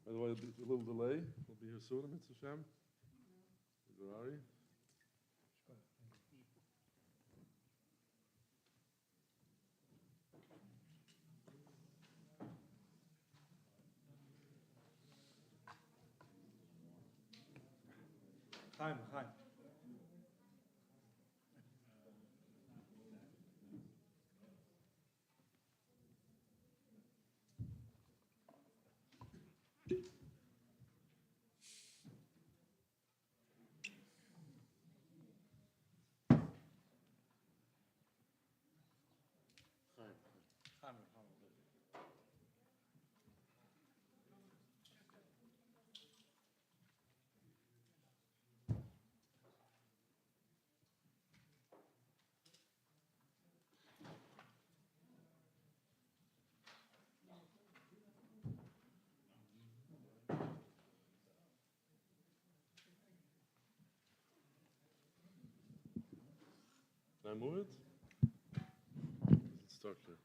Otherwise, it'll be a little delay. We'll be here soon, Mr. Shem. Gourarie. Chaim. Can I move it? Let's start there.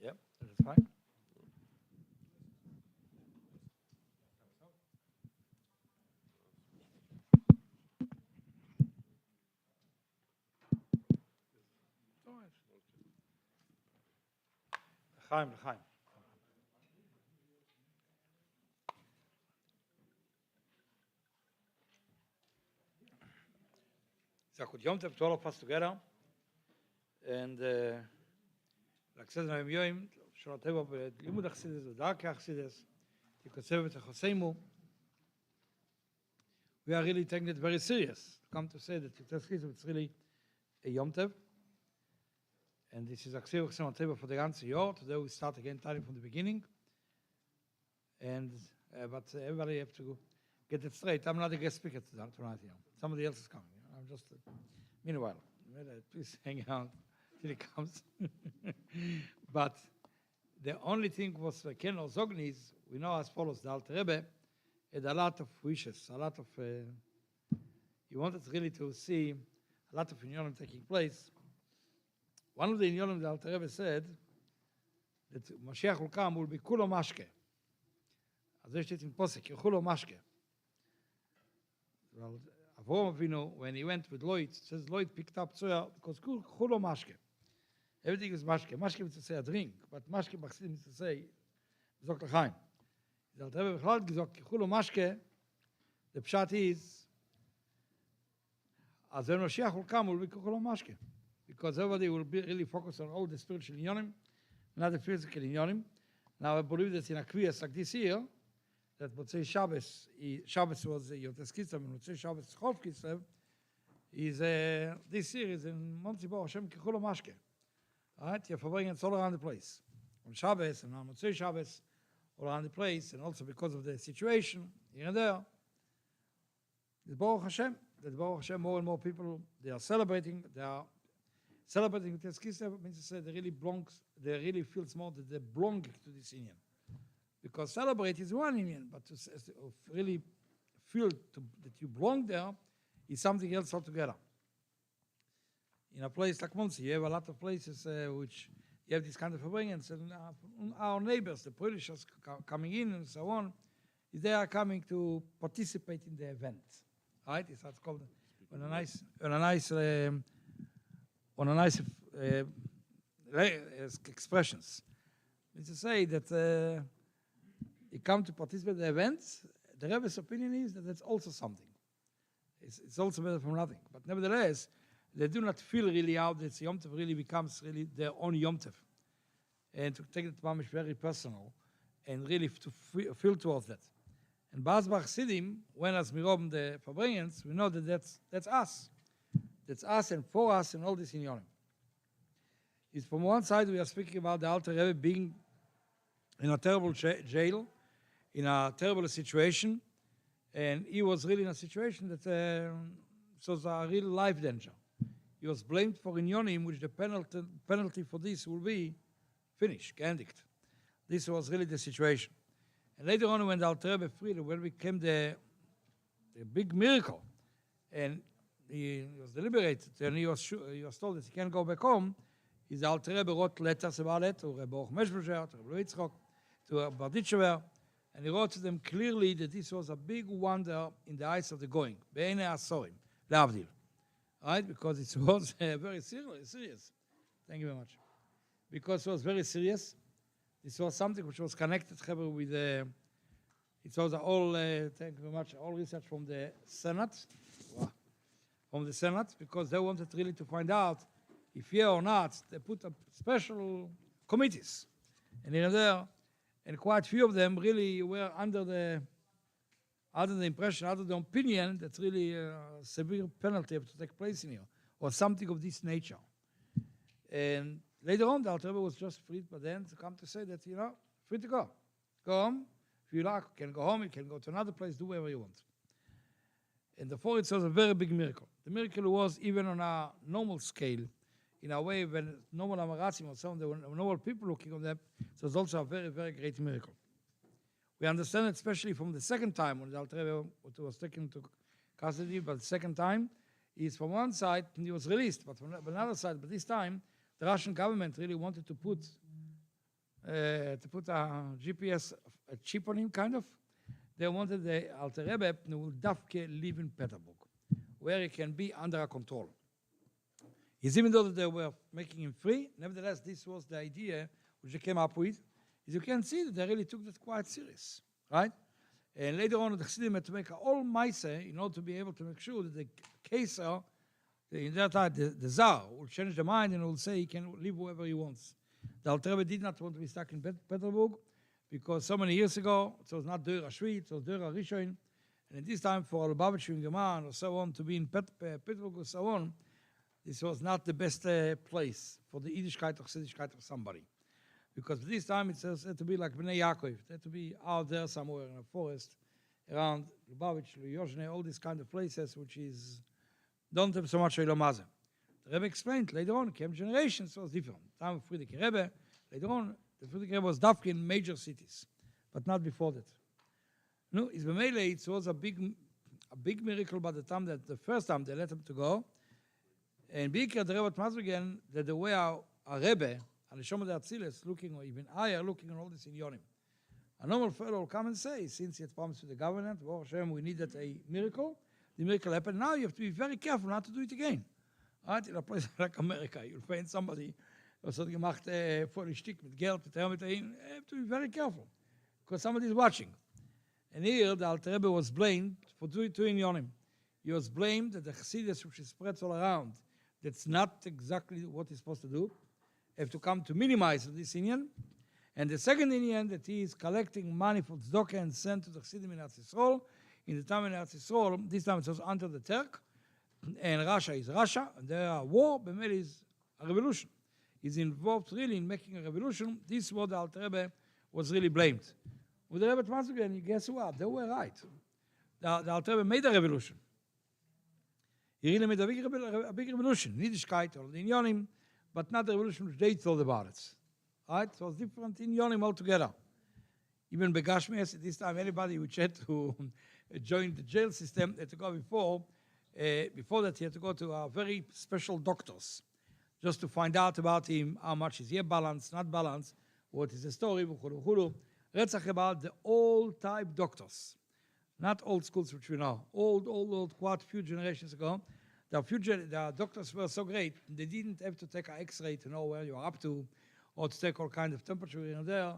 Yep, that's fine. Chaim. So Yom Tov to all of us together, and like I said, Rabbi Yoim, Shana Teva, Limud Chassidus, Dark Chassidus, the conservative Choseimu. We are really taking it very serious. Come to say that Yud Tes Kislev, it's really a Yom Tov, and this is Akseva Shana Teva for the ganze Jahr. Today we start again, starting from the beginning, and but everybody have to get it straight. I'm not a guest speaker tonight here. Somebody else is coming. I'm just, meanwhile, please hang out till he comes. But the only thing was Ken or Zogni is, we know as follows, the Alter Rebbe had a lot of wishes, a lot of, he wanted really to see a lot of inyonim taking place. One of the inyonim, the Alter Rebbe said, that Mashiach will come, will be kulo mashke. As there steht in Posek, kulo mashke. Well, Avraham Avinu, when he went with Lloyd, says Lloyd picked up Tzoya because chulo mashke. Everything is mashke. Mashke means to say a drink, but mashke b'chassid means to say zok l'chaim. The Alter Rebbe b'chlal gesagt chulo mashke. The pshat is, as when Mashiach will come, will be chulo mashke, because everybody will be really focused on all the spiritual inyonim, not the physical inyonim. Now I believe that in a quiz like this year, that Motzie Shabbos was Yud Tes Kislev, and Motzie Shabbos Chof Kislev is this year is in Motzie Bo Hashem Kechula Mashke. All right, you're Farbrengen, it's all around the place. On Shabbos and on Motzie Shabbos, all around the place, and also because of the situation here and there, the Baruch Hashem, more and more people, they are celebrating Yud Tes Kislev, means to say they really feel more that they belong to this union. Because celebrate is one union, but to really feel that you belong there is something else altogether. In a place like Motzie, you have a lot of places which you have this kind of Farbrengens, and our neighbors, the Polish, coming in and so on, they are coming to participate in the event. Right? It's what's called on a nice expressions. It's to say that. You come to participate in the events, the Rebbe's opinion is that that's also something. It's also better from nothing. But nevertheless, they do not feel really how that Yom Tov really becomes really their own Yom Tov. And to take it mamish very personal, and really to feel towards that. And Basbach Sidim, when as Mirob the Farbrengens, we know that that's us. That's us and for us and all this in Yonim. It's from one side we are speaking about the Alter Rebbe being in a terrible jail, in a terrible situation, and he was really in a situation that was a real life danger. he was blamed for inyonim, which the penalty for this will be finished, geendigt. This was really the situation. And later on, when the Alter Rebbe freed, when became the big miracle, and he was deliberated, and he was told that he can't go back home, his Alter Rebbe wrote letters about it to Rabbi Meshbusher, to Rabbi Yitzchok, to Barditchever, and he wrote to them clearly that this was a big wonder in the eyes of the going. Be'enei asorim, le'avdil. Right? Because it was very serious. Thank you very much. Because it was very serious. This was something which was connected with it was all, thank you very much, all research from the Senate. Wow. From the Senate, because they wanted really to find out if yeah or not, they put up special committees. And here and there, and quite few of them really were under the impression, under the opinion that really a severe penalty have to take place in here, or something of this nature. And later on, the Alter Rebbe was just freed, but then to come to say that, free to go. Go home. If you like, you can go home, you can go to another place, do whatever you want. And therefore, it was a very big miracle. The miracle was even on a normal scale, in a way when normal Amaratzim or some normal people looking on them, it was also a very, very great miracle. We understand it especially from the second time when the Alter Rebbe was taken into custody, but the second time, is from one side, he was released, but from another side, but this time, the Russian government really wanted to put a GPS a chip on him, kind of. They wanted the Alter Rebbe to dafke live in Petersburg, where he can be under control. Even though they were making him free, nevertheless, this was the idea which they came up with. As you can see, that they really took that quite serious, right? And later on, the Chassidim had to make a whole maaseh in order to be able to make sure that the Caesar, in that time, the Tsar, will change the mind and will say he can live wherever he wants. The Alter Rebbe did not want to be stuck in Petersburg because so many years ago, it was not Deur HaShvit, it was Deur HaRishon. And at this time, for Lubavitch and German or so on, to be in Petersburg or so on, this was not the best place for the Yiddishkeit or Siddischkeit of somebody. Because this time it had to be like Bnei Yaakov. It had to be out there somewhere in a forest around Lubavitch, Yozhne, all these kind of places which don't have so much Olam Hazeh. The Rebbe explained later on, came generations, so it was different. Time of Friedrich Rebbe, later on, the Friedrich Rebbe was dafke in major cities, but not before that. No, it's B'meilei, it was a big miracle by the time that the first time they let him to go. And Bikr, the Rebbe Motzie, that the way our Rebbe, and the Shomer de Atziles, looking, or even higher, looking on all this in Yonim. A normal fellow will come and say, since he had promised to the government, Baruch Hashem, we needed a miracle, the miracle happened. Now you have to be very careful not to do it again. Right? In a place like America, you'll find somebody who has gemacht for a stick with Geld, you have to be very careful, because somebody is watching. And here, the Alter Rebbe was blamed for doing Yonim. He was blamed that the Chassidus, which is spread all around, that's not exactly what he's supposed to do, have to come to minimize this Indian. And the second Indian, that he is collecting money for tzedakah and sent to the Chassidim in Eretz Yisrael. In the time in Eretz Yisrael, this time it was under the Turk, and Russia is Russia, and there are war, Bemel is a revolution. He's involved really in making a revolution. This is what the Alter Rebbe was really blamed. With the Rebbe Motzie, guess what? They were right. The Alter Rebbe made a revolution. He really made a big revolution, Yiddishkeit or the Inyonim, but not the revolution which they thought about it. Right? So it's different in Yonim altogether. Even Begashmias, at this time, anybody which had to join the jail system had to go before that he had to go to very special doctors just to find out about him, how much is he balanced, not balanced, what is the story, Retzach about the old type doctors. Not old schools which we know. Old, quite few generations ago. The doctors were so great, they didn't have to take an X-ray to know where you are up to, or to take all kind of temperature here and there.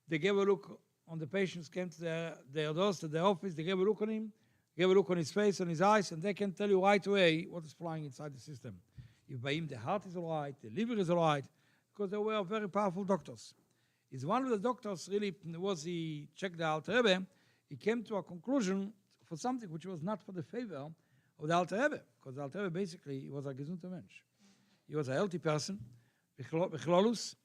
They gave a look on the patients, came to their doors, to their office, they gave a look on him, gave a look on his face, on his eyes, and they can tell you right away what is flying inside the system. If by him the heart is all right, the liver is all right, because they were very powerful doctors. It's one of the doctors really, he checked the Alter Rebbe, he came to a conclusion for something which was not for the favor of the Alter Rebbe, because the Alter Rebbe basically he was a gesunter Mensch. He was a healthy person, bechlolus,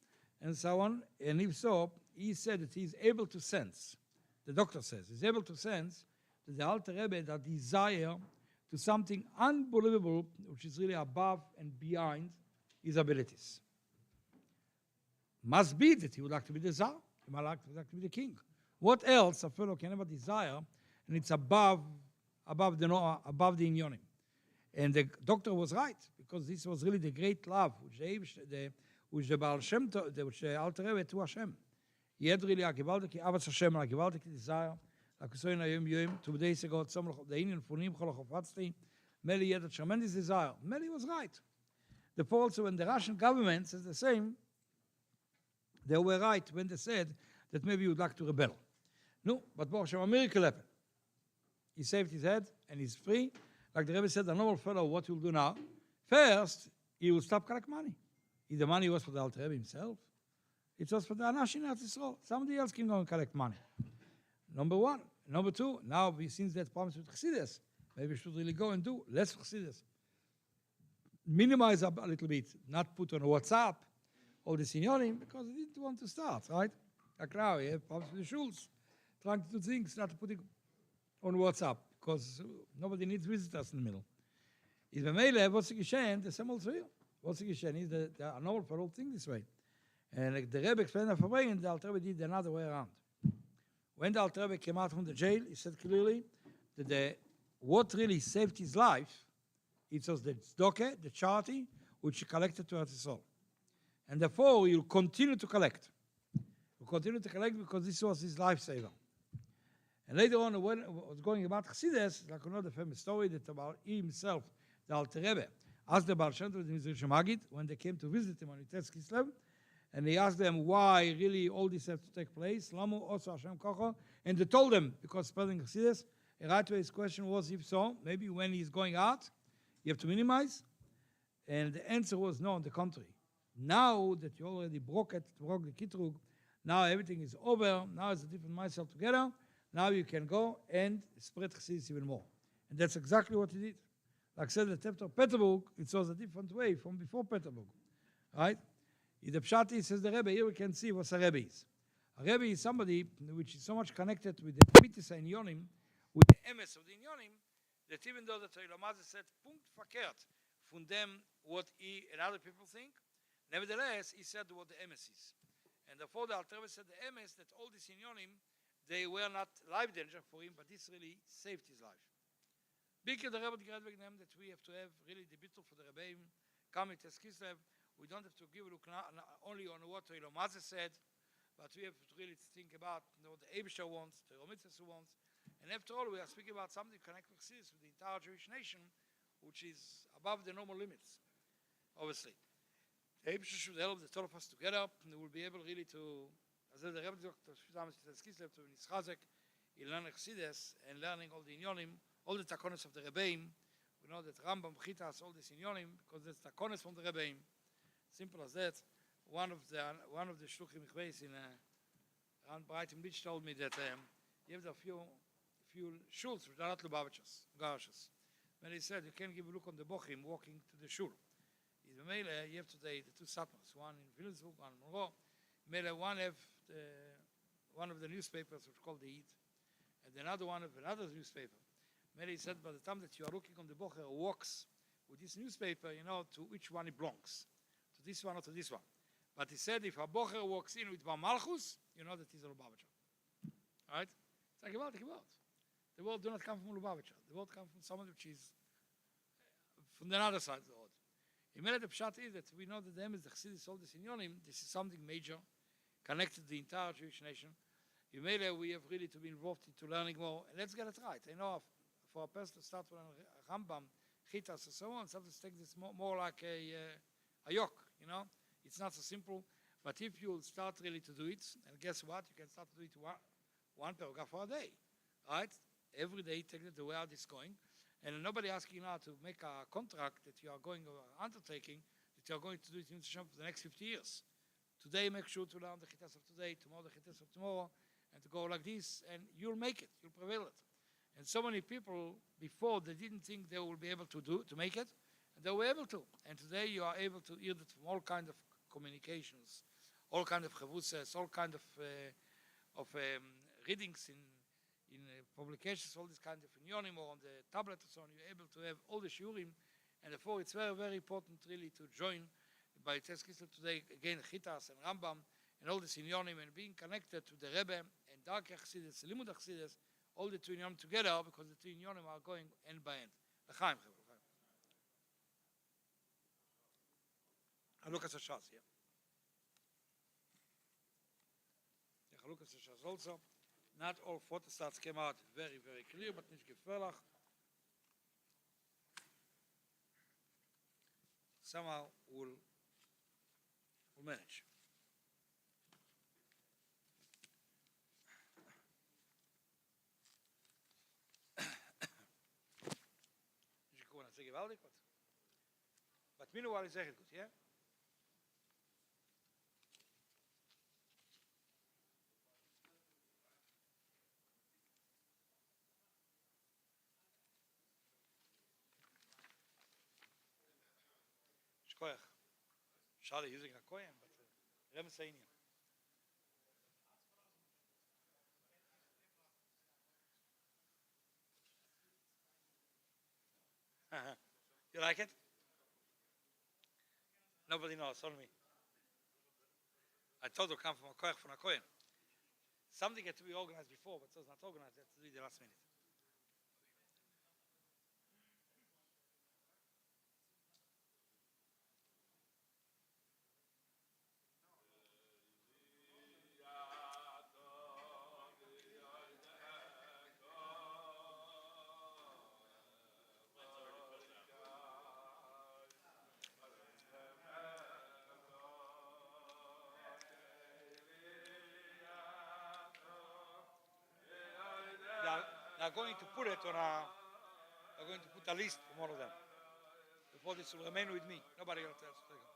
and so on. And if so, he said that he's able to sense, the doctor says, he's able to sense that the Alter Rebbe, that desire to something unbelievable, which is really above and beyond his abilities. Must be that he would like to be the Tsar, he would like to be the king. What else a fellow can ever desire, and it's above the inyonim. And the doctor was right, because this was really the great love which the Baal Shem Tov, which the Alter Rebbe to Hashem. He had really a gewaltige Avas Hashem, a gewaltige desire, like we saw in Ayom Yom, 2 days ago, the Indian Funim Cholach Ofatzti, Meli had a tremendous desire. Meli was right. Therefore also when the Russian government says the same, they were right when they said that maybe he would like to rebel. No, but Baruch Hashem, a miracle happened. He saved his head and he's free. Like the Rebbe said, the normal fellow, what he'll do now? First, he will stop collecting money. If the money was for the Alter Rebbe himself, it was for the Anash in Eretz Yisrael. Somebody else can go and collect money. Number one. Number two, now since that promise with Chassidus, maybe we should really go and do less Chassidus. Minimize a little bit, not put on WhatsApp all the sinyonim, because they didn't want to start, right? Like now, you have problems with the shuls, trying to do things, not to put it on WhatsApp, because nobody needs visitors in the middle. Is B'meile, what's the geschehen? The same also here. What's the geschehen is that a normal for all thing this way. And like the Rebbe explained in Farbrengen, the Alter Rebbe did the another way around. When the Alter Rebbe came out from the jail, he said clearly that what really saved his life, it was the tzedakah, the charity, which he collected to Eretz Yisrael. And therefore, he'll continue to collect. He'll continue to collect because this was his lifesaver. And later on, when it was going about Chassidus, like another famous story that about he himself, the Alter Rebbe, asked the Baal Shem Tov in Mizrach Magid when they came to visit him on Yud Tes Kislev, and he asked them why really all this has to take place. Lamu also Hashem Kocho, and they told him because spelling Chassidus. And right away his question was, if so, maybe when he's going out, you have to minimize. And the answer was no, on the contrary. Now that you already broke the kitrug, now everything is over. Now it's a different mindset together. Now you can go and spread Chassidus even more. And that's exactly what he did. Like I said, after Peterburg, it was a different way from before Peterburg. Right? In the Pshati, says the Rebbe, here we can see what a Rebbe is. A Rebbe is somebody which is so much connected with the Mitzvah and Yonim, with the MS of the Yonim, that even though the Torah Motzie said, Punkt verkehrt from them what he and other people think, nevertheless, he said what the MS is. And therefore the Alter Rebbe said the MS, that all these Yonim, they were not life danger for him, but this really saved his life. Because the Rebbe declared back them that we have to have really the bittul for the Rebbeim, coming to Kislev. We don't have to give a look only on what Torah Motzie said, but we have to really think about what the Eibusher wants, the Romitzvah wants. And after all, we are speaking about something connected with the entire Jewish nation, which is above the normal limits, obviously. The Eibusher should help the all of us together, and we will be able really to, as the Rebbe Dr. Kislev, to Nischazek, in learning Chassidus and learning all the Inyonim, all the takonos of the Rebbeim. We know that Rambam Chita has all these Inyonim, because that's takonos from the Rebbeim. Simple as that. One of the shluchim ichveis in around Brighton Beach told me that you have a few shuls which are not Lubavitchers, Garashas. When he said you can't give a look on the bochim walking to the shul. In the Mele, you have today the two satmars, one in Wilhelmsburg, one in Monroe. Mele, one have one of the newspapers which is called the Eid, and another one of another newspaper. Mele said by the time that you are looking on the bocher walks with this newspaper, you know to which one it belongs. This one or to this one. But he said if a bocher walks in with Bar Malchus, you know that he's a Lubavitcher. Right? It's like a word. The word do not come from Lubavitcher. The word comes from someone which is from the other side of the road. Immediately the pshat is that we know that them is the Chassidus all this inyonim. This is something major, connected to the entire Jewish nation. Immediately we have really to be involved into learning more. And let's get it right. I know for a person to start with a Rambam, Chitas, and so on, sometimes take this more like a yoke, you know. It's not so simple, but if you start really to do it, and guess what, you can start to do it one paragraph for a day, right? Every day, take it the way out it's going, and nobody asking now to make a contract that you are going or undertaking, that you are going to do it in for the next 50 years. Today, make sure to learn the chitas of today, tomorrow the chitas of tomorrow, and to go like this, and you'll make it, you'll prevail it. And so many people before, they didn't think they will be able to make it, and they were able to. And today you are able to hear that from all kinds of communications, all kinds of chavusas, all kinds of readings in in publications, all this kind of inyonim, or on the tablet or so on, you're able to have all the shiurim, and therefore it's very, very important really to join by Yud Tes Kislev today, again, Chitas and Rambam, and all this inyonim, and being connected to the Rebbe, and Darkei Chassidus, Limud Chassidus, all the two inyonim together, because the two inyonim are going end by end. L'chaim, L'chaim. Chalukas HaShas, yeah. The Chalukas HaShas also. Not all photostats came out very, very clear, but nicht gefährlich. Somehow we'll manage. Nicht gewoon zeggen geweldig wat. But meanwhile is echt goed, ja? Shkoyach. Shali using a kohen, but Rem saying You like it? Nobody knows, only me. I told you come from a kohen, Something had to be organized before, but so it's not organized. That's really the last minute. They are going to put it on they're going to put a list from all of them. Before this will remain with me. Nobody else has to take it.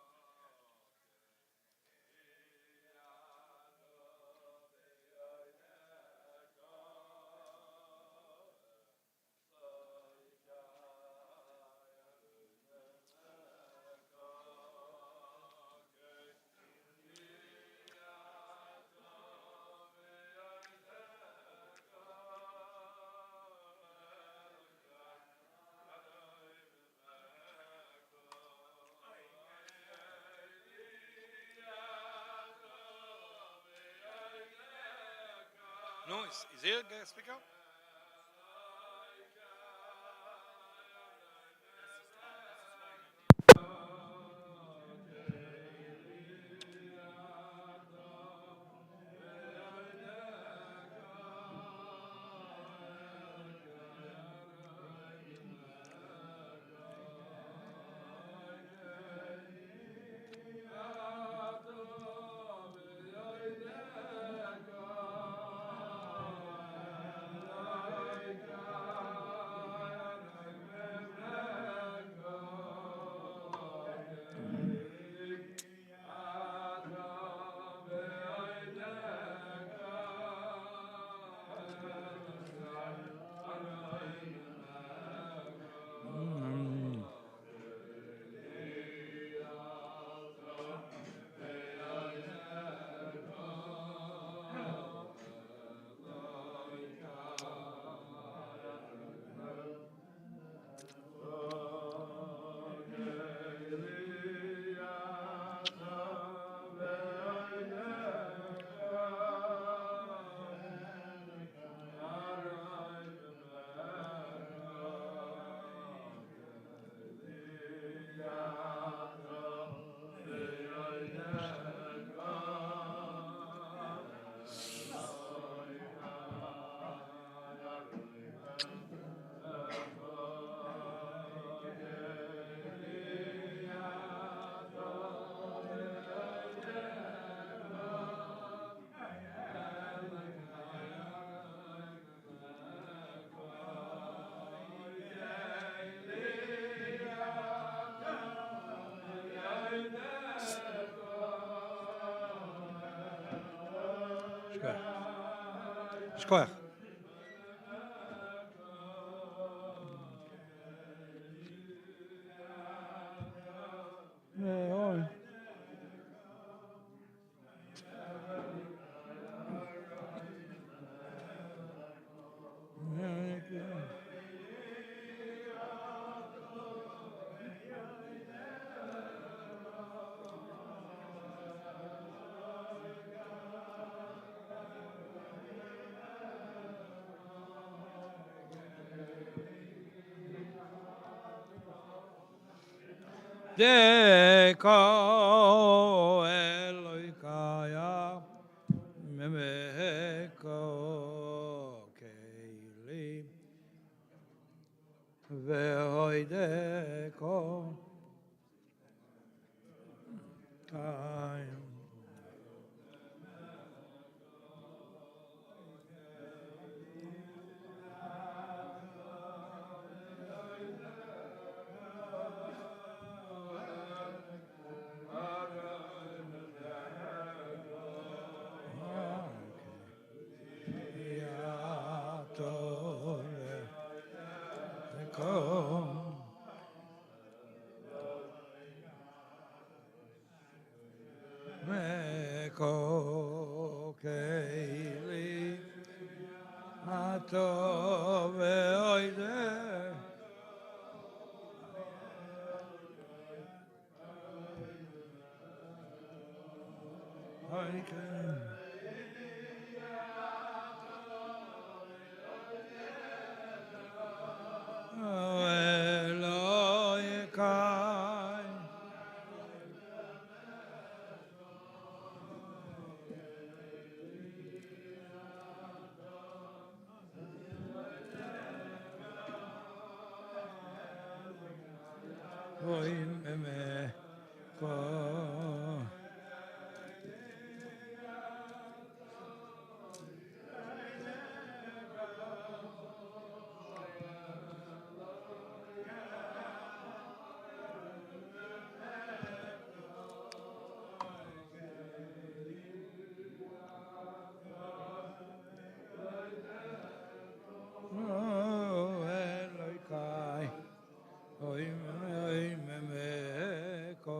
No, is here the speaker? Shkoyach. Deko Eloikaya Memeko Keili Vehoideko Kayim Meko Keili Mato Veoide Eloikai Oim Emeko Eloikai Oim Emeko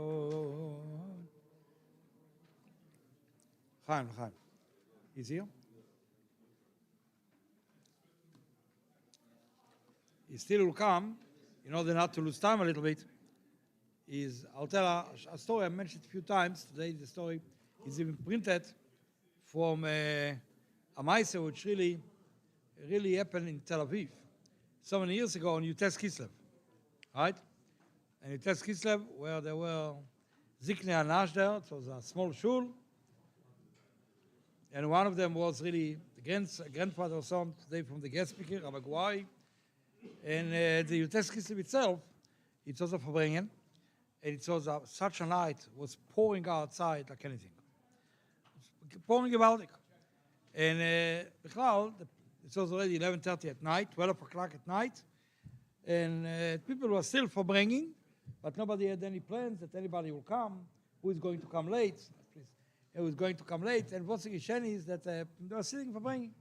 Chaim. He's here? He still will come in order not to lose time a little bit. I'll tell a story I mentioned a few times. Today the story is even printed from a Maise which really happened in Tel Aviv so many years ago on Yud Tes Kislev. Right? And Yud Tes Kislev, where there were Ziknei Anash there, it was a small shul. And one of them was really the grandfather or son, today from the guest speaker, Rabbi Gourarie. And the Yud Tes Kislev itself, it was a Farbrengen. And it was such a night, was pouring outside like anything. Pouring about it. And it was already 11:30 at night, 12 o'clock at night. And people were still Farbrengen, but nobody had any plans that anybody will come. Who is going to come late? Who is going to come late? And what's the issue is that they were sitting Farbrengen.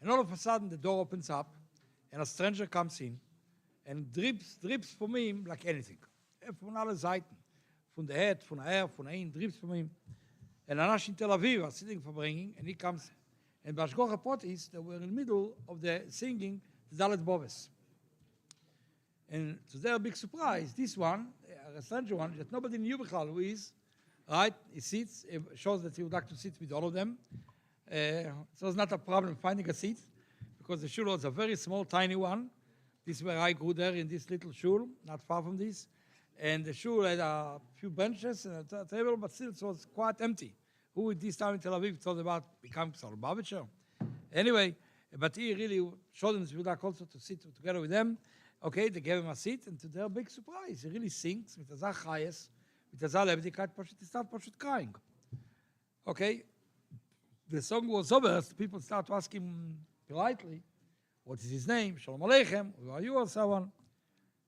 And all of a sudden the door opens up, and a stranger comes in, and drips from him like anything. Von alle Seiten. Von der Head, von der von der drips from him. And Anash in Tel Aviv was sitting Farbrengen, and he comes, and Bashgocha Potis, they were in the middle of the singing the Dalet Boves. And to their big surprise, this one, a stranger one, that nobody knew who is, right? He sits, it shows that he would like to sit with all of them. So it's not a problem finding a seat, because the shul was a very small, tiny one. This is where I grew there in this little shul, not far from this. And the shul had a few benches and a table, but still it was quite empty. Who at this time in Tel Aviv thought about becoming Lubavitcher? Anyway, but he really showed them he would like also to sit together with them. Okay, they gave him a seat, and to their big surprise, he really sings with a chayes, with a lebedikait, he started crying. Okay, the song was over, so people start to ask him politely, what is his name? Shalom Aleichem, who are you, or so on.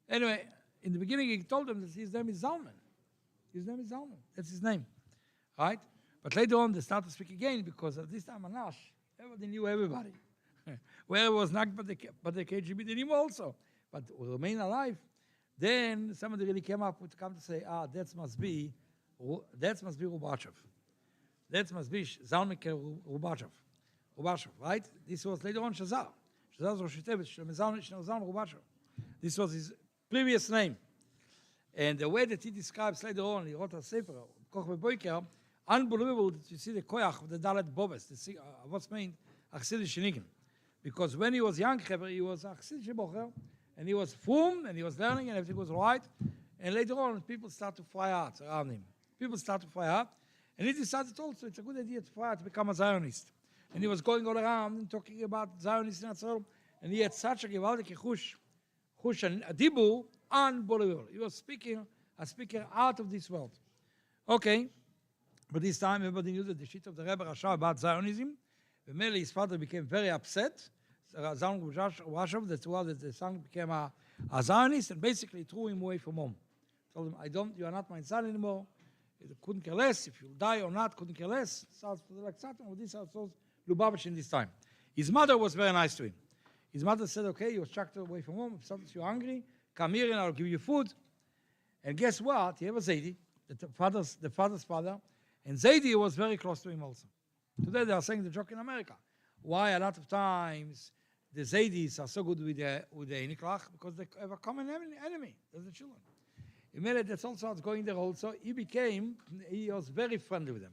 Anyway, in the beginning, he told them that his name is Zalman. His name is Zalman. That's his name. Right? But later on, they start to speak again, because at this time, Anash, everybody knew everybody. Where it was not but the KGB, they knew also. But will remain alive. Then somebody really came up to come to say, that must be Rubachev. That must be Zalman Rubachev, right? This was later on Shazar. Shazar was Zalman Rubachev. This was his previous name. And the way that he describes later on, he wrote a sefer, Koch Beboiker, unbelievable that you see the koyach of the Dalet Boves, what's meant a Chassidish Nigen. Because when he was young, he was a Chassidish Bocher, and he was frum, and he was learning, and everything was right. And later on, people start to fly out around him. People start to fly out. And he decided also it's a good idea to fly out to become a Zionist. And he was going all around and talking about Zionists in Israel. And he had such a gewaltige chush and a dibur, unbelievable. He was a speaker out of this world. Okay. But this time, everybody knew that the shit of the Rebbe Rasha about Zionism. Mainly his father became very upset. Zalman Washov, that's why the son became a Zionist and basically threw him away from home. Told him, you are not my son anymore. He couldn't care less. If you die or not, couldn't care less. Sounds like Satan. With this, also Lubavitch in this time. His mother was very nice to him. His mother said, okay, you were chucked away from home. If sometimes you're hungry, come here and I'll give you food. And guess what? He have a Zaidi, the father's father. And Zaidi was very close to him also. Today they are saying the joke in America. Why a lot of times the Zaidis are so good with the Eniklach? Because they have a common enemy. That's the children. Immediately, that's also what's going there also. He was very friendly with them.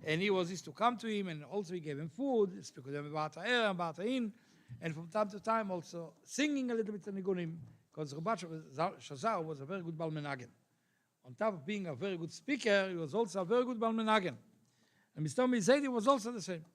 And he used to come to him, and also he gave him food, speak with him about Ha'er and about Ha'in, and from time to time also singing a little bit in Nigunim, because Rabbi Shazar was a very good Bal Menagen. On top of being a very good speaker, he was also a very good Bal Menagen. And Mr. Zaidi was also the same.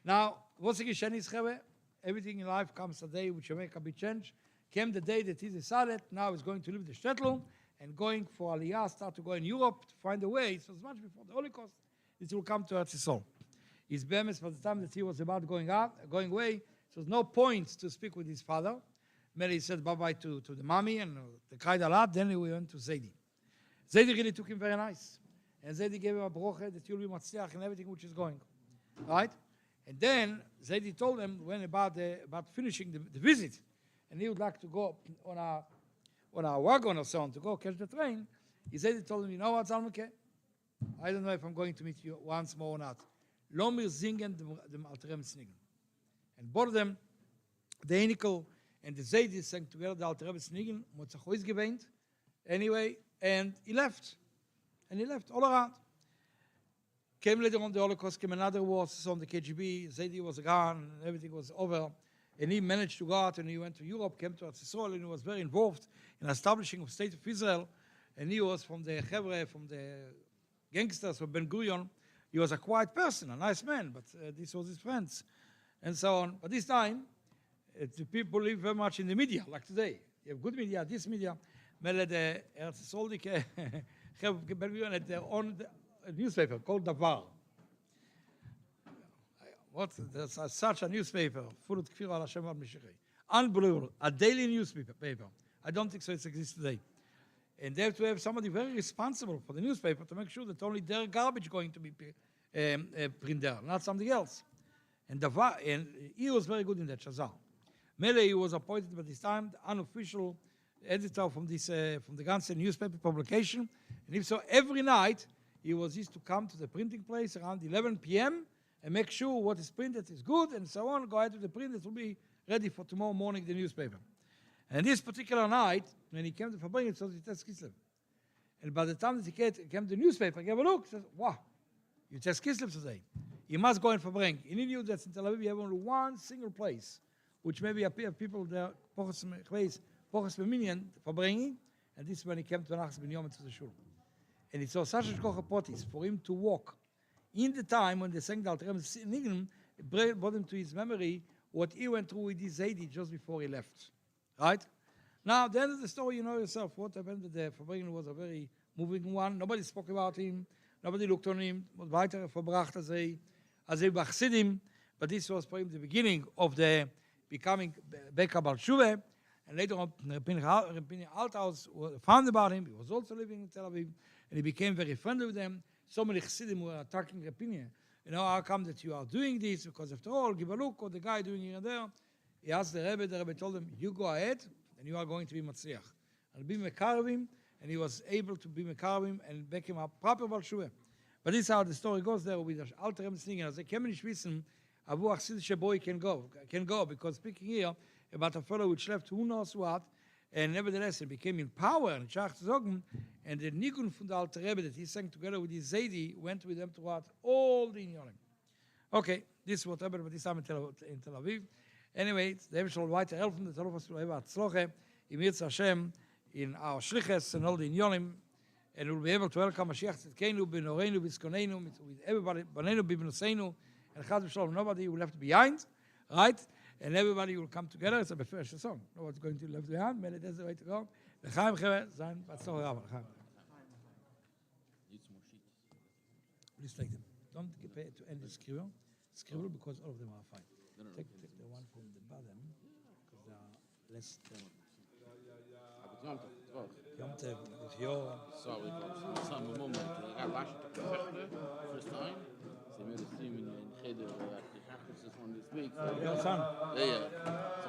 Now, what's the Gishenis Cheve? Everything in life comes a day which will make a big change. Came the day that he decided now he's going to leave the shtetl and going for Aliyah, start to go in Europe to find a way. So much before the Holocaust, it will come to Eretz Yisrael. His bemis, by the time that he was about going away, so there's no point to speak with his father. Mary said bye-bye to the mommy, and they cried a lot. Then we went to Zaidi. Zaidi really took him very nice. And Zaidi gave him a broche that you'll be matzliach and everything which is going. Right? And then Zaidi told him when about finishing the visit, and he would like to go on a wagon or so on to go catch the train. Zaidi told him, you know what, Zalmike? I don't know if I'm going to meet you once more or not. Lo mir singen dem Alterem Snigen. And both of them, the Enikel and the Zaidi sang together the Alterem Snigen, Motzie gewähnt. Anyway, and he left. And he left all around. Came later on the Holocaust, came another war on the KGB. Zaidi was gone, and everything was over. And he managed to go out, and he went to Europe, came to Eretz Yisrael, and he was very involved in establishing the state of Israel. And he was from the Chevre, from the gangsters of Ben Gurion. He was a quiet person, a nice man, but this was his friends, and so on. But this time, the people live very much in the media, like today. You have good media, this media. Mele the Eretz Yisrael, Ben Gurion had their own newspaper called Davar. There's such a newspaper, full of Kfir al Hashem al Mishichay. Unbelievable. A daily newspaper. I don't think so it exists today. And they have to have somebody very responsible for the newspaper to make sure that only their garbage going to be printed there, not something else. And he was very good in that, Shazar. Mele, he was appointed by this time the unofficial editor from the Ganze newspaper publication. And so every night, he used to come to the printing place around 11 p.m. and make sure what is printed is good, and so on. Go ahead to the print, it will be ready for tomorrow morning, the newspaper. And this particular night, when he came to Farbrengen, it was Yud Tes Kislev. And by the time that he came to the newspaper, he gave a look, he said, wow, Yud Tes Kislev today. You must go in Farbrengen. And he knew that in Tel Aviv, you have only one single place, which maybe appear people there, Pochos B'Minyan, Farbrengen, and this is when he came to Nachas Ben Yom to the shul. And it was such a kochapotis for him to walk in the time when they sang the Alterem Snigen, it brought him to his memory what he went through with his Zaidi just before he left. Right? Now, the end of the story, you know yourself. What happened there? Farbrengen was a very moving one. Nobody spoke about him. Nobody looked on him. Weiter verbracht as a Bachsidim. But this was for him the beginning of the becoming Beka Bal Shuve. And later on, Rabbi Althaus found about him. He was also living in Tel Aviv. And he became very friendly with them. So many Chassidim were attacking Rabbi. You know, how come that you are doing this? Because after all, give a look what the guy doing here and there. He asked the Rebbe told him, you go ahead, and you are going to be Matzliach. And be Mekarvim, and he was able to be Mekarvim and make him a proper Bal Shuve. But this is how the story goes there with the Alterem Snigen. As I came in Shvissen, Avu Achsidische boy can go, because speaking here about a fellow which left who knows what, and nevertheless he became in power, and Shach Zogen, and the Nigun from the Alter Rebbe that he sang together with his Zaidi went with them throughout all the Inyanim. Okay, this is what happened at this time in Tel Aviv. Anyway, the Rebbe shall weiter helfen, that all of us will have Atzloche, im Yirtz Hashem, in our shliches and all the inyonim, and we'll be able to welcome Mashiach Tzidkenu, B'noreinu, B'zkonenu, with everybody, Banenu, B'bnosenu, and Chaz v'Shalom, nobody will left behind, right? And everybody will come together. It's a befresh song. Nobody's going to left behind. Maybe that's the way to go. L'chaim Chere, Zayin, Batzor Rabba, L'chaim. Please take them. Don't pay to end the scribble, because all of them are fine. Take the one from the bottom, because they are less. Yom Tov, with your... Sorry, but some moment, I watched the first time. They made a stream in Cheder, the practice this one this week. Your son? Yeah.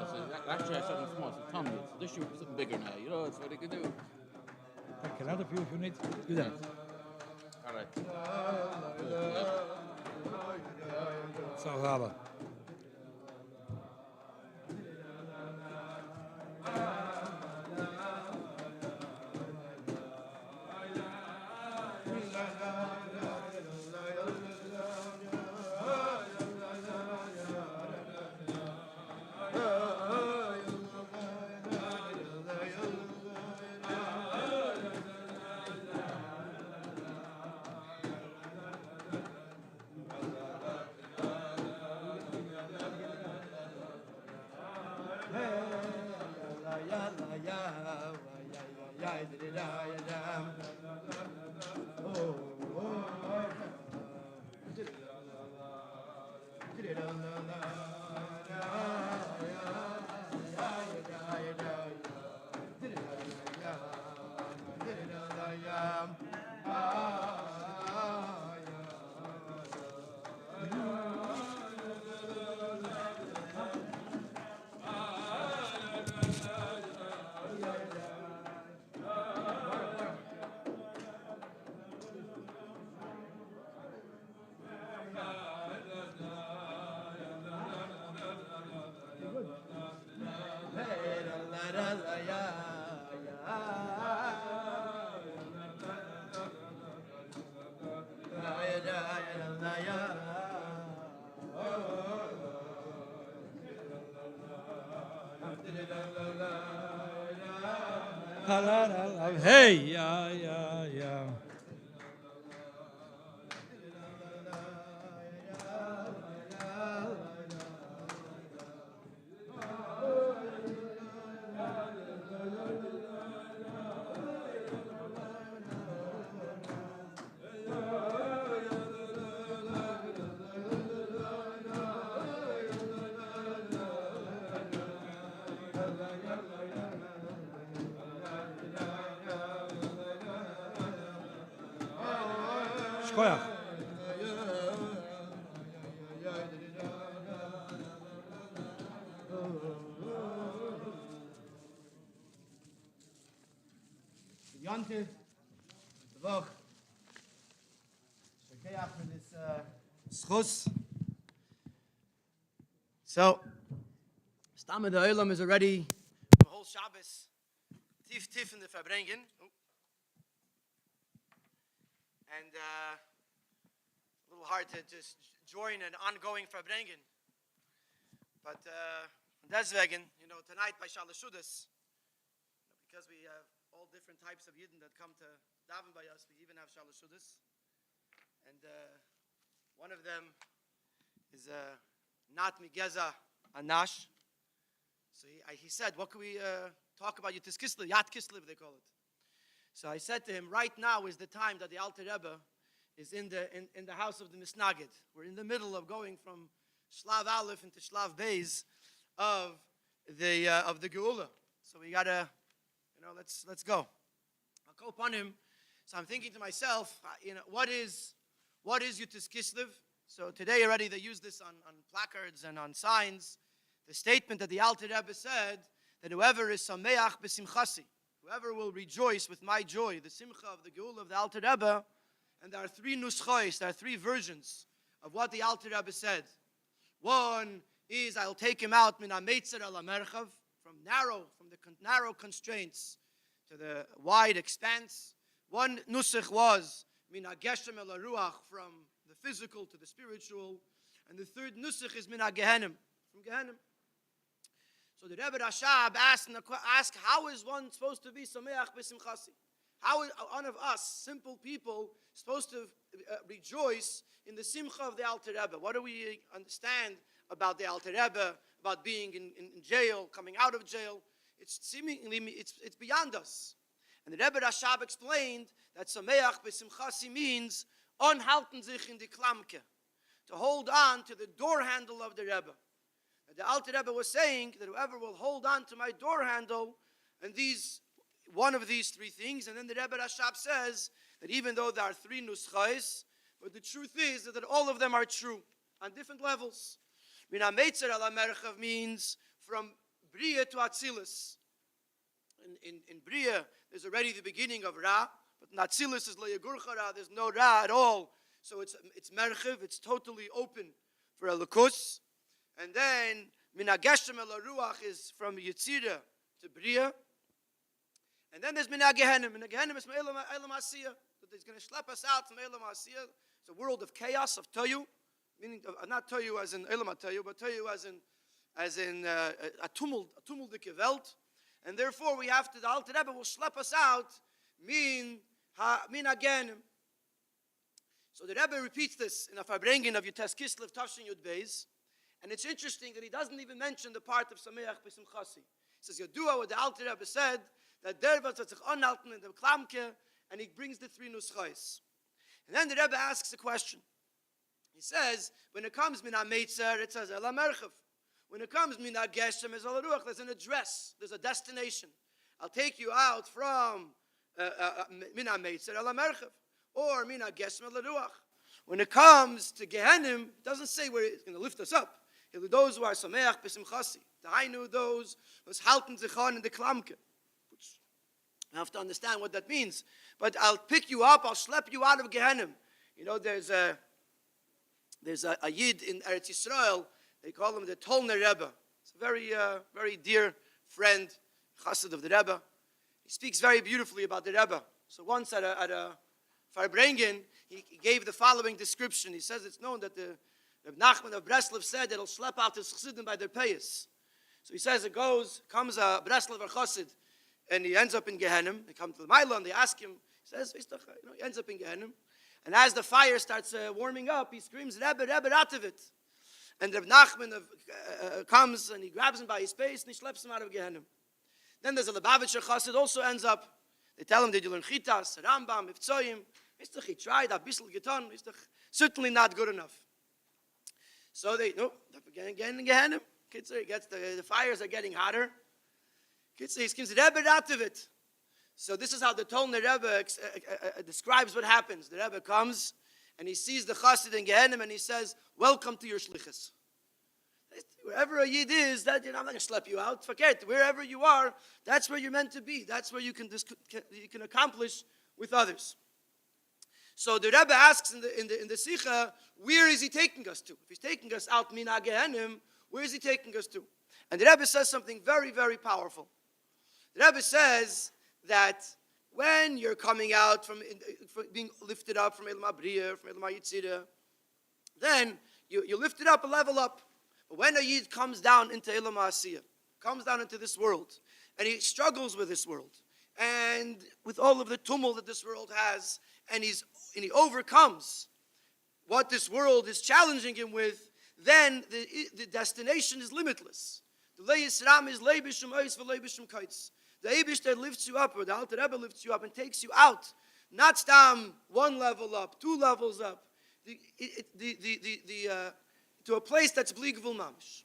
So last year I said something small, so Tommy, so this year something bigger now. You know, it's what they could do. Take another few if you need. Do that. All right. So, Rabba. Hey, yeah. Shkoyach. Yontif, the Vach, Shkoyach for this schus. So, Stamme the Olam is already the whole Shabbos, tif in the Farbrengen. And a little hard to just join an ongoing Farbrengen. But deswegen, tonight by Shalashudas, because we have all different types of Yidden that come to daven by us, we even have Shalashudas. And one of them is not Migeza Anash. So he said, what can we talk about? Yud Tes Kislev, Yud Tes Kislev they call it. So I said to him, right now is the time that the Alter Rebbe is in the house of the Misnagid. We're in the middle of going from Shlav Aleph into Shlav Beis of the Geula. So we gotta, let's go. I'll go upon him. So I'm thinking to myself, what is Yud Tes Kislev? So today already they use this on placards and on signs. The statement that the Alter Rebbe said that whoever is sameach b'simchasi, whoever will rejoice with my joy, the simcha of the Geula of the Alter Rebbe, and there are three nuschos, there are three versions of what the Alter Rebbe said. One is I'll take him out min ha-meitzer el ha-merchav, from the narrow constraints to the wide expanse. One nusach was min ha-geshem el ha-ruach, from the physical to the spiritual, and the third nusach is min ha-gehenim, from Gehenim. So the Rebbe Rashab asked, how is one supposed to be Sameach b'simchasi? How is one of us, simple people, supposed to rejoice in the simcha of the Alter Rebbe? What do we understand about the Alter Rebbe, about being in jail, coming out of jail? It's seemingly, it's beyond us. And the Rebbe Rashab explained that Sameach b'simchasi means onhalten sich in die Klamke, to hold on to the door handle of the Rebbe. And the Alter Rebbe was saying that whoever will hold on to my door handle, and one of these three things, and then the Rebbe Rashab says that even though there are three nuschais, but the truth is that all of them are true on different levels. Min ha-meitzer ala merchav means from Bria to Atzilus. In Bria, there's already the beginning of Ra, but in Atzilus is le'yagurcha Ra, there's no Ra at all. So it's merchav, it's totally open for a lukus. And then Min ha-geshem ela ruach is from Yetzirah to Bria. And then there's Min ha-gehenim. Min ha-gehenim is Me'elam Asiyah. That he's going to schlep us out from Elam Asiyah. It's a world of chaos, of toyu. Meaning, not toyu as in Elam HaToyu, but toyu as in a tumultike Welt. And therefore we have to, the Alter Rebbe will schlep us out, Min ha-gehenim. So the Rebbe repeats this in a Farbrengen of Yud Tes Kislev, Tafshin Yud Beis. And it's interesting that he doesn't even mention the part of Sameach b'simchasi. He says, Yodua, what the Alter Rebbe said, that der wird sich anhalten in the Klamke, and he brings the three nuschais. And then the Rebbe asks a question. He says, when it comes min ha-meitzer, it says ela merchav. When it comes min ha-geshem, es ala ruach, there's an address, there's a destination. I'll take you out from min ha-meitzer, ela merchav, or min ha-geshem, ela ruach. When it comes to Gehenim, it doesn't say where it's going to lift us up. Those who are Sameach b'simchasi. The Hainu, those who's halten sich on in the Klamke. I have to understand what that means. But I'll pick you up, I'll schlep you out of Gehenim. You know, there's a Yid in Eretz Yisrael, they call him the Tolner Rebbe. It's a very dear friend, chassid of the Rebbe. He speaks very beautifully about the Rebbe. So once at a Farbrengen, he gave the following description. He says it's known that the Reb Nachman of Breslev said that he'll schlep out his chassidim by their payas. So he says comes a Breslever chassid, and he ends up in Gehenim. They come to the Maila and they ask him. He says, he ends up in Gehenim. And as the fire starts warming up, he screams, Rebbe, Rebbe, Ratovit. And Reb Nachman comes and he grabs him by his face and he schleps him out of Gehenim. Then there's a Lubavitcher chassid also ends up. They tell him, did you learn Chitas, Rambam, Ifzoyim? He tried, a bissel getan. Certainly not good enough. So they, again in Gehenim. The fires are getting hotter. He screams, Rebbe, Ratovit. So this is how the Tolner Rebbe describes what happens. The Rebbe comes and he sees the chassid in Gehenim and he says, welcome to your shlichus. Wherever a Yid is, I'm not going to slap you out. Forget, wherever you are, that's where you're meant to be. That's where you can accomplish with others. So the Rebbe asks in the Sikha, where is he taking us to? If he's taking us out min ha-gehenim, where is he taking us to? And the Rebbe says something very, very powerful. The Rebbe says that when you're coming out from being lifted up from Elam HaBriya, from Elam HaYitzirah, then you lift it up a level up. But when a Yid comes down into Elam HaAsiyah, comes down into this world, and he struggles with this world, and with all of the tumult that this world has, and he overcomes what this world is challenging him with, then the destination is limitless. The Lei Yisram is Lei B'Shem Ois V'Lei B'Shem Kaitz. The Eibush that lifts you up, or the Alter Rebbe lifts you up and takes you out, not stam one level up, two levels up, to a place that's bligvul mamish.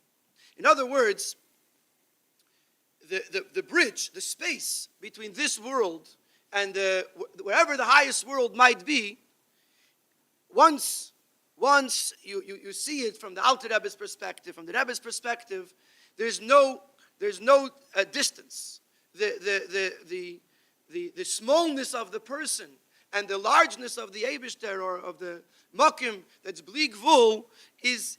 In other words, the bridge, the space between this world and wherever the highest world might be, once you see it from the Alter Rebbe's perspective, from the Rebbe's perspective, there's no distance. The smallness of the person and the largeness of the Eibishter or of the Mokim that's bligvul is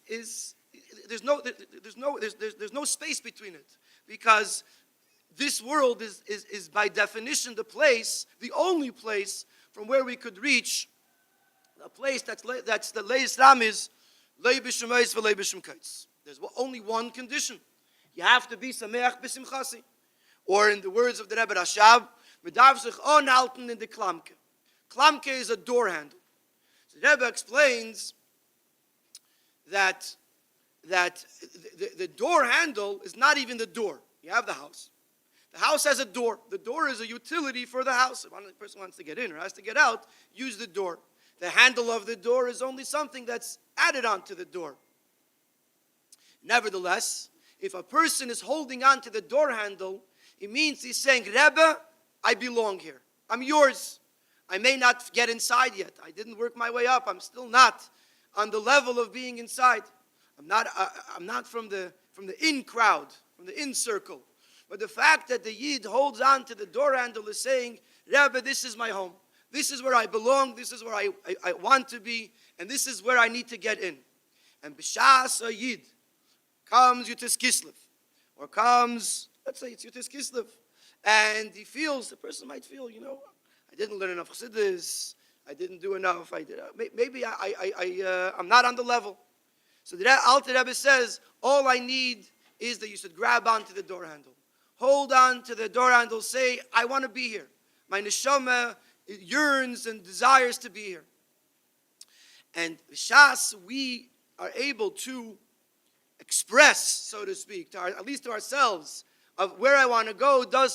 there's no space between it, because this world is by definition the only place from where we could reach a place that's the Lei Yisram is Lei B'Shem Ois V'Lei B'Shem Kaitz. There's only one condition. You have to be sameach b'simchasi. Or in the words of the Rebbe Rashab, man darf sich anhalten in the klamke. Klamke is a door handle. So the Rebbe explains that the door handle is not even the door. You have the house. The house has a door. The door is a utility for the house. If one person wants to get in or has to get out, use the door. The handle of the door is only something that's added onto the door. Nevertheless, if a person is holding on to the door handle, it means he's saying, Rebbe, I belong here. I'm yours. I may not get inside yet. I didn't work my way up. I'm still not on the level of being inside. I'm not from the in crowd, from the in circle. But the fact that the Yid holds on to the door handle is saying, Rebbe, this is my home. This is where I belong. This is where I want to be. And this is where I need to get in. And b'shas a Yid comes Yud Tes Kislev. Or comes, let's say it's Yud Tes Kislev. And the person might feel, I didn't learn enough chassidus. I didn't do enough. Maybe I'm not on the level. So the Alter Rebbe says, all I need is that you should grab onto the door handle. Hold on to the door handle. Say, I want to be here. My neshama yearns and desires to be here. And Shas, we are able to express, so to speak, at least to ourselves, of where I want to go. I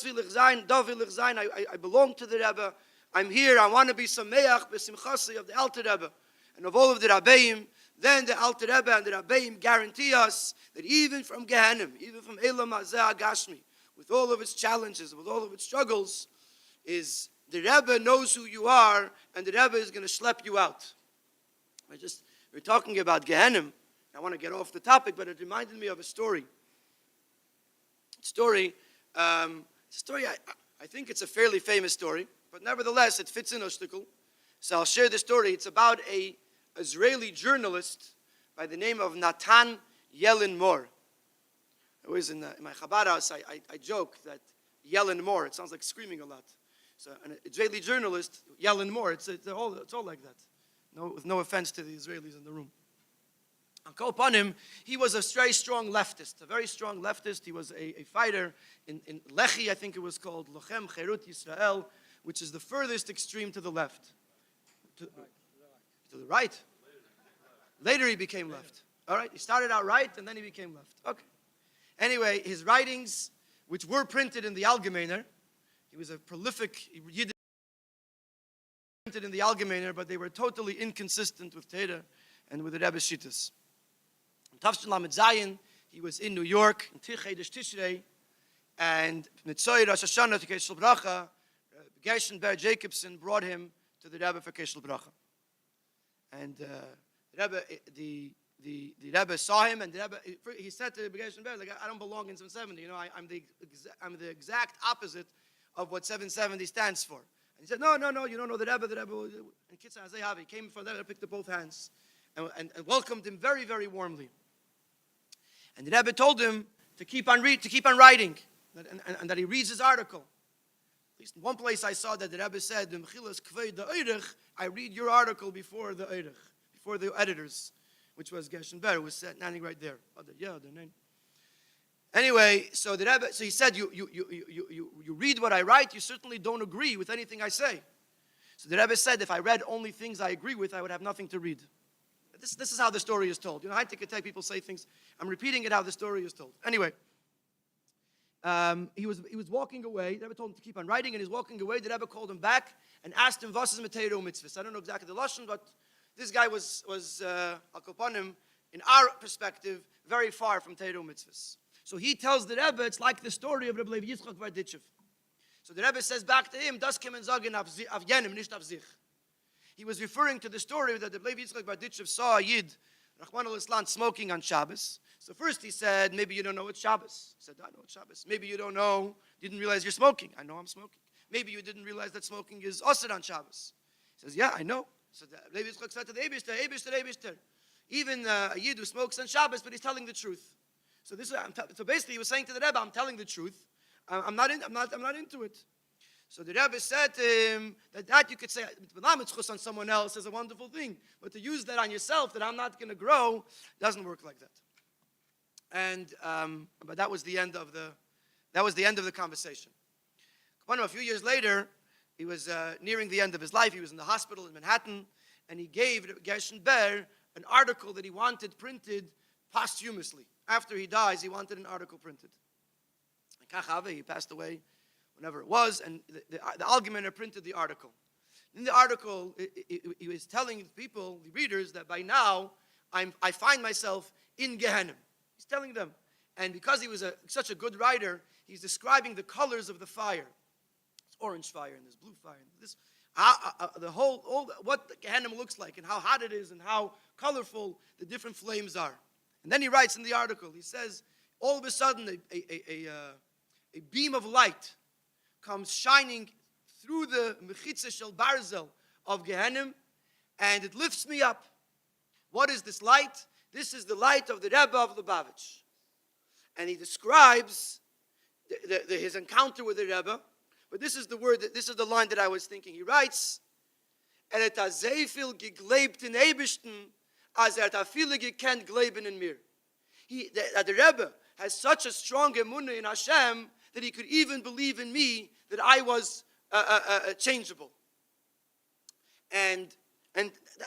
belong to the Rebbe. I'm here. I want to be sameach b'simchasi of the Alter Rebbe and of all of the Rabbeim. Then the Alter Rebbe and the Rabbeim guarantee us that even from Gehenim, even from Elam Hazeh Agashmi, with all of its challenges, with all of its struggles, is the Rebbe knows who you are, and the Rebbe is going to schlep you out. We're talking about Gehenim. I want to get off the topic, but it reminded me of a story. I think it's a fairly famous story, but nevertheless, it fits in a shtickle. So I'll share the story. It's about a Israeli journalist by the name of Natan Yellen Mor. It was in my Chabad house, I joke that Yellen Mor, it sounds like screaming a lot. So an Israeli journalist, Yellen Mor, it's all like that. With no offense to the Israelis in the room. Upon him, he was a very strong leftist, He was a fighter in Lechi, I think it was called, Lochem Cherut Yisrael, which is the furthest extreme to the left. To the right. Later he became left. All right, he started out right and then he became left. Okay. Anyway, his writings, which were printed in the Allgemeiner, he was a prolific Yiddish, printed in the Allgemeiner, but they were totally inconsistent with Torah and with the Rebbe Shittas. In Tavshin Lamed Zayin, he was in New York, in Tichedesh Tishrei, and Motzie Rosh Hashanah to Keshel Bracha, Gershon Ber Jacobson brought him to the Rebbe for Keshel Bracha. And the Rebbe saw him, and the Rebbe, he said to Gershon Ber, I don't belong in 770. I'm the exact opposite of what 770 stands for. And he said, no, you don't know the Rebbe. And Kitzah Azehavi came from there, picked up both hands, and welcomed him very, very warmly. And the Rebbe told him to keep on writing, and that he reads his article. At least in one place I saw that the Rebbe said, I read your article before the Eirich, before the editors, which was Gershon Ber, who was standing right there. Anyway, so the Rebbe, he said, you read what I write, you certainly don't agree with anything I say. So the Rebbe said, if I read only things I agree with, I would have nothing to read. This is how the story is told. I take people say things. I'm repeating it how the story is told. Anyway, he was walking away. The Rebbe told him to keep on writing, and he's walking away. The Rebbe called him back and asked him, "Was is Mateiru mitzvahs?" I don't know exactly the lashon, but this guy was upon him, in our perspective, very far from Teiru mitzvahs. So he tells the Rebbe, it's like the story of Rabbi Yitzchak Barditchev. So the Rebbe says back to him, "Das kemen sagen auf jenem, nicht auf sich." He was referring to the story that the Rabbi Yitzchak Barditchev saw a Yid, Rahman al-Islam, smoking on Shabbos. So first he said, maybe you don't know it's Shabbos. He said, I know it's Shabbos. Maybe you didn't realize you're smoking. I know I'm smoking. Maybe you didn't realize that smoking is osir on Shabbos. He says, yeah, I know. So the Rabbi Yitzchak said to the Eibishter, even a Yid who smokes on Shabbos, but he's telling the truth. So so basically he was saying to the Rebbe, I'm telling the truth. I'm not into it. So the Rebbe said to him that you could say on someone else is a wonderful thing, but to use that on yourself, that I'm not going to grow, doesn't work like that. but that was the end of the conversation. A few years later, he was nearing the end of his life. He was in the hospital in Manhattan, and he gave Gershon Ber an article that he wanted printed posthumously. After he dies, he wanted an article printed. He passed away whenever it was, and the Algemeiner printed the article. In the article, he was telling people, the readers, that by now I find myself in Gehenna. He's telling them. And because he was such a good writer, he's describing the colors of the fire. There's orange fire, and there's blue fire, and this, what Gehenna looks like, and how hot it is, and how colorful the different flames are. And then he writes in the article, he says, all of a sudden a beam of light comes shining through the mechitza shel barzel of Gehenna, and it lifts me up. What is this light? This is the light of the Rebbe of Lubavitch. And he describes his encounter with the Rebbe, but this is the line that I was thinking. He writes, hat sehr viel geglebt in Eibishten, als hat viele gekannt gleben in mir. The Rebbe has such a strong emunah in Hashem that he could even believe in me that I was changeable. And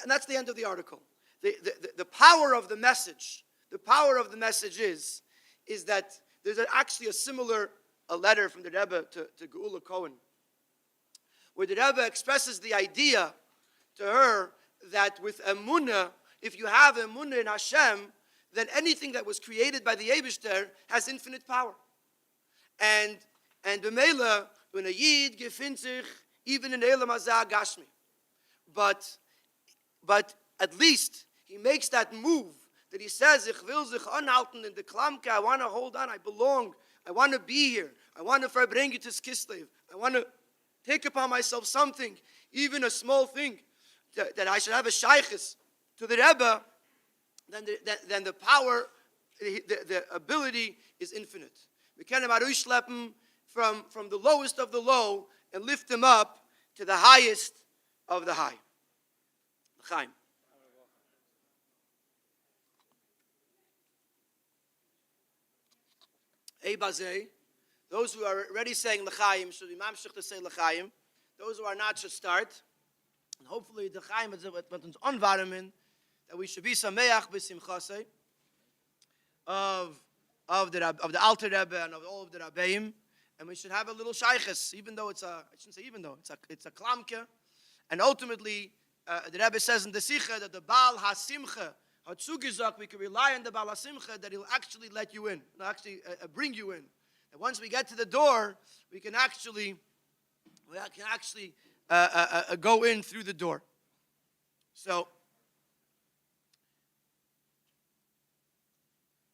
that's the end of the article. The power of the message, is that there's actually a similar letter from the Rebbe to Geula Cohen, where the Rebbe expresses the idea to her that with emunah, if you have emunah in Hashem, then anything that was created by the Eibishter has infinite power. And b'meila, when a yid gefindt sich, even in Elam Hazah Gashmi. But at least he makes that move that he says, ich will sich anhalten in the Klamke, I want to hold on, I belong, I want to be here, I want to Farbrengen Yud Tes Kislev, I want to take upon myself something, even a small thing, that I should have a shaykhis to the Rebbe, then the power, the ability is infinite. We can schleppen from the lowest of the low and lift them up to the highest of the high. L'chaim. Eibazeh, those who are already saying l'chaim should be mamshich to say l'chaim. Those who are not should start. And hopefully the chaim is what uns anwarmen, that we should be sameach b'simchasei of the Alter Rebbe and of all of the Rabbeim, and we should have a little shaykhis, even though it's a klamke, and ultimately the Rebbe says in the Sikha that the Baal HaSimcha hat zugezagt, we can rely on the Baal HaSimcha that he'll actually let you in, bring you in. And once we get to the door, we can actually go in through the door. So,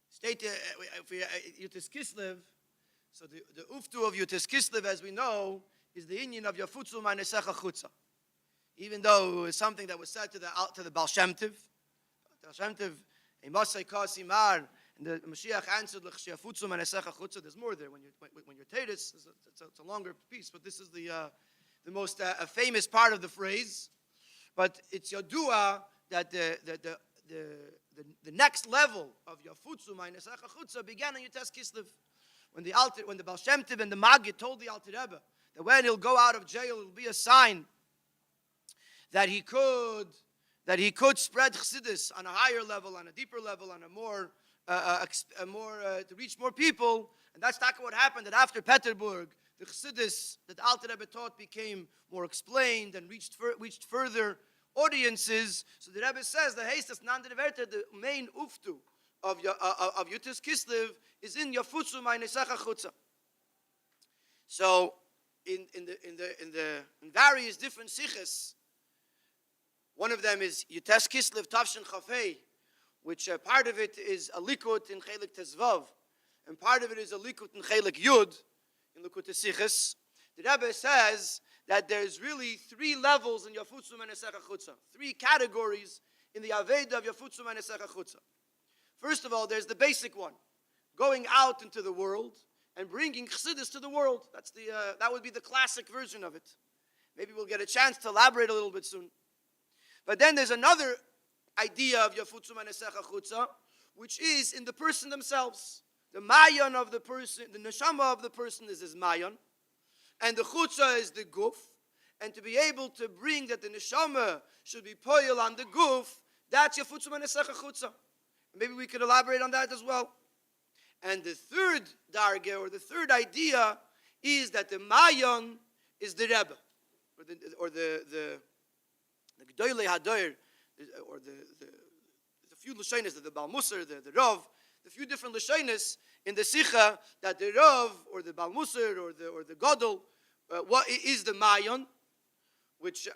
state Yud Tes Kislev. So the uftu of Yud Tes Kislev, as we know, is the inyan of Yafutzu Ma'nesecha Chutza. Even though it was something that was said to the Baal Shem Tov, Motzie Kasimar, and the Mashiach answered Yafutzu Ma'nesecha Chutza. There's more there when you're Tatus. It's a longer piece, but this is the most famous part of the phrase. But it's Yodua that the next level of Yafutzu Ma'nesecha Chutza began in Yud Tes Kislev, when the Baal Shem Tov and the Maggid told the Alter Rebbe that when he'll go out of jail, it'll be a sign that he could spread Chassidus on a higher level, on a deeper level, on a more to reach more people. And that's not what happened. That after Peterburg, the Chassidus that the Alter Rebbe taught became more explained and reached further audiences. So the Rebbe says the Heistas Nandere, the main uftu of Yud Tes Kislev is in Yafutzu Ma'nesecha Chutza. So in various different siches, one of them is Yud Tes Kislev Tavshin Chafei, which part of it is a likut in Chelik Tezvav, and part of it is a likut in Chelik Yud in Likutei Sichos. The Rebbe says that there's really three levels in Yafutzu Ma'nesecha Chutza, three categories in the Aveda of Yafutzu Ma'nesecha Chutza. First of all, there's the basic one, going out into the world and bringing Chassidus to the world. That would be the classic version of it. Maybe we'll get a chance to elaborate a little bit soon. But then there's another idea of Yafutzu Ma'nesecha Chutza, which is in the person themselves. The mayon of the person, the neshama of the person is his mayon, and the chutza is the guf. And to be able to bring that the neshama should be poil on the guf, that's yafutzu manesecha chutza. Maybe we could elaborate on that as well. And the third darge, or the third idea, is that the mayon is the Rebbe, or the G'dolei Hadoir, or the few lashonos, the Baal Musar, the Rav, the few different lashonos in the Sicha, that the Rav, or the Baal Musar, or the Gadol, what is the mayon, which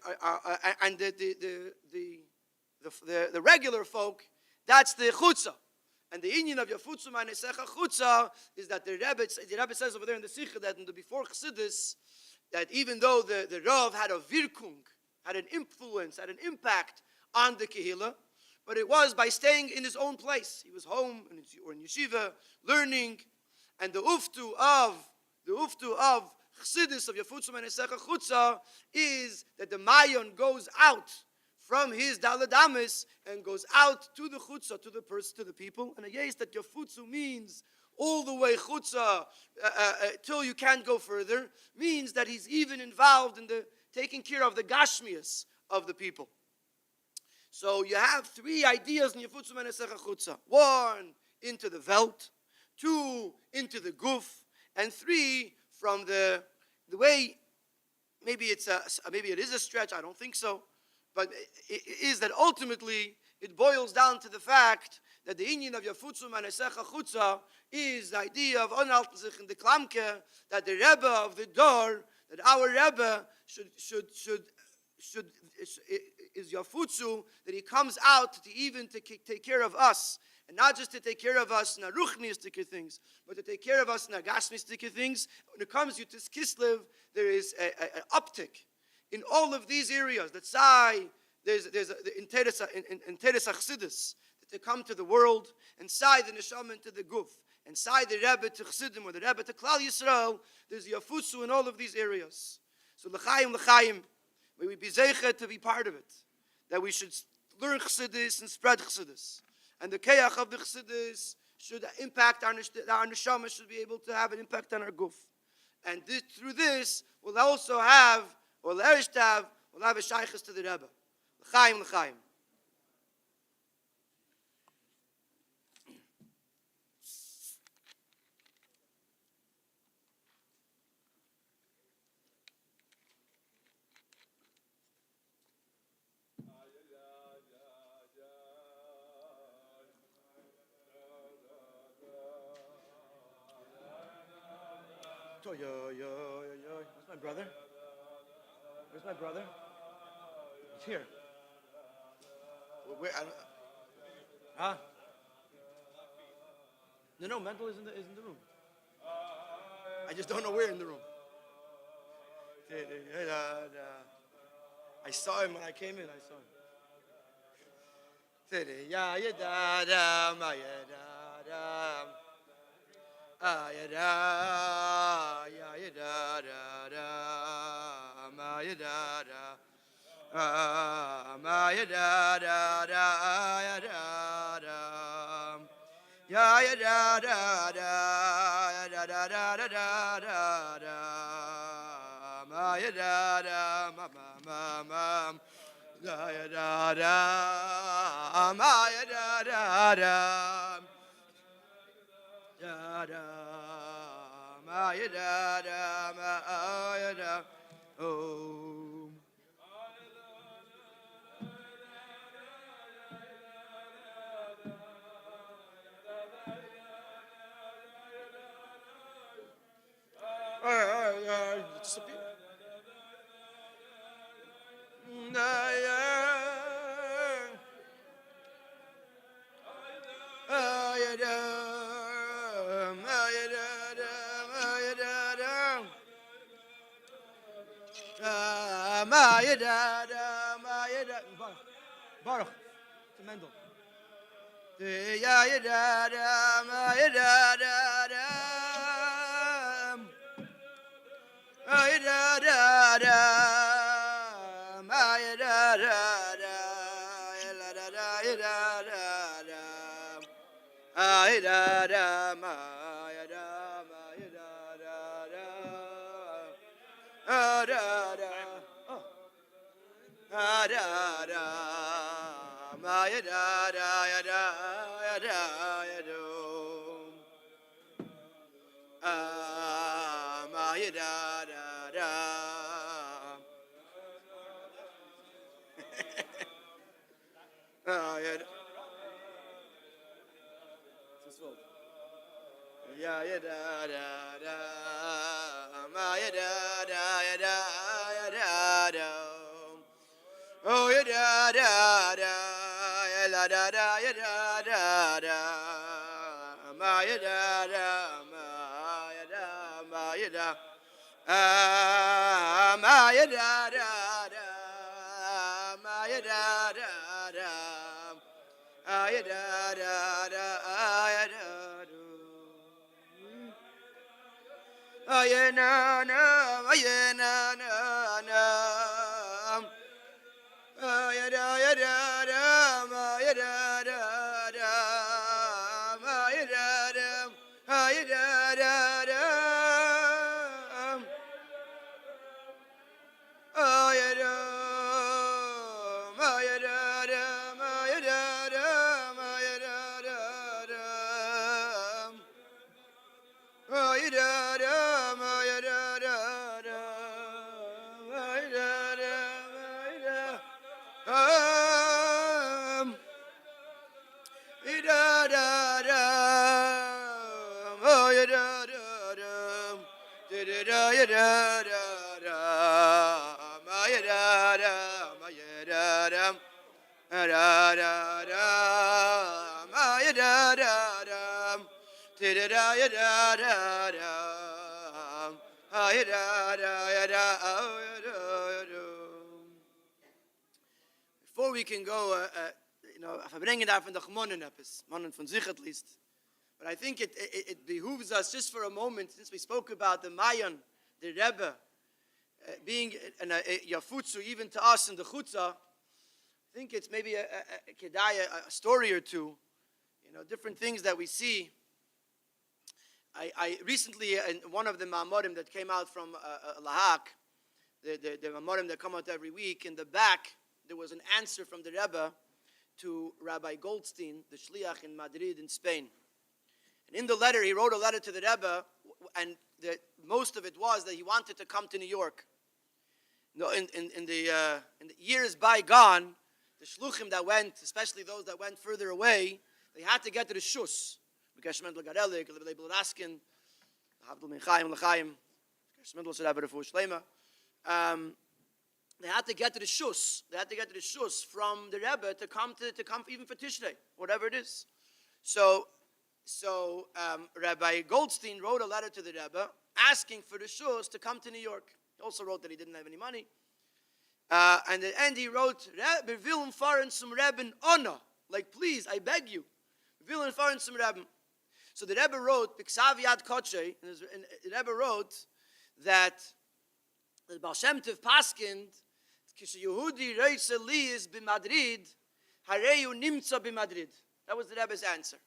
and the regular folk, that's the chutza. And the inyan of Yafutzu Manesecha Chutza is that the Rebbe says over there in the Sikha that in the before Chassidus, that even though the Rav had a virkung, had an influence, had an impact on the Kehillah, but it was by staying in his own place. He was home or in yeshiva, learning, and the uftu of Chassidus of Yafutzu Manesecha Chutza is that the mayon goes out from his daladamis and goes out to the chutza, to the person, to the people. And a yes that yafutzu means all the way chutza till you can't go further, means that he's even involved in the taking care of the gashmias of the people. So you have three ideas in yafutzu manesecha chutza: one, into the velt; two, into the guf; and three, from the way. Maybe it is a stretch. I don't think so. But it is that ultimately it boils down to the fact that the inyan of Yafutzu Manesecha Chutza is the idea of Onhalten sich in the Klamke, that the Rebbe of the Dor, that our Rebbe is Yafutzu, that he comes out to even to take care of us. And not just to take care of us in our ruchnistic things, but to take care of us in our gashmistic things. When it comes to Yud Tes Kislev, there is an uptick in all of these areas. That there's in Teres Achsidus, that they come to the world, and Sai the Neshama to the Guf, and Sai the Rebbe to Chsidim, or the Rebbe to Klal Yisrael. There's Yafutsu in all of these areas. So l'chaim, may we be zeichet to be part of it. That we should learn Chassidus and spread Chassidus. And the Keach of the Chassidus should impact our Neshama, should be able to have an impact on our Guf. And through this, we'll also have, or l'erishtav, we'll have a shaykhis to the Rebbe. L'chaim. Where's my brother? Where's my brother? He's here. Where? Huh? No. Mental is in the room. I just don't know where in the room. I saw him when I came in. I saw him. Baruch to Mendel. Before we can go, Farbrengen darf in the Gemonnen etwas, Mannen von sich at least. But I think it behooves us just for a moment, since we spoke about the Mayan, the Rebbe, being a Yafutsu even to us in the Chutza. I think it's maybe a story or two, different things that we see. I recently, in one of the Ma'amorim that came out from Lahak, the Ma'amorim that come out every week, in the back, there was an answer from the Rebbe to Rabbi Goldstein, the Shliach in Madrid in Spain. And in the letter, he wrote a letter to the Rebbe, and most of it was that he wanted to come to New York. In the years bygone, the shluchim that went, especially those that went further away, they had to get to the shus. They had to get to the shus. They had to get to the shus from the Rebbe to come even for Tishrei, whatever it is. So Rabbi Goldstein wrote a letter to the Rebbe asking for the shus to come to New York. He also wrote that he didn't have any money. And at the end he wrote, "Wir willen fahren zum Rebben Anna." Like, please, I beg you. "Wir willen fahren zum Rebben." So the Rebbe wrote, "B'ksav Kodshe," and the Rebbe wrote that the Baal Shem Tov paskind, "Kishe Yehudi reise liyis b'Madrid, hareyu nimtza b'Madrid." That was the Rebbe's answer.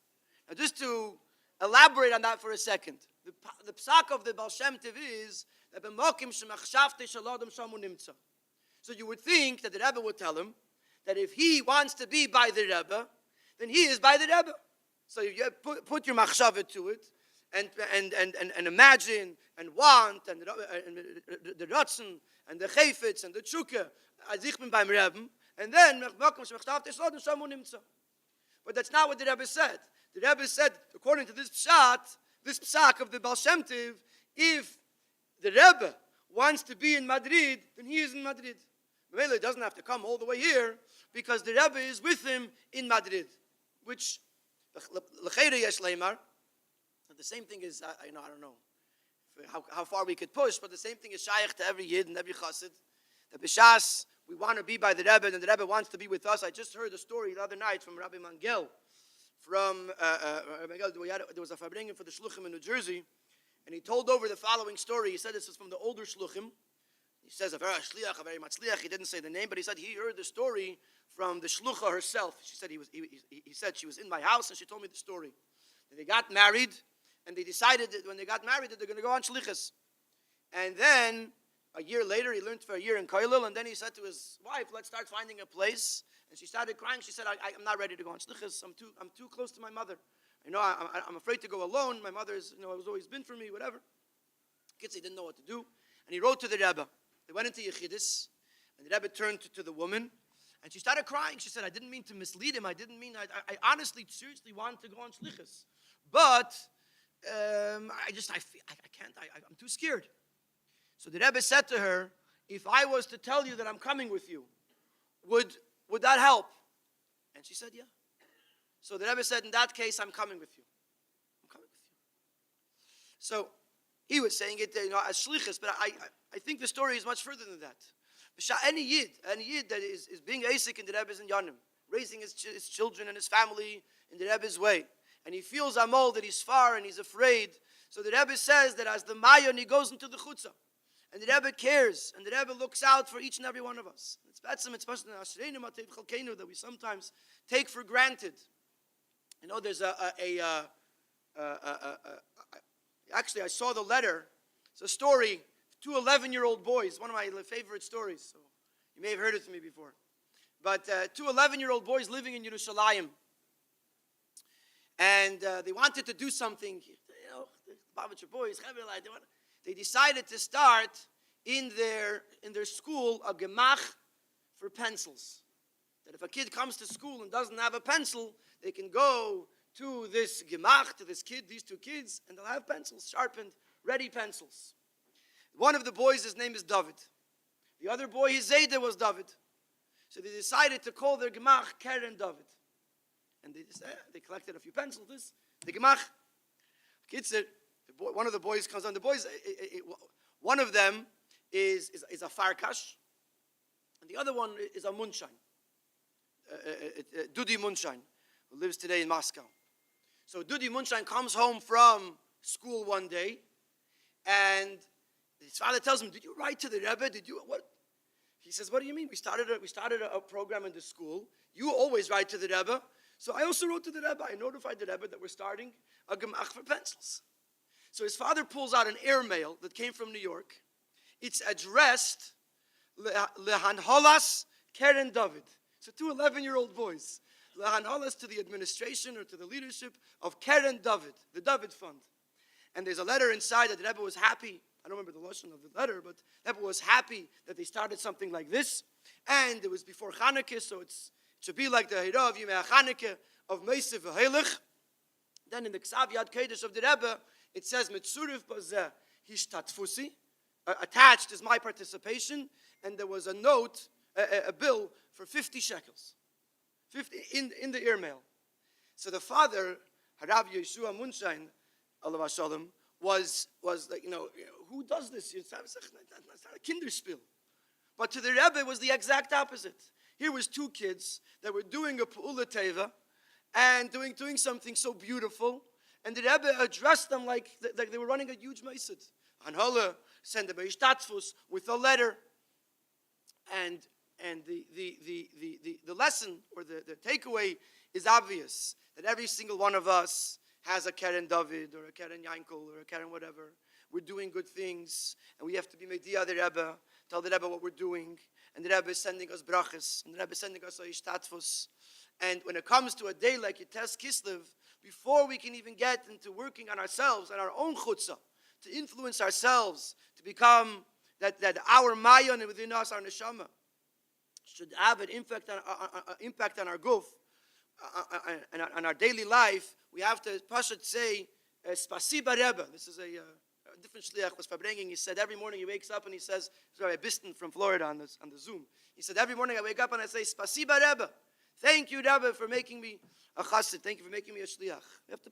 Now, just to elaborate on that for a second, the psak of the Baal Shem Tov is that b'mokim shemachshavte shalodem shamu nimtza. So you would think that the Rebbe would tell him that if he wants to be by the Rebbe, then he is by the Rebbe. So you put your machshava to it, and imagine and want and the ratzon and the chayfetz and the tshuka as ich bin beim Rebbe, and then but that's not what the Rebbe said. The Rebbe said, according to this psak of the Baal Shem Tov, if the Rebbe wants to be in Madrid, then he is in Madrid. He doesn't have to come all the way here because the Rebbe is with him in Madrid, which the same thing is, I don't know how far we could push, but the same thing is shaykh to every yid and every chassid. That b'shas we want to be by the Rebbe and the Rebbe wants to be with us. I just heard a story the other night from Rabbi Mangel. There was a Farbrengen for the Shluchim in New Jersey, and he told over the following story. He said this is from the older Shluchim. He says a very Shliach, a very Matzliach. He didn't say the name, but he said he heard the story from the Shlucha herself. She said he said she was in my house and she told me the story. And they got married, and they decided that when they got married that they're going to go on shlichus. And then a year later, he learned for a year in Koilel, and then he said to his wife, let's start finding a place. And she started crying. She said, I'm not ready to go on shlichus. I'm too close to my mother. I'm afraid to go alone. My mother's, has always been for me, whatever. Kids, he didn't know what to do. And he wrote to the Rebbe. They went into Yechidus, and the Rebbe turned to the woman, and she started crying. She said, I didn't mean to mislead him. I didn't mean, I honestly, seriously wanted to go on shlichus. But I can't, I'm too scared. So the Rebbe said to her, if I was to tell you that I'm coming with you, would that help? And she said, yeah. So the Rebbe said, in that case, I'm coming with you. I'm coming with you. So he was saying it, as shlichus, but I think the story is much further than that. Any yid that is being asik in the Rebbe's and Yanim, raising his children and his family in the Rebbe's way, and he feels amol that he's far and he's afraid. So the Rebbe says that as the Mayon, he goes into the chutzah, and the Rebbe cares, and the Rebbe looks out for each and every one of us. It's betzim, especially in Ashreinu Matev Chalkeinu, that we sometimes take for granted. There's actually, I saw the letter. It's a story, 2 11-year-old boys, one of my favorite stories. So you may have heard it from me before. But 2 11-year-old boys living in Yerushalayim. And they wanted to do something, the Babachar boys, they decided to start in their school a gemach for pencils. That if a kid comes to school and doesn't have a pencil, they can go to this gemach, to these 2 kids, and they'll have pencils, sharpened, ready pencils. One of the boys, his name is David. The other boy, his Zayda, was David. So they decided to call their gemach Keren David. And they collected a few pencils, the gemach. Kids said, one of the boys comes on. The boys, one of them is a farkash, and the other one is a Munshine, Dudi Munshine, who lives today in Moscow. So Dudi Munshine comes home from school one day, and his father tells him, did you write to the Rebbe? What? He says, what do you mean? We started a program in the school. You always write to the Rebbe. So I also wrote to the Rebbe. I notified the Rebbe that we're starting a gemach for pencils. So his father pulls out an airmail that came from New York. It's addressed Lehanholas Keren David. So 2 11-year-old boys. Lehanholas to the administration or to the leadership of Keren David, the David Fund. And there's a letter inside that the Rebbe was happy. I don't remember the lashon of the letter, but the Rebbe was happy that they started something like this. And it was before Chanukah, so it should be like the Hira of Yimei Chanukah of Meisiv V'Heilech. Then in the Ksav Yad Kodesh of the Rebbe, it says, Mitzurif Bazeh Hishtatfusi, attached is my participation, and there was a note, a bill for 50 shekels. 50 in the airmail. So the father, Harav Yeshua Munshine, Alav Shalom, was like, who does this? It's not a kinderspiel. But to the Rebbe, it was the exact opposite. Here was 2 kids that were doing a Pu'ula Teva and doing something so beautiful. And the Rebbe addressed them like they were running a huge meisid. Hanhola sent them a ishtatfus with a letter. And the lesson or the takeaway is obvious. That every single one of us has a Keren David or a Keren Yankel or a Keren whatever. We're doing good things. And we have to be Mediya the Rebbe. Tell the Rebbe what we're doing. And the Rebbe is sending us brachas. And the Rebbe is sending us a ishtatfus. And when it comes to a day like Yud Tes Kislev, before we can even get into working on ourselves and our own chutzah, to influence ourselves, to become that our mayon within us, our neshama, should have an impact on our guf, and on our daily life, we have to pashat say, Spasiba Rebbe. This is a different shliach was Farbrengen. He said every morning he wakes up and he says, Rabbi Biston from Florida on the Zoom. He said every morning I wake up and I say, Spasiba Rebbe. Thank you, Rebbe, for making me a chassid. Thank you for making me a shliach. We have to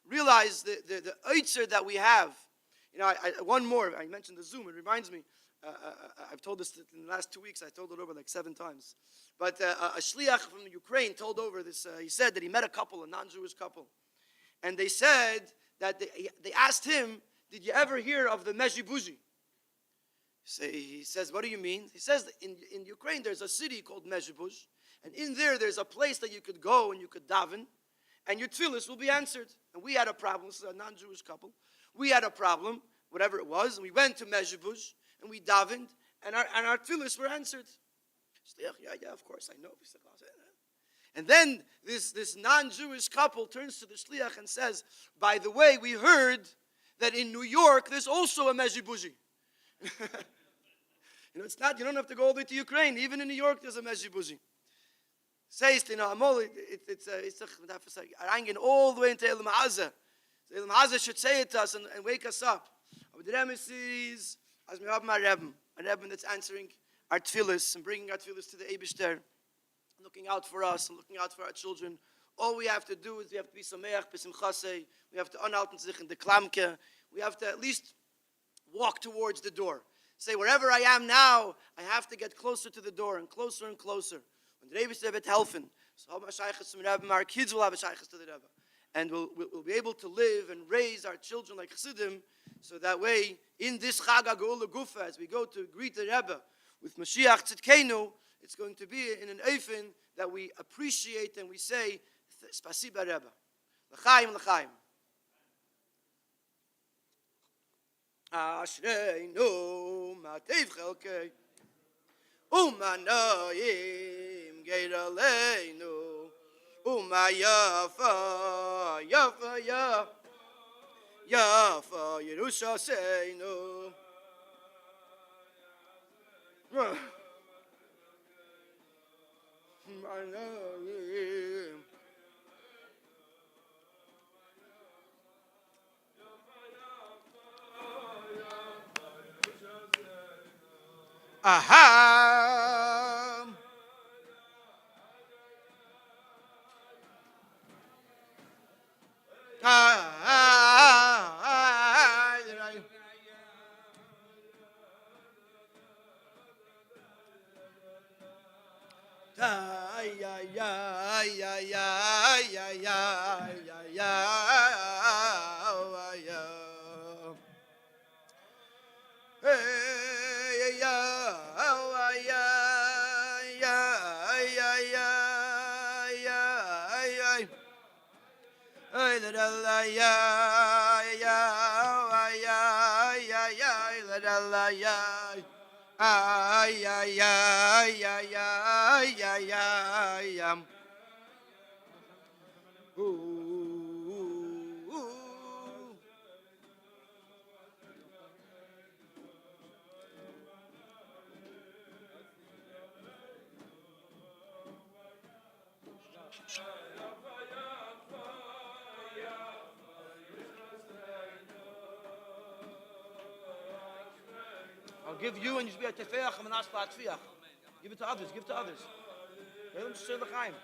realize the oitzer that we have. One more. I mentioned the Zoom. It reminds me. I've told this in the last 2 weeks. I told it over like 7 times. But a shliach from Ukraine told over this. He said that he met a couple, a non-Jewish couple, and they said that they asked him, "Did you ever hear of the Mezhibuzi?" He says, "What do you mean?" He says, "In Ukraine, there's a city called Mezhibush, and in there's a place that you could go and you could daven, and your tefillos will be answered. And we had a problem. This is a non-Jewish couple. We had a problem, whatever it was, and we went to Mezhebush, and we davened, and our tefillos were answered. Yeah, of course, I know. And then this non-Jewish couple turns to the shliach and says, by the way, we heard that in New York there's also a Mezhebushi. It's not, you don't have to go all the way to Ukraine. Even in New York there's a Mezhebushi. Says, it's ranging all the way into Elam Hazeh. Elam Hazeh should say it to us and wake us up. But the Rebbe says, as we have my Rebbe, a Rebbe that's answering our tefillos and bringing our tefillos to the Eibishter, looking out for us and looking out for our children. All we have to do is we have to be sameach b'simchasei. We have to unhalten sich in the klamke. We have to at least walk towards the door. Say, wherever I am now, I have to get closer to the door and closer and closer. When the Rebbe wird helfen, so our kids will have a shaykhs to the Rebbe. And we'll be able to live and raise our children like Chassidim, so that way, in this Chag HaGeula Gufa, as we go to greet the Rebbe with Mashiach Tzidkenu, it's going to be in an eifin that we appreciate and we say, Spasiba Rebbe. L'chaim, l'chaim. Ashreinu matev chelkei umanoyim geir aleinu uma yafa yafa yafa yafa Yerushaseinu. Aha! I'll give you and you should be a tefeach and aspa atfiach. Give it to others. Give it to others. Let them say l'chaim.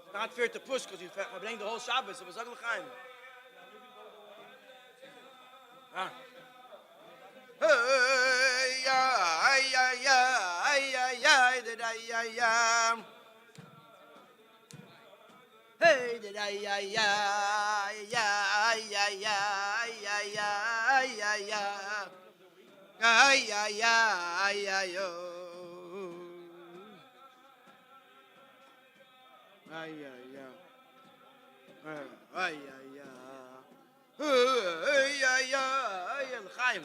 It's not fair to push because you bring the whole Shabbos. It was l'chaim. Hey, did I ya yo. L'chaim.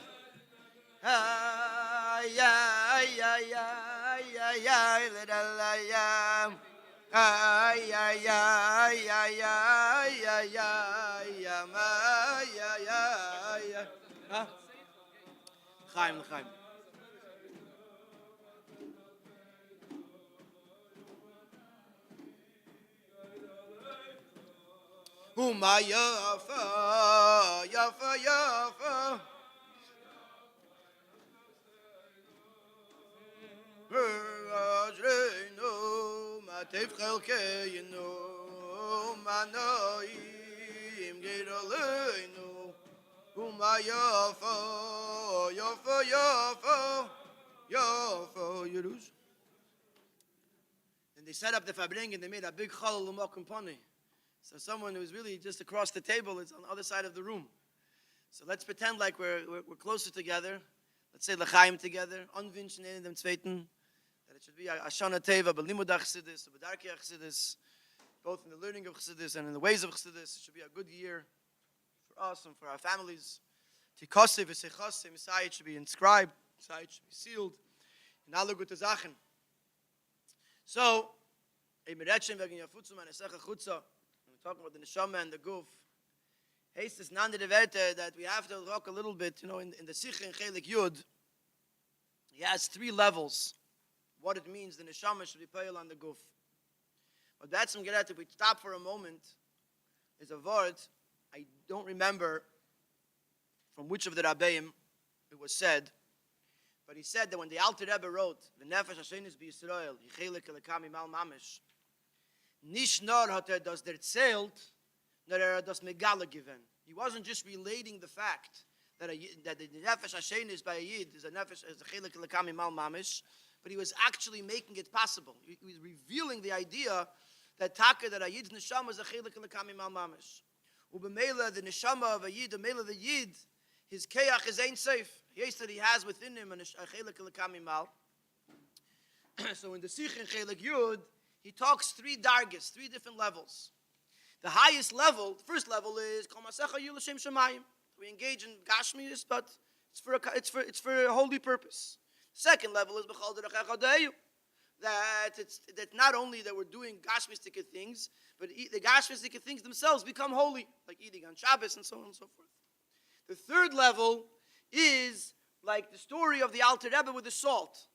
L'chaim, l'chaim. Uma yafa, yafa, yafa. Ajreinu matev chelkeinu manoim geiraleinu uma yafa, yafa, yafa, yafa Yerusha. And they set up the Farbrengen and they made a big chalal l'mokum pani. So someone who's really just across the table is on the other side of the room. So let's pretend like we're closer together. let's say L'chaim together, unwünschen in dem Zweiten, that it should be a Shana Teva, Belimud Chassidus, Bedarki Chassidus, both in the learning of Chassidus and in the ways of Chassidus. It should be a good year for us and for our families. Tikosei v'seichosei, Messiah, it should be inscribed, Messiah, it should be sealed, in alle gute Sachen. So, we're talking about the neshama and the guf. Heißt es nande de Werte that we have to talk a little bit, in the Sikh in Chelik Yud, he has 3 levels, what it means the neshama should be payal on the guf. But that's some gerat, if we stop for a moment, is a word, I don't remember from which of the Rabbeim it was said, but he said that when the Alter Rebbe wrote, "V'nefesh Hashenis b'Yisrael, yichelik elekami mal mamish," nicht nur hat das erzählt, nor das megala given. He wasn't just relating the fact that the nefesh Hashenis by a yid is a nefesh as a chelik elekami mal mamish, but he was actually making it possible. He was revealing the idea that taka that a yid's neshama is a chelik elekami mal mamish. Ubemela the neshama of a yid, the mela the yid, his keach is ain't safe. Yes, that he has within him a chelik lekami mal. So in the Sikh in Chelik Yud, he talks 3 dargis, 3 different levels. The highest level, the first level is kol masecha yu l'shem shamayim. We engage in gashmius, but it's for a holy purpose. Second level is b'chol derechecha deyu. That not only that we're doing gashmistic things, but the gashmistic things themselves become holy, like eating on Shabbos and so on and so forth. The third level is like the story of the Alter Rebbe with the salt.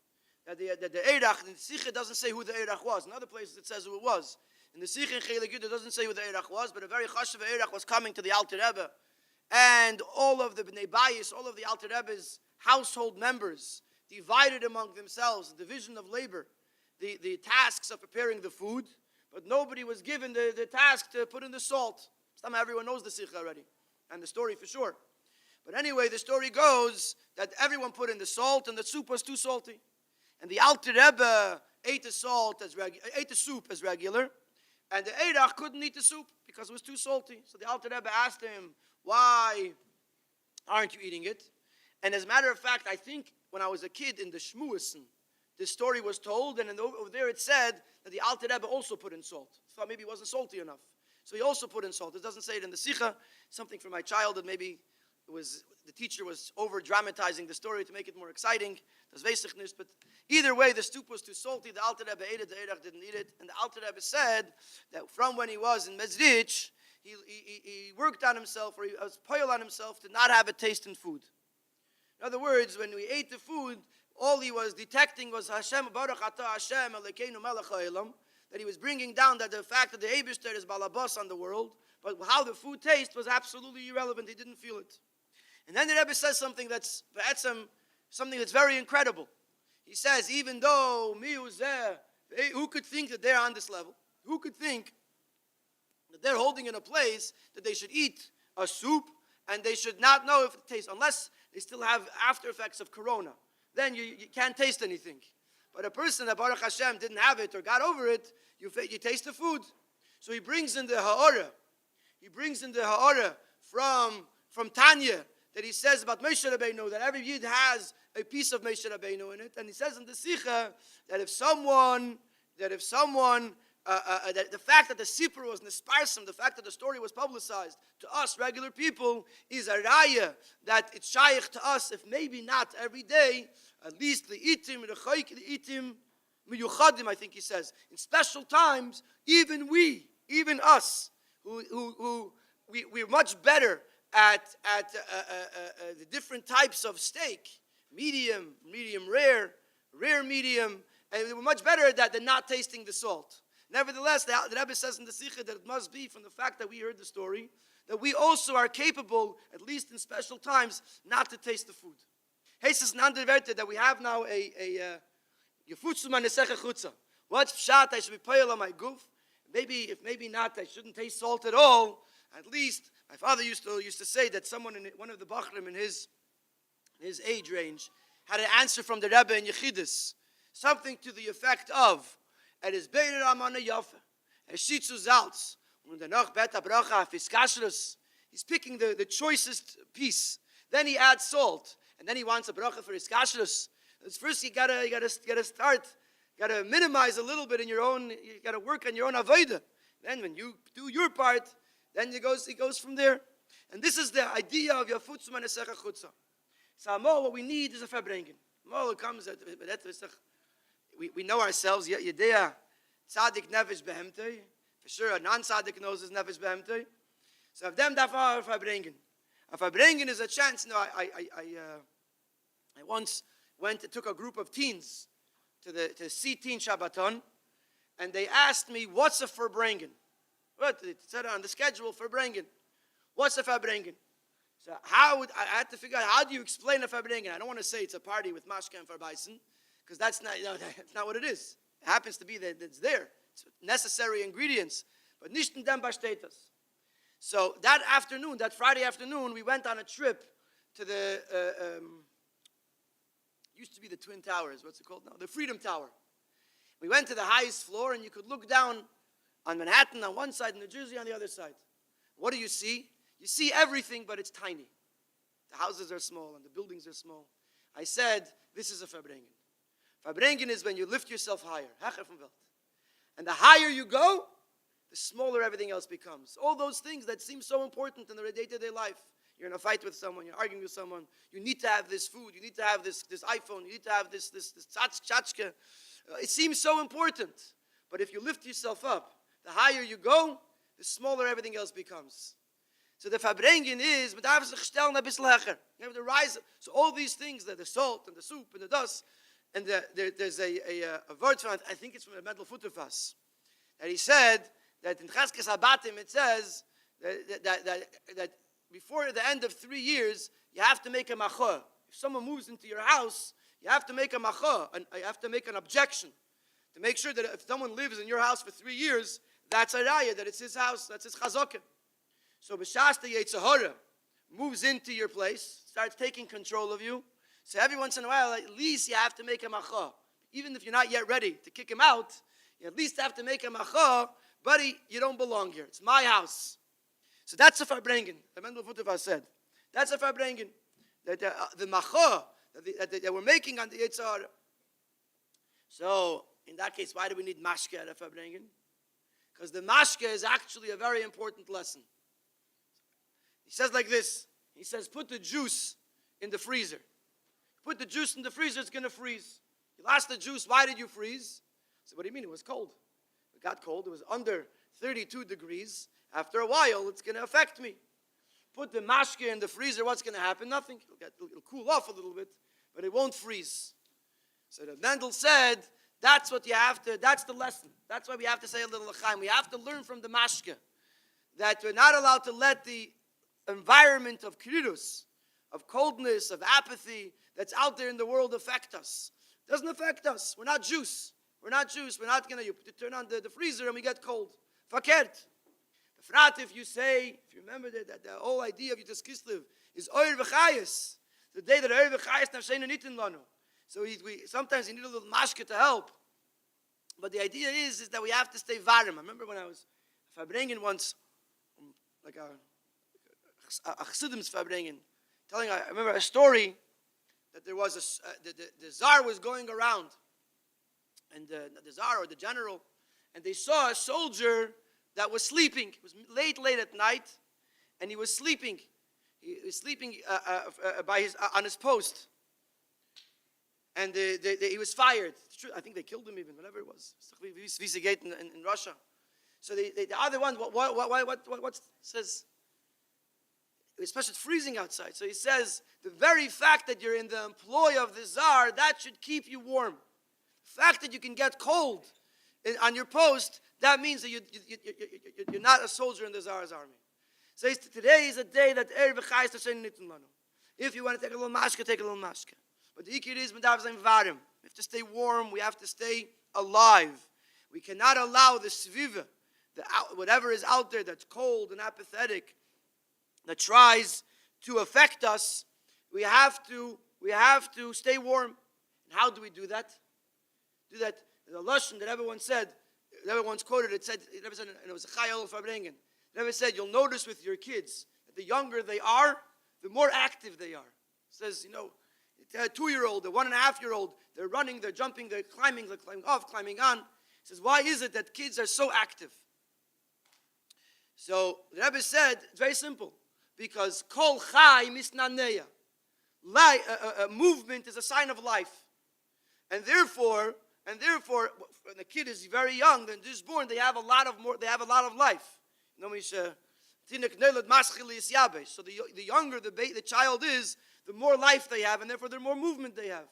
That the Eirach, in the Sikha doesn't say who the Eirach was. In other places it says who it was. In the Sikha in Chelik Yud it doesn't say who the Eirach was, but a very chashuv Eirach was coming to the Alter Rebbe. And all of the Bnei Bayis, all of the Alter Rebbe's household members, divided among themselves, the division of labor, the tasks of preparing the food, but nobody was given the task to put in the salt. Somehow everyone knows the Sikha already, and the story for sure. But anyway, the story goes that everyone put in the salt, and the soup was too salty. And the Alter Rebbe ate the soup as regular, and the Eirach couldn't eat the soup because it was too salty. So the Alter Rebbe asked him, "Why aren't you eating it?" And as a matter of fact, I think when I was a kid in the Shmuisen, this story was told, and over there it said that the Alter Rebbe also put in salt. Thought maybe it wasn't salty enough, so he also put in salt. It doesn't say it in the Sikha. Something from my childhood, maybe. The teacher was over dramatizing the story to make it more exciting. But either way, the soup was too salty. The Alter Rebbe ate it. The Eirach didn't eat it. And the Alter Rebbe said that from when he was in Mezrich, he worked on himself, or he was poil on himself to not have a taste in food. In other words, when we ate the food, all he was detecting was Hashem Baruch Atah Hashem Elokeinu Melech Haolam, that he was bringing down that the fact that the Eibishter is balabas on the world, but how the food tastes was absolutely irrelevant. He didn't feel it. And then the Rebbe says something that's very incredible. He says, even though me was there, who could think that they're on this level? Who could think that they're holding in a place that they should eat a soup and they should not know if it tastes, unless they still have after effects of corona. Then you can't taste anything. But a person that Baruch Hashem didn't have it or got over it, you taste the food. So he brings in the Ha'orah. He brings in the Ha'orah from Tanya, that he says about Moshe Rabbeinu, that every Yid has a piece of Moshe Rabbeinu in it. And he says in the Sikha that the fact that the Sipur was nisparsim, the fact that the story was publicized to us regular people, is a raya that it's shaykh to us, if maybe not every day, at least the itim miyuchadim, I think he says, in special times, even us, we're much better at the different types of steak, medium rare, medium, and we're much better at that than not tasting the salt. Nevertheless, the Rebbe says in the Sikha that it must be from the fact that we heard the story, that we also are capable, at least in special times, not to taste the food. Heises Nandeverte, that we have now a Yefutsu Manesecha Chutza. What's pshat? I should be payal on my goof. Maybe not, I shouldn't taste salt at all. At least, my father used to say that one of the Bachrim in his age range had an answer from the Rebbe in Yechidus, something to the effect of, he's speaking the choicest piece. Then he adds salt. and then he wants a bracha for his kashrus. First, you gotta start, gotta minimize a little bit in your own. You gotta work on your own avodah. Then, when you do your part, then he goes from there. And this is the idea of Yafutzu Manesecha Chutza. So, what we need is a Farbrengen. More comes at we know ourselves. Yedea Tzadik Nefesh Behemtei. For sure, a non-Tzadik knows his Nefesh Behemtei. So, of them, dafar Farbrengen. A Farbrengen is a chance. No, I once took a group of teens to see Teen Shabbaton, and they asked me, "What's a Farbrengen?" What it said on the schedule, Farbrengen. What's a Farbrengen? So I had to figure out, how do you explain a Farbrengen? I don't want to say it's a party with mashka and farbeisen, because that's not what it is. It happens to be that it's there. It's necessary ingredients, but nicht in dem bestetas. So that afternoon, that Friday afternoon, we went on a trip to the used to be the Twin Towers. What's it called now? The Freedom Tower. We went to the highest floor, and you could look down on Manhattan on one side and New Jersey on the other side. What do you see? You see everything, but it's tiny. The houses are small and the buildings are small. I said, this is a Farbrengen. Farbrengen is when you lift yourself higher. And the higher you go, the smaller everything else becomes. All those things that seem so important in the day-to-day life. You're in a fight with someone, you're arguing with someone, you need to have this food, you need to have this iPhone, you need to have this tchotchke. It seems so important. But if you lift yourself up, the higher you go, the smaller everything else becomes. So the Farbrengen is, you have to rise. So all these things, the salt and the soup and the dust, and there's a word from, I think it's from the Mendel Futterfass, that he said that in Cheskes Habatim it says that before the end of 3 years, you have to make a machah. If someone moves into your house, you have to make a machah, and you have to make an objection to make sure that if someone lives in your house for 3 years, that's a raya, that it's his house, that's his chazakah. So b'shas the Yetzer Hara moves into your place, starts taking control of you. So every once in a while, at least you have to make a machah. Even if you're not yet ready to kick him out, you at least have to make a machah. Buddy, you don't belong here. It's my house. So that's a Farbrengen. The Mendel Futterfass said. That's a Farbrengen. That the machah that we're making on the Yetzer Hara. So in that case, why do we need mashke at a Farbrengen? Because the mashke is actually a very important lesson. He says like this. He says, put the juice in the freezer. Put the juice in the freezer, it's going to freeze. You lost the juice, why did you freeze? I said, what do you mean? It was cold. It got cold. It was under 32 degrees. After a while, it's going to affect me. Put the mashke in the freezer, what's going to happen? Nothing. It'll cool off a little bit, but it won't freeze. So the Mendel said, that's what you have to, that's the lesson. That's why we have to say a little l'chaim. We have to learn from the mashke that we're not allowed to let the environment of krirus, of coldness, of apathy that's out there in the world affect us. It doesn't affect us. We're not juice. We're not juice. We're not going to turn on the freezer and we get cold. Fakert. If you say, if you remember that the whole idea of Yud Tes Kislev is Oyer V'chayis, the day that Oyer V'chayis Nafsheinu Nitin Lanu. So sometimes you need a little mashke to help. But the idea is that we have to stay varim. I remember when I was Farbrengen once, like a Chassidim's Farbrengen, I remember a story that there was the Tsar was going around, and the Tsar or the general, and they saw a soldier that was sleeping. It was late at night, and he was sleeping. He was sleeping on his post, and he was fired. It's true. I think they killed him even, whatever it was. Gate in Russia. So the other one, what says? Especially it's freezing outside. So he says the very fact that you're in the employ of the Tsar, that should keep you warm. The fact that you can get cold on your post, that means that you're not a soldier in the Tsar's army. So today is a day that if you want to take a little mashke, take a little mashke. But the ikir is we have to stay warm. We have to stay alive. We cannot allow the sviva, whatever is out there that's cold and apathetic, that tries to affect us. We have to stay warm. And how do we do that? The lashon that everyone said, everyone's quoted, it never said, and it was a chayol Farbrengen. It never said, you'll notice with your kids that the younger they are, the more active they are. It says, A 2-year-old, a 1.5-year-old, they're running, they're jumping, they're climbing off, climbing on. He says, why is it that kids are so active? So the Rebbe said, it's very simple. Because kol chai misnaneya. Movement is a sign of life. And therefore, when the kid is very young, then just born, they have a lot of life. So the younger the child is, the more life they have, and therefore the more movement they have.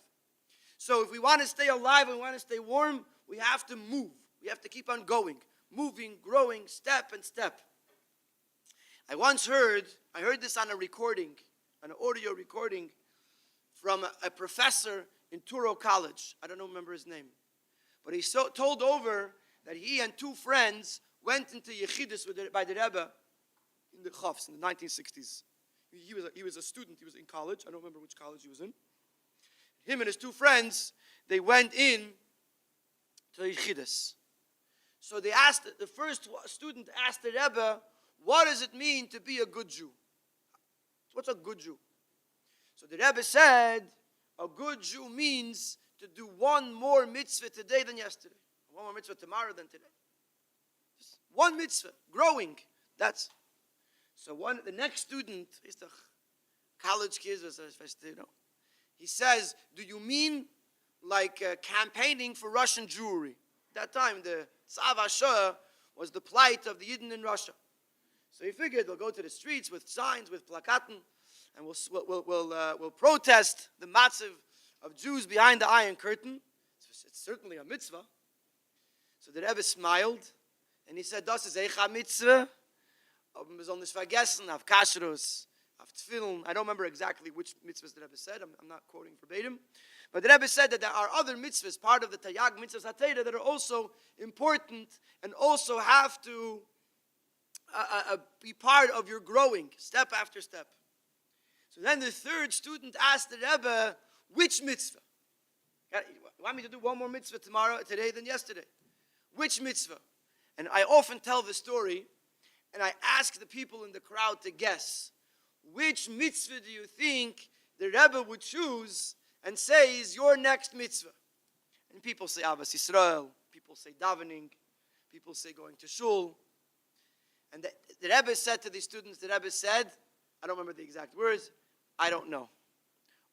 So if we want to stay alive and we want to stay warm, we have to move. We have to keep on going, moving, growing, step and step. I heard this on a recording, an audio recording from a professor in Touro College. I don't remember his name. But he told over that he and 2 friends went into Yechidus by the Rebbe in the Chofs in the 1960s. He was a student. He was in college. I don't remember which college he was in. Him and his 2 friends, they went in to Yechidus. So the first student asked the Rebbe, what does it mean to be a good Jew? What's a good Jew? So the Rebbe said, a good Jew means to do one more mitzvah today than yesterday. One more mitzvah tomorrow than today. Just one mitzvah, growing. So the next student, is the college kids, he says, do you mean like campaigning for Russian Jewry? At that time, the Tzav HaShoah was the plight of the Yidden in Russia. So he figured we'll go to the streets with signs, with plakaten, and we'll protest the matziv of Jews behind the Iron Curtain. It's certainly a mitzvah. So the Rebbe smiled, and he said, das ist a mitzvah. Aber wir sollen nicht vergessen, auf Kashrus, auf Tefillin. I don't remember exactly which mitzvahs the Rebbe said. I'm not quoting verbatim. But the Rebbe said that there are other mitzvahs, part of the Tayag mitzvahs HaTeirah, that are also important and also have to be part of your growing, step after step. So then the third student asked the Rebbe, which mitzvah? You want me to do one more mitzvah today than yesterday? Which mitzvah? And I often tell the story, and I ask the people in the crowd to guess, which mitzvah do you think the Rebbe would choose and say is your next mitzvah? And people say Avas Yisrael, people say davening, people say going to shul. And the Rebbe said to these students, the Rebbe said, I don't remember the exact words, I don't know.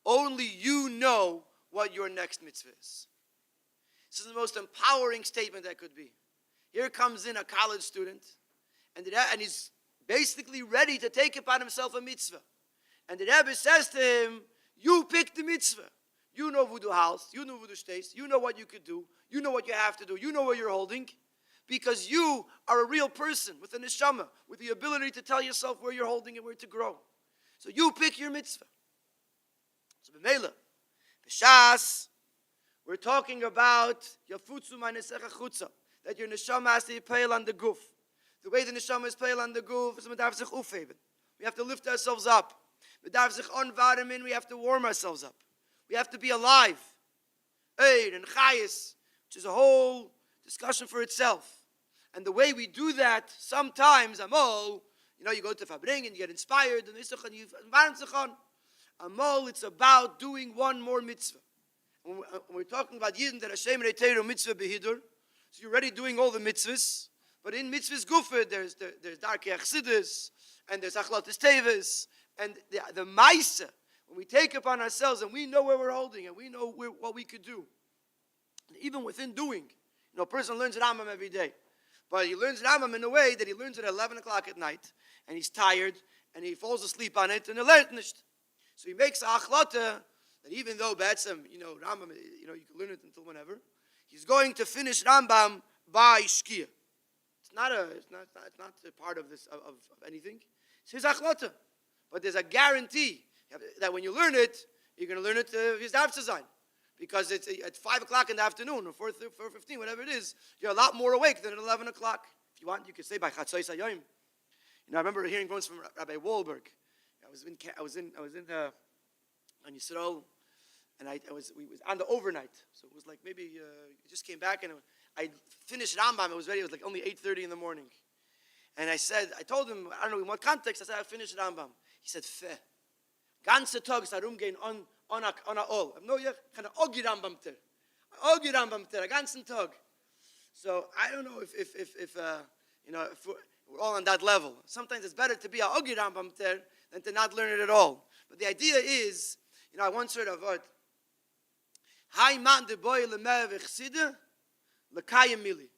Only you know what your next mitzvah is. This is the most empowering statement that could be. Here comes in a college student, and he's basically ready to take upon himself a mitzvah. And the Rebbe says to him, you pick the mitzvah. You know wo du halst, you know wo du stehst, you know what you could do, you know what you have to do, you know what you're holding. Because you are a real person with a neshama, with the ability to tell yourself where you're holding and where to grow. So you pick your mitzvah. So b'meila, b'shas, we're talking about yafutzu ma'nesecha chutza, that your neshama has to be peil on the guf. The way the neshama is peil on the guf is medav sich ufheben. We have to lift ourselves up. Medav sich onvaramin, we have to warm ourselves up. We have to be alive. Eir and chayis, which is a whole discussion for itself. And the way we do that, sometimes, Amol, you go to Farbrengen, you get inspired, and you warm sich on. Amol, it's about doing one more mitzvah. When we're talking about Yidden, that Hashem reiteru mitzvah behidur, so you're already doing all the mitzvahs, but in mitzvahs gufa, there's Darkei Achsidus, and there's Achlatas Tevis, and the Maisa, when we take upon ourselves, and we know where we're holding, and we know what we could do. And even within doing, a person learns Rambam every day. But he learns Rambam in a way that he learns it at 11 o'clock at night, and he's tired, and he falls asleep on it, and he learns it. So he makes a achlata that even though Rambam, you can learn it until whenever, he's going to finish Rambam by Shkia. It's not a part of this of anything. It's his achlata. But there's a guarantee that when you learn it, you're going to learn it his Davtzazain. Because it's at 5 o'clock in the afternoon, or 4:15, whatever it is, you're a lot more awake than at 11 o'clock. If you want, you could say by Chatzos Hayom. I remember hearing quotes from Rabbi Wahlberg. I was in on Yisrael, and we was on the overnight. So it was like maybe just came back, and I finished Rambam. It was ready. It was like only 8:30 in the morning. And I told him, I don't know in what context, I said, I finished Rambam. He said, Feh. ganze Tag ist herumgehen on a all. No, ich kann Ogi Rambam ter. Ogi Rambam ter, a ganzen Tag. So I don't know if if we're all on that level. Sometimes it's better to be a Ogi Rambam ter than to not learn it at all. But the idea is, I once heard of what Hai man de boy le mev chside le kayem mili.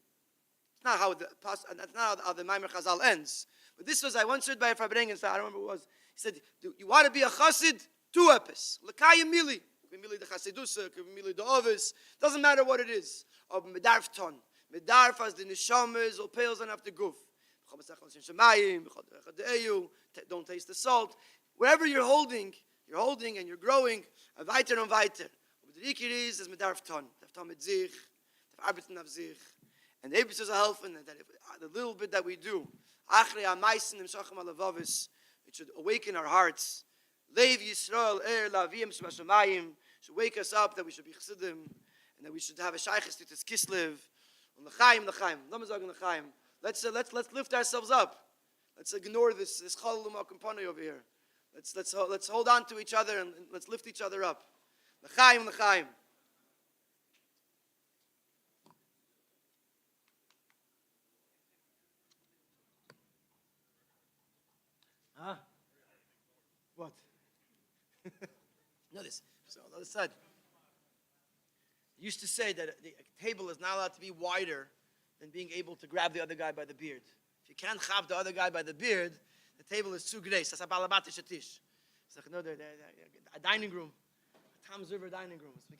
It's not how that's not how the Maimer Chazal ends. But this was, I once heard by a Farbrengen, I don't remember who it was. He said, you want to be a chassid? 2 epis. L'kayim mili. Mili the chassidusa, mili the ovis. Doesn't matter what it is. Or medarf ton. Medarf as the neshamas or pales enough the goof. Don't taste the salt. Wherever you're holding and you're growing. Weiter und weiter. But the Rikir is medarf ton. Darf ton mit sich. Darf arbeiten auf sich. And the Ebis is a helping that the little bit that we do. It should awaken our hearts. Leiv Yisrael Lavim Shmashamayim should wake us up that we should be Chassidim and that we should have a Shaychus Yud Tes Kislev. L'chaim. Let's lift ourselves up. Let's ignore this Chalum Akampani over here. Let's hold on to each other and let's lift each other up. L'chaim. Huh? What? Notice. So on the other side. They used to say that the table is not allowed to be wider than being able to grab the other guy by the beard. If you can't grab the other guy by the beard, the table is too grace. That's a balabatish atish. It's like a dining room, a Tom's River dining room. So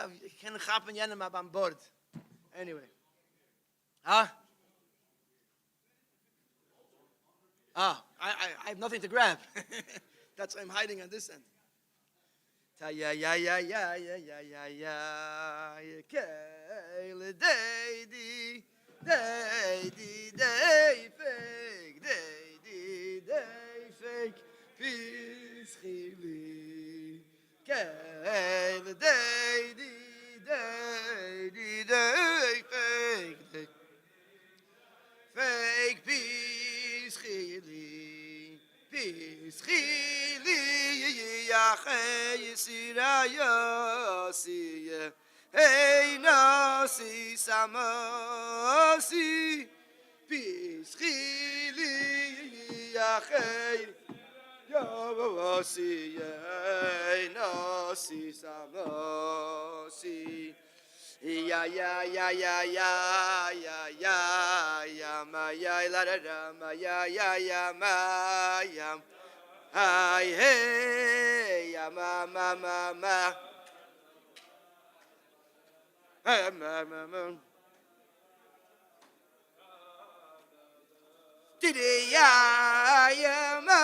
we can't happen on board. Anyway. Huh? I have nothing to grab. That's why I'm hiding on this end. Ya fake peace Peace chili ya yisirayasi hey nasi samasi Peace chili ya yasi hey nasi samasi Ya ma ya la da ma ya ma ya Hi hey ya ma Didi ya ma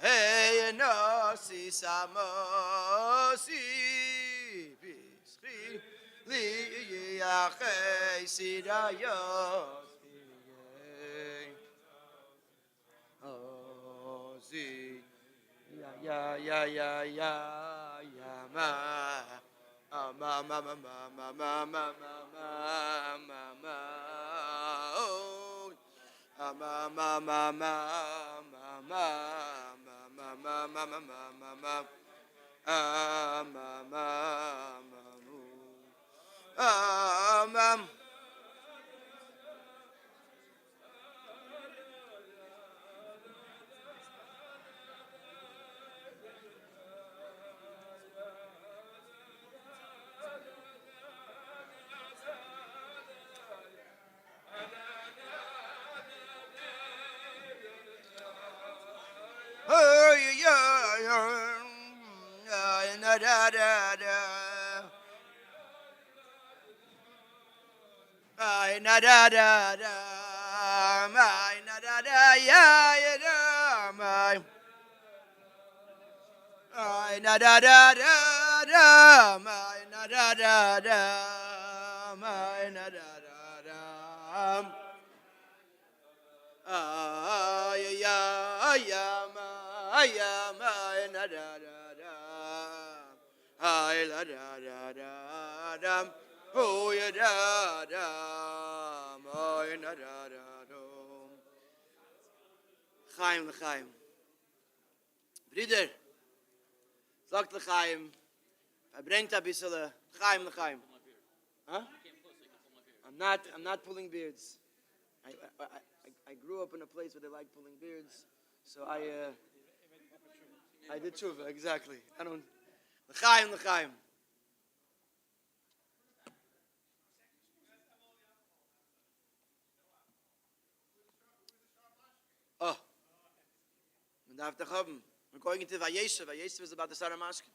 hey no si samosi bisri li ya hey si da yo ya ya ya ya ya ma ma ma ma ma ma ma ma ma oh ma ma ma ma ma ma ma ma ma ma ma ma na da da da my na da da ya ya da my na da da da da my na da da da my na da da da ya ya ya my na da da da ay la da da da da oh ya da da my na da da da Chaim l'chaim Brüder sagt l'chaim bringt a bissel Chaim l'chaim huh? I'm not pulling beards I grew up in a place where they like pulling beards so I did tshuva exactly I don't l'chaim oh we're going into Vayeshev. Vayeshev is about the Sarah Mashke.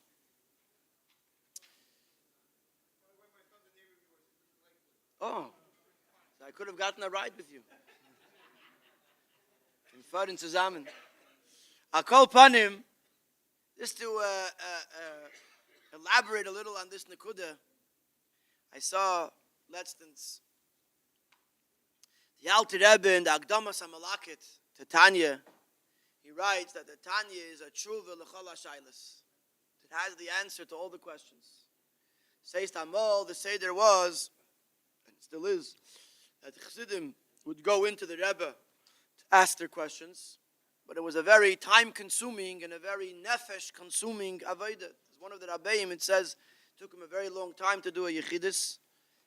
Oh, so I could have gotten a ride with you. In Fahren zusammen. I'll call upon him just to elaborate a little on this Nakuda. I saw Letztens the Alter Rebbe in the Akdamas HaMalakit to Tanya. He writes that the Tanya is a tshuva l'chol hashaylos. It has the answer to all the questions. Says Tamol, the Seder was, and still is, that the Chassidim would go into the Rebbe to ask their questions, but it was a very time-consuming and a very nefesh-consuming avodah. One of the Rabbeim, it says, it took him a very long time to do a yechidus,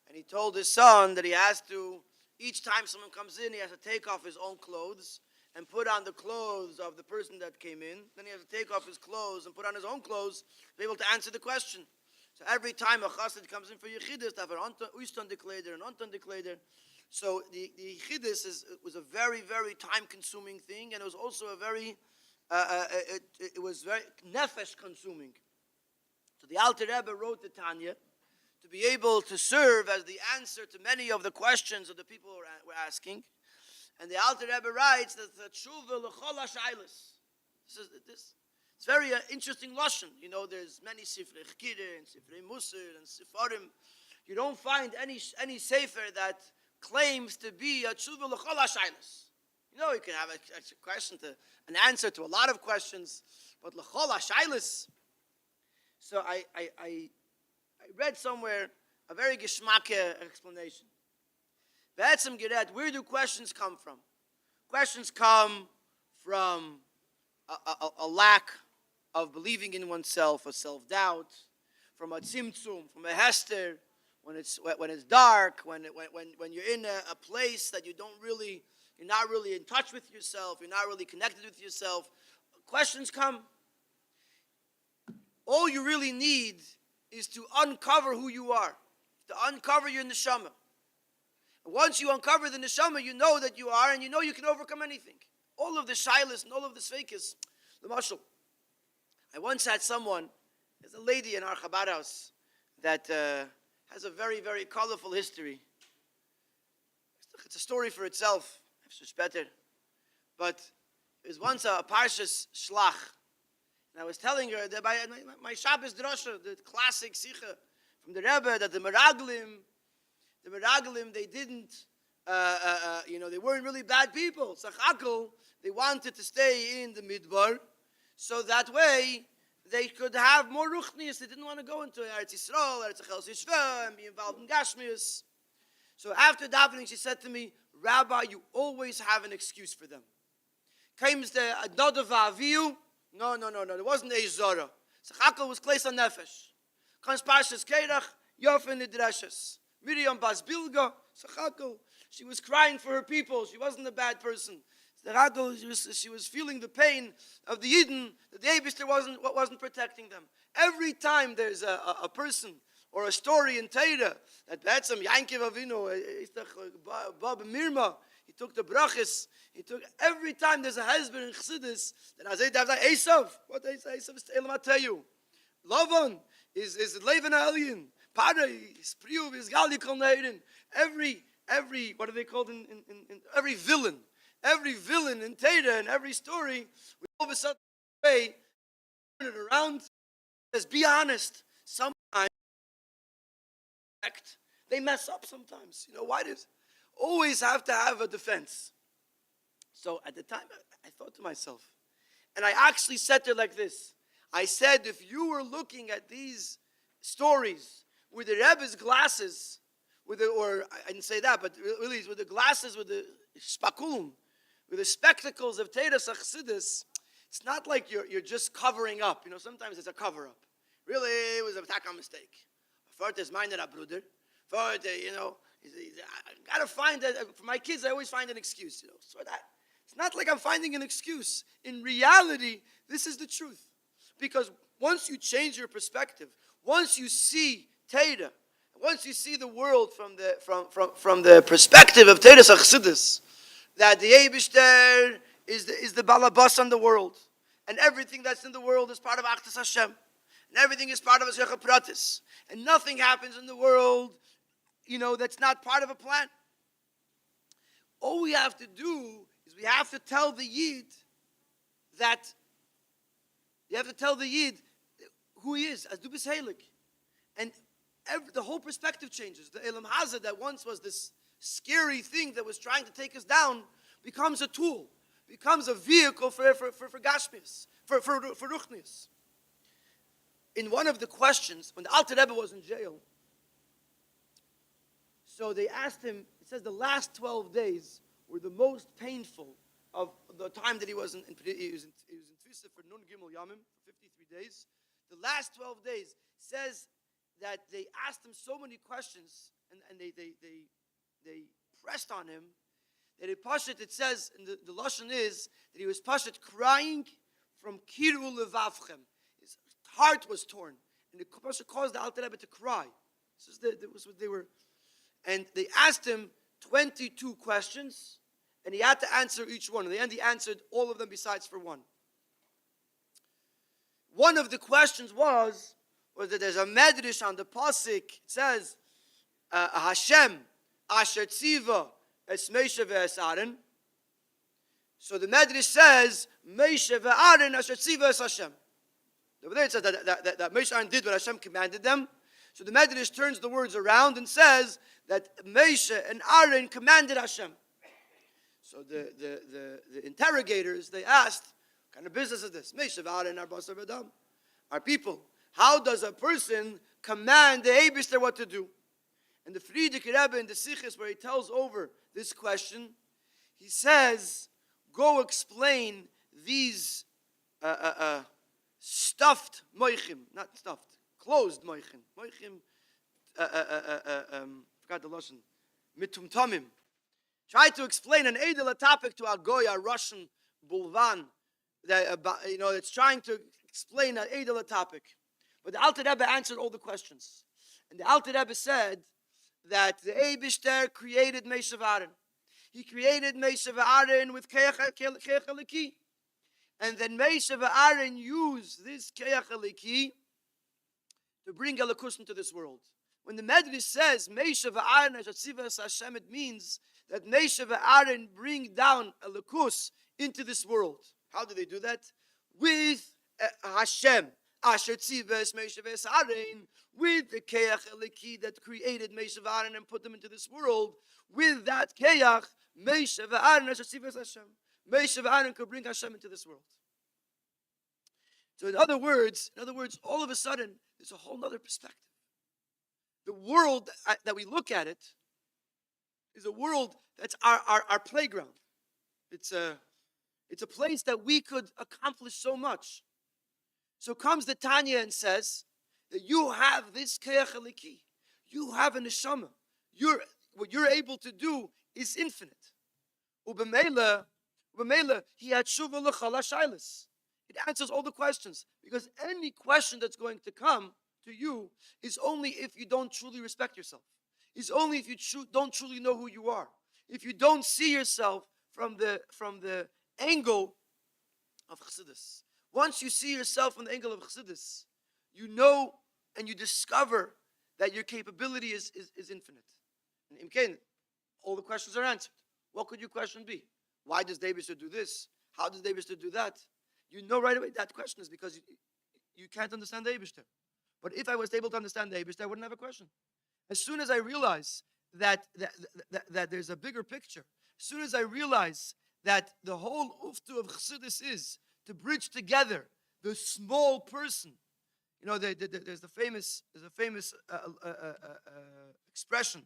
and he told his son that he has to, each time someone comes in, he has to take off his own clothes, and put on the clothes of the person that came in. Then he has to take off his clothes and put on his own clothes to be able to answer the question. So every time a chassid comes in for yechidus, they have an uistan declader, an ontan declader. So the yechidus was a very, very time-consuming thing, and it was also a very, it was very nefesh-consuming. So the Alter Rebbe wrote the Tanya to be able to serve as the answer to many of the questions that the people were asking. And the Alter Rebbe writes that the tshuva l'chol hashaylos. It's very interesting lashon. You know, there's many sifrei chkire and sifrei musar and sifarim. You don't find any sefer that claims to be a tshuva l'chol hashaylos. You know, you can have a question an answer to a lot of questions, but l'chol hashaylos. So I read somewhere a very geschmack explanation. Where do questions come from? Questions come from a lack of believing in oneself, a self-doubt, from a tzimtzum, from a hester, when it's dark, when you're in a place that you're not really in touch with yourself, you're not really connected with yourself. Questions come. All you really need is to uncover who you are, to uncover your neshama. Once you uncover the neshama, you know that you are, and you know you can overcome anything. All of the shilas and all of the sveikas. The mashal. I once had someone, there's a lady in our Chabad house that has a very, very colorful history. It's a story for itself. But there was once a Parshas Shlach, and I was telling her that my Shabbos drasha, the classic sicha from the Rebbe, that the Meraglim, they didn't, they weren't really bad people. Sachakol, they wanted to stay in the Midbar. so that way they could have more ruchnius. They didn't want to go into Eretz Yisrael, Eretz Achel Yishva, and be involved in Gashmius. So after davening, she said to me, Rabbi, you always have an excuse for them. Comes the Adada Va'aviyu. No. There wasn't a Zora. Sechakal was Kleis HaNefesh. Comes Parshas Kerach, Yofen Nidreshes. Miriam Bas Bilga, Sechakal. She was crying for her people. She wasn't a bad person. Sechakal, she was feeling the pain of the Yidden, that the Eibishter wasn't protecting them. Every time there's a person or a story in Torah that Betzim Yankiv Avinu, Bab Mirma, he took the brachas. Every time there's a husband in Chassidus, then I say, Esav. What Esav is Elam Atayu. Lavan is Levin Alien. Pada is Priuv is Gali Kol Neiden. Every what are they called in every villain in Torah and every story, we all of a sudden way turn it around. Says, be honest. Sometimes they mess up sometimes. Why does always have to have a defense? So at the time, I thought to myself, and I actually said there like this. I said, if you were looking at these stories with the Rebbe's glasses, or I didn't say that, but really with the glasses, with the spakulum, with the spectacles of Teiras Achsidus, it's not like you're just covering up. Sometimes it's a cover-up. Really, it was a taka mistake. First is mine a brother. First, I gotta find that. For my kids, I always find an excuse. So that it's not like I'm finding an excuse. In reality, this is the truth. Because once you change your perspective, once you see Torah, once you see the world from the perspective of Teiras Achsidus, that the Eibishter is the balabas on the world, and everything that's in the world is part of Achtas Hashem, and everything is part of Ashecha Pratis, and nothing happens in the world, that's not part of a plan. All we have to do is we have to tell the Yid that who he is, as Dubis Halik. And the whole perspective changes. The Elam Hazard that once was this scary thing that was trying to take us down becomes a tool, becomes a vehicle for Gashmis, for Ruchnis. In one of the questions, when the Alter Rebbe was in jail, so they asked him, it says the last 12 days were the most painful of the time that he was in Tfisa for Nun Gimel Yamim, for 53 days. The last 12 days says that they asked him so many questions and they pressed on him that it says, and the Lashon is, that he was Pashat crying from Kiru Levavchem. His heart was torn. And the Pashat caused the Alter Rebbe to cry. That was what they were. And they asked him 22 questions, and he had to answer each one. In the end, he answered all of them besides for one. One of the questions was that there's a medrash on the pasuk. It says, Hashem, Asher Tziva, Es Moshe ve'es Aaron. So the medrash says, Moshe ve'Aaron, Asher Tziva es Hashem. Over there it says that Moshe and Aaron did what Hashem commanded them. So the medrash turns the words around and says that Moshe and Aaron commanded Hashem. So the interrogators, they asked, what kind of business is this? Moshe ve'Aaron, our people. How does a person command the Eibishter what to do? And the Frierdiker Rebbe in the Sichos, where he tells over this question, he says, go explain these stuffed moichim, not stuffed, closed moichim. Moichim, forgot the Lashon, mitumtamim. Try to explain an Edel topic to a Goy, a Russian bulvan, that's trying to explain an Edel topic. But the Alter Rebbe answered all the questions. And the Alter Rebbe said that the Eibishter created Moshe ve'Aaron. He created Moshe ve'Aaron with Keach Eliki. And then Moshe ve'Aaron used this Keach Eliki to bring Elikus into this world. When the Medrash says Moshe ve'Aaron Hashem, Hashem, it means that Moshe ve'Aaron bring down Elikus into this world. How do they do that? With Hashem. Asher Tzivas Moshe ve'Aaron, with the Keach Eliki that created Moshe ve'Aaron and put them into this world. With that Keach, Moshe ve'Aaron Asher Tzivas Hashem. Moshe ve'Aaron could bring Hashem into this world. So in other words, all of a sudden, there's a whole other perspective. The world that we look at it is a world that's our playground. It's a place that we could accomplish so much. So comes the Tanya and says that you have this keach eliki. You have a neshama. What you're able to do is infinite. Ubemela, he had tshuva l'chal hashaylos. It answers all the questions, because any question that's going to come to you is only if you don't truly respect yourself. It's only if you don't truly know who you are. If you don't see yourself from the angle of Chassidus. Once you see yourself from the angle of Chassidus, you know and you discover that your capability is infinite. And in all the questions are answered. What could your question be? Why does David do this? How does David do that? You know right away that question is because you can't understand the Eibishter. But if I was able to understand the Eibishter, I wouldn't have a question. As soon as I realize that there's a bigger picture, as soon as I realize that the whole uftu of Chassidus is to bridge together the small person. You know, there's a famous expression.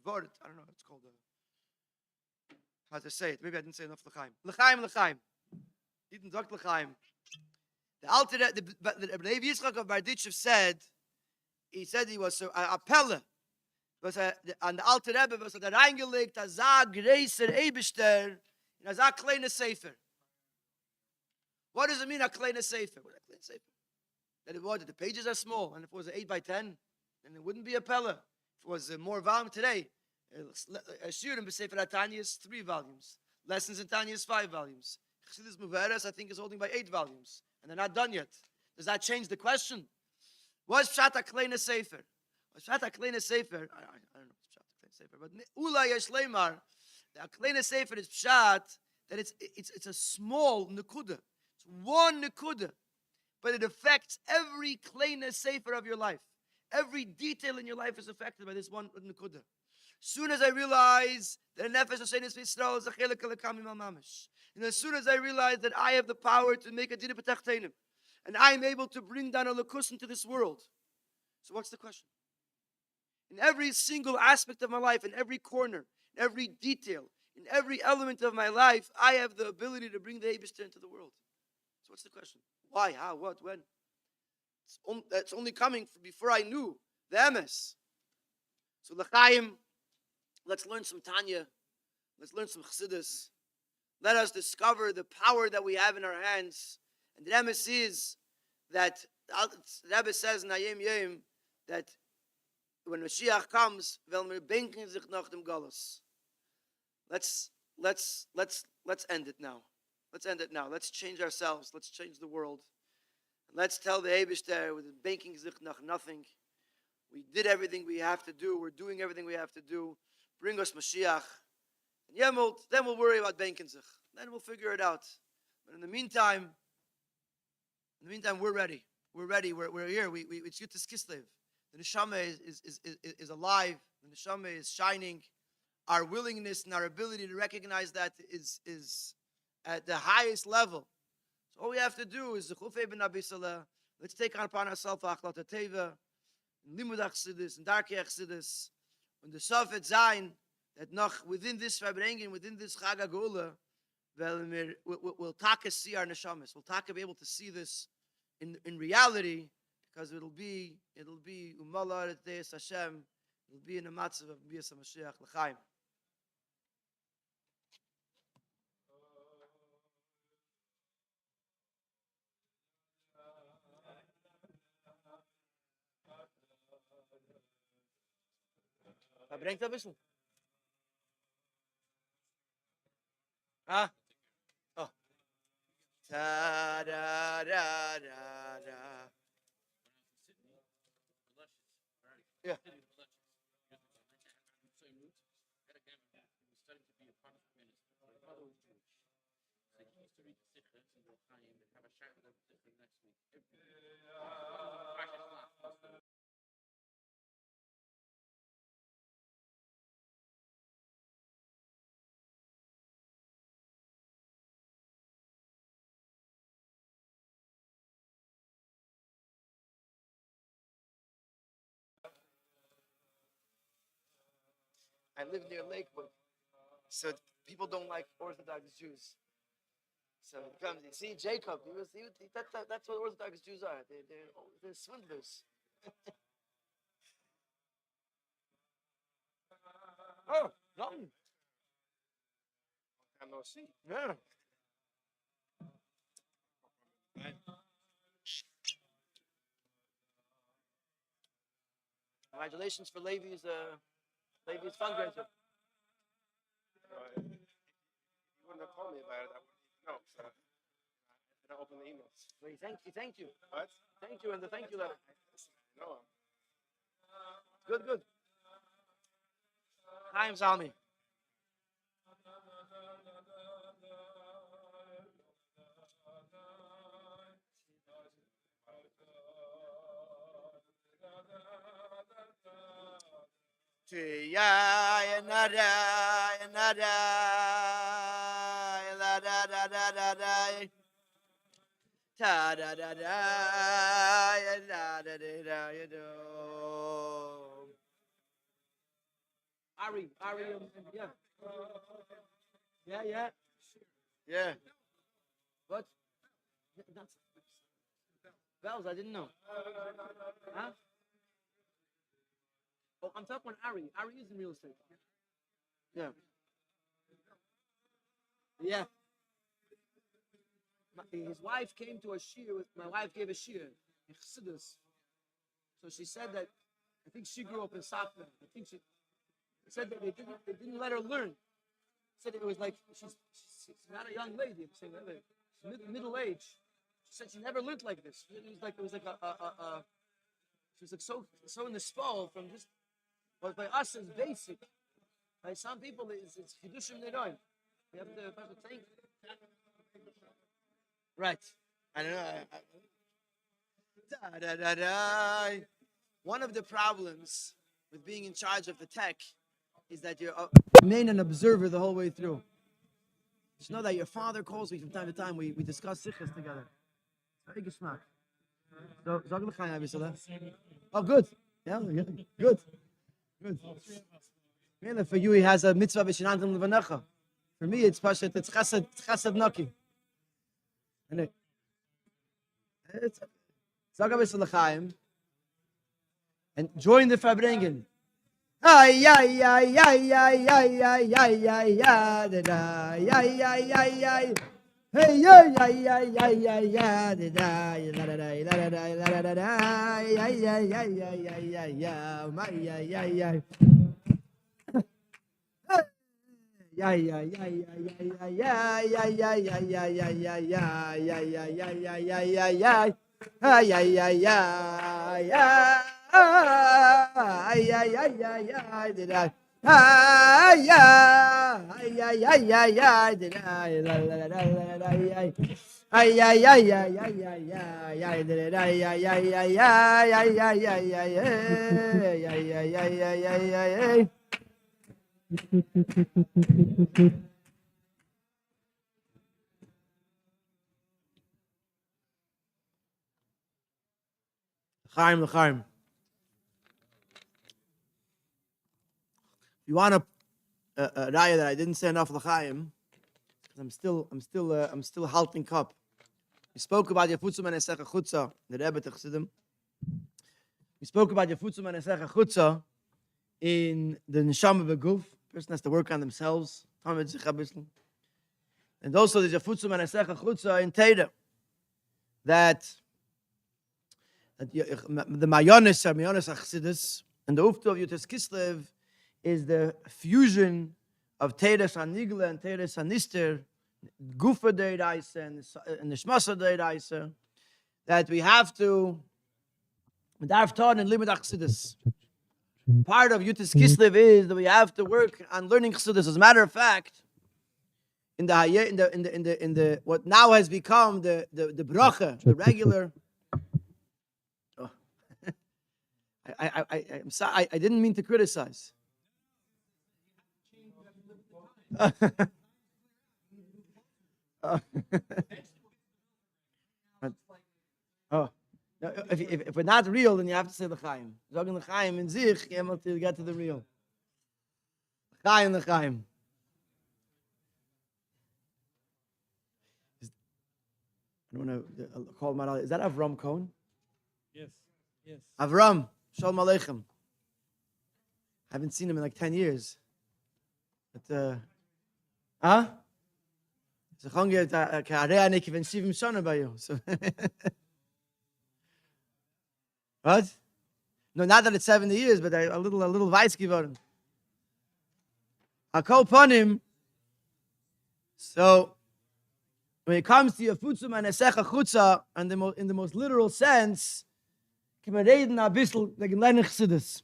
Word, I don't know what it's called. How to say it? Maybe I didn't say enough. L'chaim. Didn't talk l'chaim. The Alter, the Rabbi Yitzchak of Barditchev said, he was a pelle. And the Alter Rebbe was da reingelegt, a greiser Eibishter, in a kleine Sefer. What does it mean, a kleine Sefer? What is a kleine Sefer? That the pages are small, and if it was an 8 by 10, then it wouldn't be a pelle. If it was more volume today, a Shurim b'Sefer HaTanya is 3 volumes. Lessons in Tanya is 5 volumes. Chassidus Muveres, I think, is holding by 8 volumes, and they're not done yet. Does that change the question? What's Pshat HaKleine Sefer? Pshat HaKleine Sefer, I don't know what's Pshat HaKleine Sefer, but Ula Yesh Leimar, the HaKleine Sefer is Pshat, that it's a small nekuda. It's one nekuda, but it affects every Kleine Sefer of your life. Every detail in your life is affected by this one nekuda. Soon as I realize that a nefesh Hashem Yisrael is a chelik alakamim al mamish, and as soon as I realize that I have the power to make a dina b'tachtenim, and I am able to bring down a lakus into this world. So what's the question? In every single aspect of my life, in every corner, in every detail, in every element of my life, I have the ability to bring the Eibishter into the world. So what's the question? Why? How? What? When? That's only coming before I knew the MS. So l'chaim, let's learn some Tanya. Let's learn some Chassidus. Let us discover the power that we have in our hands. And the MS is that the Rebbe says in Hayem Yom that when Mashiach comes, let's end it now. Let's end it now. Let's change ourselves. Let's change the world. Let's tell the Eibishter with banking sich nach nothing. We did everything we have to do. We're doing everything we have to do. Bring us Mashiach. And then we'll worry about banking sich. Then we'll figure it out. But in the meantime, we're ready. We're ready. We're here. It's Yud Tes Kislev. The neshama is alive. The neshama is shining. Our willingness and our ability to recognize that is at the highest level. So all we have to do is let's take upon ourselves Achlat HaTeva, and Limud Chassidus, and Darkei Chassidus, and the Sofet Zayin, that noch within this Farbrengen, within this Chag HaGeula, we'll see our neshamas. We'll be able to see this in reality, because it'll be Umala Tes Hashem. It'll be in the matzav of Bias HaMashiach L'chaim. Brengt ein bisschen. Ah? Oh. Da, da, da, da, da. Yeah. I live near Lakewood, so people don't like Orthodox Jews. So it comes, you see, Jacob, that's what Orthodox Jews are. They're swindlers. Oh, nothing. I know. See. Yeah. Congratulations for Levi's fundraiser. If you wouldn't have told me about it, I wouldn't even know. So I don't open the emails. Well, thank you. What? Thank you, and the thank you letter. I know him. Good. Chaim Zalmi. Ari, yeah. What? That's bells. I didn't know. Huh? Oh, I'm talking about Ari. Ari is in real estate. Yeah. Yeah. His wife came to a shiur. My wife gave a shiur in Chassidus. So she said that I think she grew up in Safra. I think she said that they didn't let her learn. Said it was like she's not a young lady. I'm saying she's middle age. She said she never learned like this. It was like she was like so in the spell from just. But by us, it's basic. By some people, it's Chidushim Neroim. We have to think. Right. I don't know. One of the problems with being in charge of the tech is that you remain an observer the whole way through. Just know that your father calls me from time to time. We discuss sichas together. Very geschmack. So, oh, good. Yeah, good. Good. For you, he has a mitzvah b'shinantam levanecha. For me, it's pashat. It's chesed naki. And it's sag a bissel l'chaim and join the Farbrengen. Ay ay ay ay ay ay ay ay ay ay da ay ay ay ay. Hey ay ay ay ay ay ay da la la la la la la la ay ay ay ay ay ay ay my ay ay ay. Yeah. L'chaim. You want a raya that I didn't say enough l'chaim? Because I'm still halting cup. We spoke about Yafutzum and Esecha Chutza, the Rebbe Techsidim. We spoke about Yafutzum and Esecha Chutza in the Neshama Beguf. Person has to work on themselves. And also there's Yafutzum and Esecha Chutza in Teda. That the Mayonis Achsidus and the Uftu of Yud Tes Kislev is the fusion of Teres HaNigla and Teres HaNister, Gufa Deiraisa and Nishmasa Deiraisa, that we have to Medarfton and Limit Achsidus. Part of Yud Tes Kislev is that we have to work on learning Chassidus. As a matter of fact, in the what now has become the bracha, the regular. Oh. I'm sorry. I didn't mean to criticize. Oh. No, if we're not real, then you have to say l'chaim. Zogin l'chaim in zich, you have to get to the real. L'chaim. I don't want to call him out. Is that Avram Cohen? Yes. Avram, Shalom Aleichem. I haven't seen him in like 10 years. But, huh? So, what? No, not that it's 70 years, but a little vice geworden. I call upon him. So, when it comes to Yafutzum and Esecha Chutza, and in the most literal sense, can we reden a bissl wegen lernen Chassidus.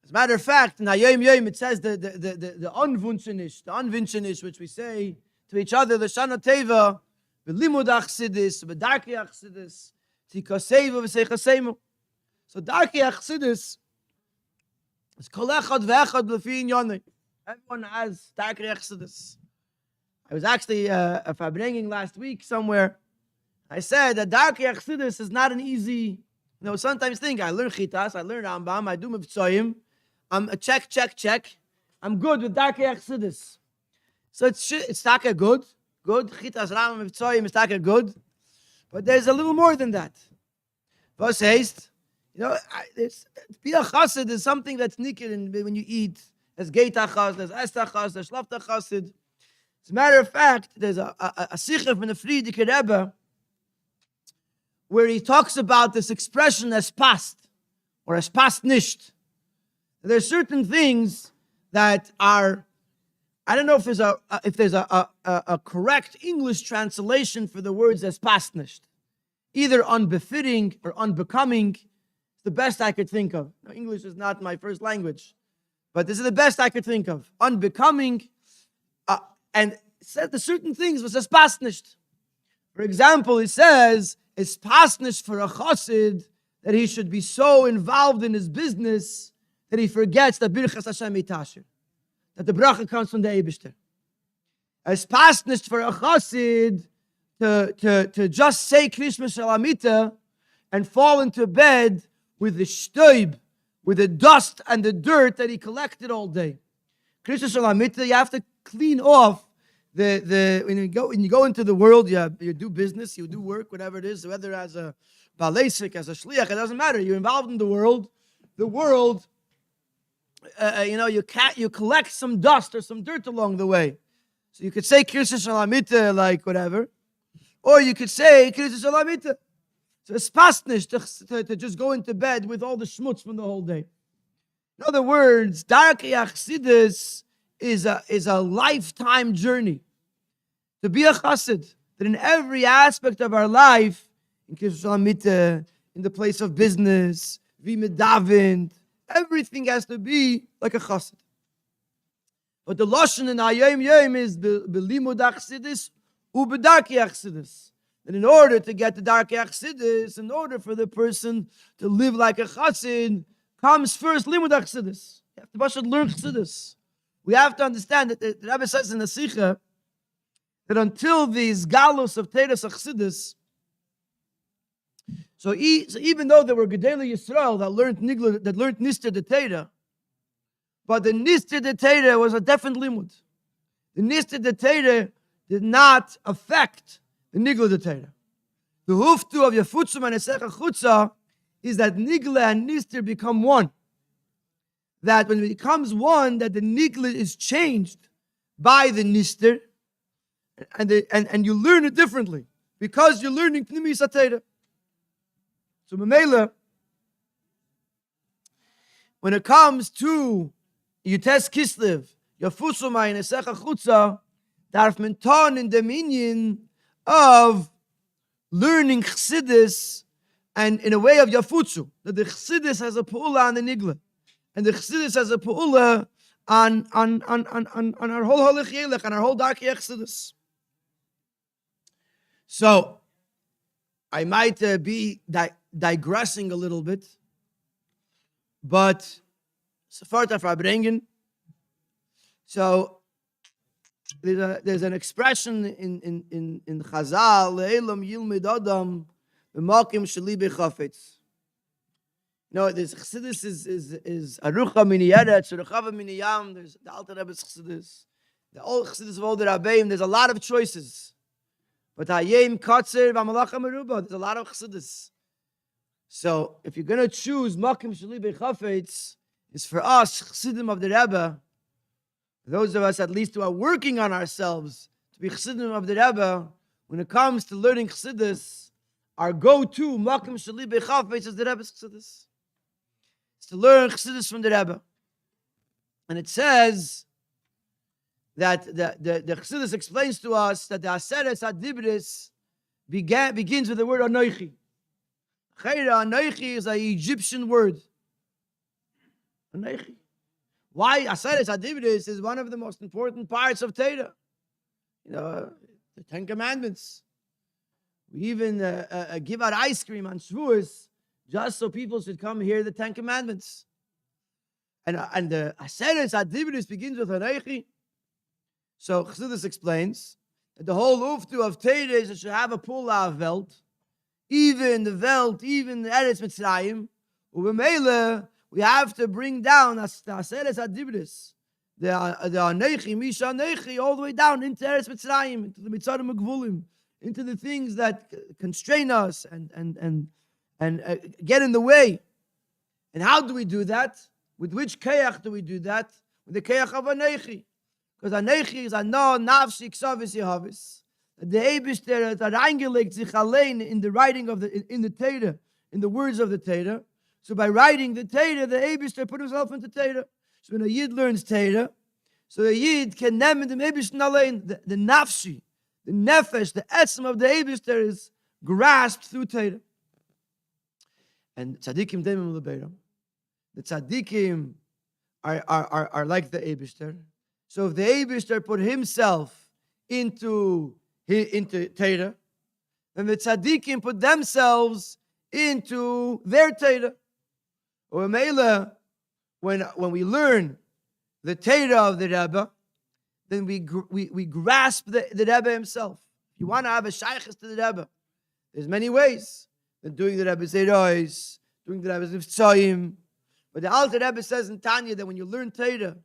As a matter of fact, in Hayom Yom it says the unwünschenisch, which we say to each other, the Shana Teva, B'limud Chassidus, B'darkei Chassidus, Tikaseva V'seichasemu. So Darkei Chassidus is kol echad ve'echad l'fi inyanei. Everyone has Darkei Chassidus. I was actually a Farbrengen last week somewhere. I said that Darkei Chassidus is not an easy, sometimes think, I learn Chitas, I learn Rambam, I do Mivtzoyim, I'm a check. I'm good with Darkei Chassidus. So it's taka good. Chitas, Rambam, Mivtzoyim is taka good. But there's a little more than that. Was heißt, be a chassid is something that's nikir when you eat. There's geit chassid, there's esta chassid, there's shlafta chassid. As a matter of fact, there's a sicher from the Friedrich Rebbe where he talks about this expression as past or as past nicht. There are certain things that are, I don't know if there's a correct English translation for the words as past nicht. Either unbefitting or unbecoming. It's the best I could think of. Now, English is not my first language, but this is the best I could think of. Unbecoming, and said the certain things was as past nicht. For example, he says it's past nicht for a chassid that he should be so involved in his business that he forgets that birchas Hashem itasher, that the bracha comes from the Eibishter. It's past nicht for a chassid to just say Krishma Shalamita and fall into bed with the shtoib, with the dust and the dirt that he collected all day. Krishma Shalamita, you have to clean off when you go into the world, you do business, you do work, whatever it is, whether as a balesik, as a shliach, it doesn't matter. You're involved in the world. The world, you collect some dust or some dirt along the way. So you could say Krishma Shalamita, like whatever. Or you could say, Krishna Shalamita. So it's past nicht to just go into bed with all the schmutz from the whole day. In other words, Darkei Chassidus is a lifetime journey. To be a chassid, that in every aspect of our life, in Krishna Shalamita, in the place of business, v'medavint, everything has to be like a chassid. But the lashon in Hayom Yom is b'limud Chassidus, Ubedarkei Chassidus. And in order to get the Darkei Chassidus, in order for the person to live like a chassid, comes first limud Chassidus. You have to learn Chassidus. We have to understand that the Rebbe says in the Sikha that until these galus of Teres Chassidus, so even though there were Gedolei Yisrael that learned Nister de Teira, but the Nister de Teira was a different limud. The Nister de Teira did not affect the Nigla de Teira. The huftu of Yafutzum and Esecha Chutza is that Nigla and Nister become one. That when it becomes one, that the Nigla is changed by the Nister, and you learn it differently because you're learning Pnimi Satera. So Mamela, when it comes to Yud Tes Kislev, Yafutzum and Esecha Chutza, darf man tun in the minion of learning Chassidus and in a way of Yafutzu, that the Chassidus has a pu'ula on the Nigla, and the Chassidus has a pu'ula on our whole Holich Yelech, on our whole Darkei Chassidus. So, I might be digressing a little bit, but Sefarta Farbrengen. So, there's an expression in Chazal, Le'elam yilmid adam b'makim sheli b'chafetz. No, this Chassidus is Arucha Mini Yeretz, Rechava Mini Yam. There's the Alter Rebbe's Chassidus, the old Chassidus of all the Rabbeim. There's a lot of choices. But Hayim Katzer V'Amalacha Meruba. There's a lot of Chassidus. So if you're gonna choose Makim Shali Bechafetz, it's for us Chassidim of the Rebbe. Those of us at least who are working on ourselves to be Chassidim of the Rebbe. When it comes to learning Chassidus, our go-to Makim Shali Bechafetz is the Rebbe's Chassidus. It's to learn Chassidus from the Rebbe. And it says that the Chassidus explains to us that the Aseres HaDibris begins with the word Anoichi. Chayra, Anoichi is an Egyptian word. Anoichi. Why Aseres HaDibris is one of the most important parts of Torah. You know, the Ten Commandments. We even give out ice cream on Shavuos just so people should come hear the Ten Commandments. And the Aseres HaDibris begins with Anoichi. So Chassidus explains that the whole uftu of Torah is it should have a pula of Welt, even the Welt, even the Eretz Mitzrayim. Ubemele, we have to bring down the Aseres HaDibris, the Anechi, Misha Anechi, all the way down into Eretz Mitzrayim, into the Mitzarim Gvulim, into the things that constrain us and get in the way. And how do we do that? With which keach do we do that? With the keach of Anechi. Because Anechi is Ano, Nafshi, Ksavis, Yehavis. The Eibishter that reingelegt sich allein in the writing of in the Torah, in the words of the Torah. So by writing the Torah, the Eibishter put himself into Torah. So when a Yid learns Torah, so a Yid can name the Eibishter allein, the Nafshi, the Nefesh, the Etzem of the Eibishter is grasped through Torah. And Tzadikim Demim Leberam. The Tzadikim are like the Eibishter. So if the Eibishter put himself into Torah, then the Tzadikim put themselves into their Torah. Or Mela, when we learn the Torah of the Rebbe, then we grasp the Rebbe himself. If you want to have a shaykhis to the Rebbe, there's many ways. Than doing the Rebbe's Erois, doing the Rebbe's Niftzayim. But the Alter Rebbe says in Tanya that when you learn Torah,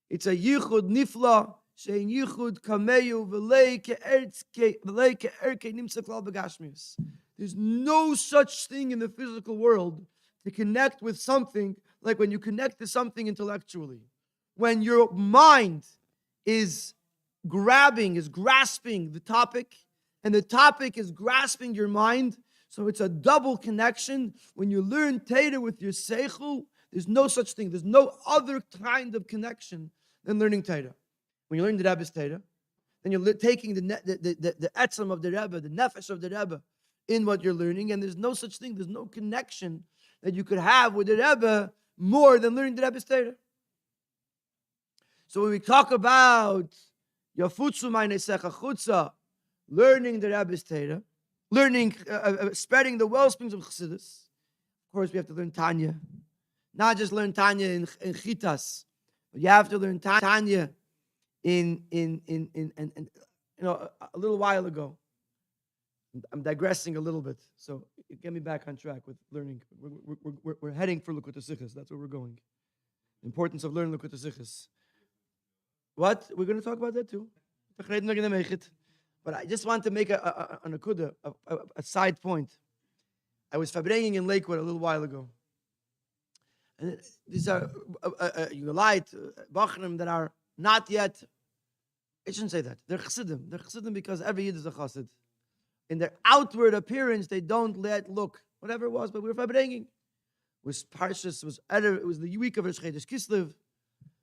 it's a yichud nifla, shein yichud kameyu v'lei ke'erke nimsa klal b'gashmius. There's no such thing in the physical world to connect with something like when you connect to something intellectually. When your mind is grasping the topic, and the topic is grasping your mind, so it's a double connection. When you learn Torah with your seichel, there's no such thing. There's no other kind of connection than learning Torah. When you learn the Rebbe's Torah, then you're taking the etzem of the Rebbe, the nefesh of the Rebbe, in what you're learning, and there's no such thing. There's no connection that you could have with the Rebbe more than learning the Rebbe's Torah. So when we talk about Yafutzu Ma'nesecha Chutza, learning the Rebbe's Torah, learning, spreading the well springs of Chassidus, of course we have to learn Tanya. Not just learn Tanya in Chitas, but you have to learn Tanya in a little while ago. I'm digressing a little bit, so get me back on track with learning. We're heading for Likutei Sichos. That's where we're going. The importance of learning Likutei Sichos. What? We're going to talk about that too. But I just want to make a side point. I was Farbrengen in Lakewood a little while ago. And these are light Bachrim that are not yet, I shouldn't say that. They're Chassidim. They're Chassidim because every Yid is a Chassid. In their outward appearance, they don't look, whatever it was, but we were Farbrengen. It was Parshas, it was the week of Yud Tes Kislev.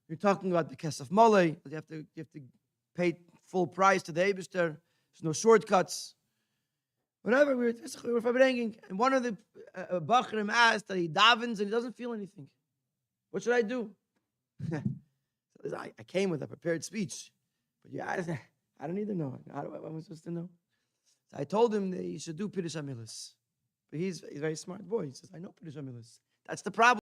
You're talking about the Kesef Malay. You have to pay full price to the Eibishter. There's no shortcuts. Whatever, we were Farbrengen. And one of the Bachrim asked that he davens and he doesn't feel anything. What should I do? I came with a prepared speech. But yeah, I don't either know. How am I supposed to know? So I told him that he should do Pirush HaMilos. But he's a very smart boy. He says, I know Pirush HaMilos. That's the problem.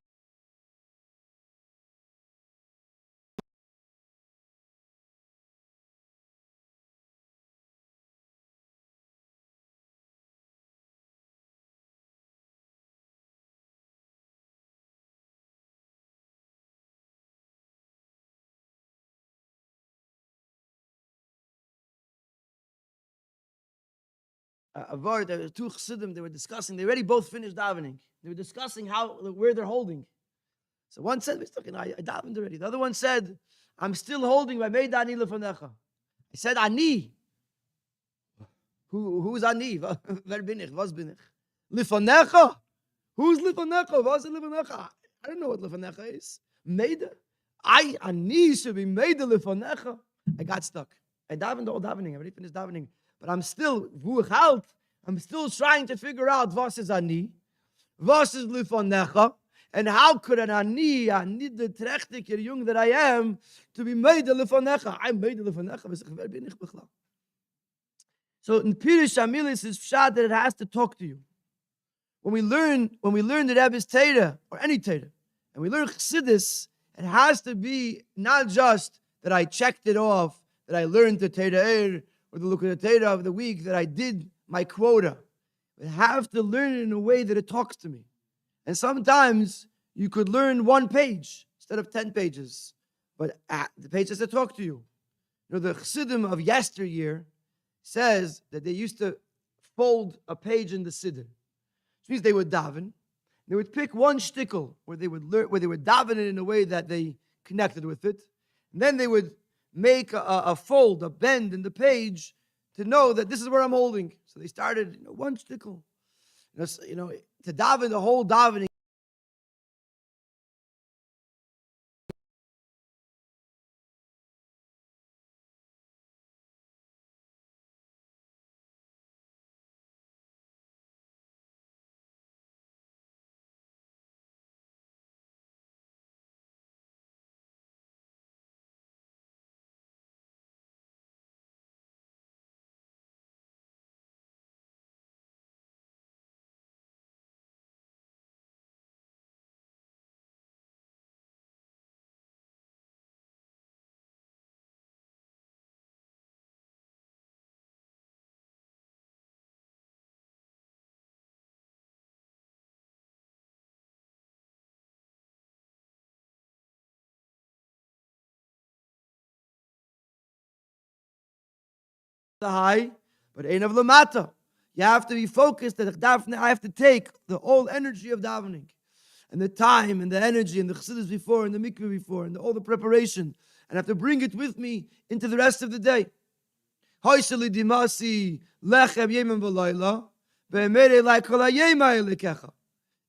Avar, there were two chassidim, they were discussing, they already both finished davening. They were discussing where they're holding. So one said, I davened already. The other one said, I'm still holding by Meida Ani Lefanecha. I said, Ani. Who's Ani? Wer bin ich? Was bin ich? Lefanecha? Who's Lefanecha? Was is Lefanecha? I don't know what Lefanecha is. Meida? Ani should be Meida Lefanecha. I got stuck. I davened all davening. I already finished davening. But I'm still trying to figure out what is Ani, what is Lefanecha, and how could an Ani the trechtiker young that I am, to be made the Lefanecha? I'm made the Lefanecha. So in Pirush Hamilis is pshat that it has to talk to you. When we learn the Rebbe's Torah, or any Torah, and we learn Chassidus, it has to be not just that I checked it off, that I learned the Torah or the look at the Torah of the week, that I did my quota. I have to learn it in a way that it talks to me. And sometimes you could learn 1 page instead of 10 pages. But the page has to talk to you. You know, the Chassidim of yesteryear says that they used to fold a page in the Siddur. Which means they would daven. They would pick one shtickle where they would daven it in a way that they connected with it. And then they would make a fold, a bend in the page to know that this is where I'm holding. So they started one shtickle. To daven the whole davening. The high, but ain't of lamata. You have to be focused. I have to take the whole energy of davening, and the time, and the energy, and the chassidus before, and the mikveh before, and all the preparation, and I have to bring it with me into the rest of the day. That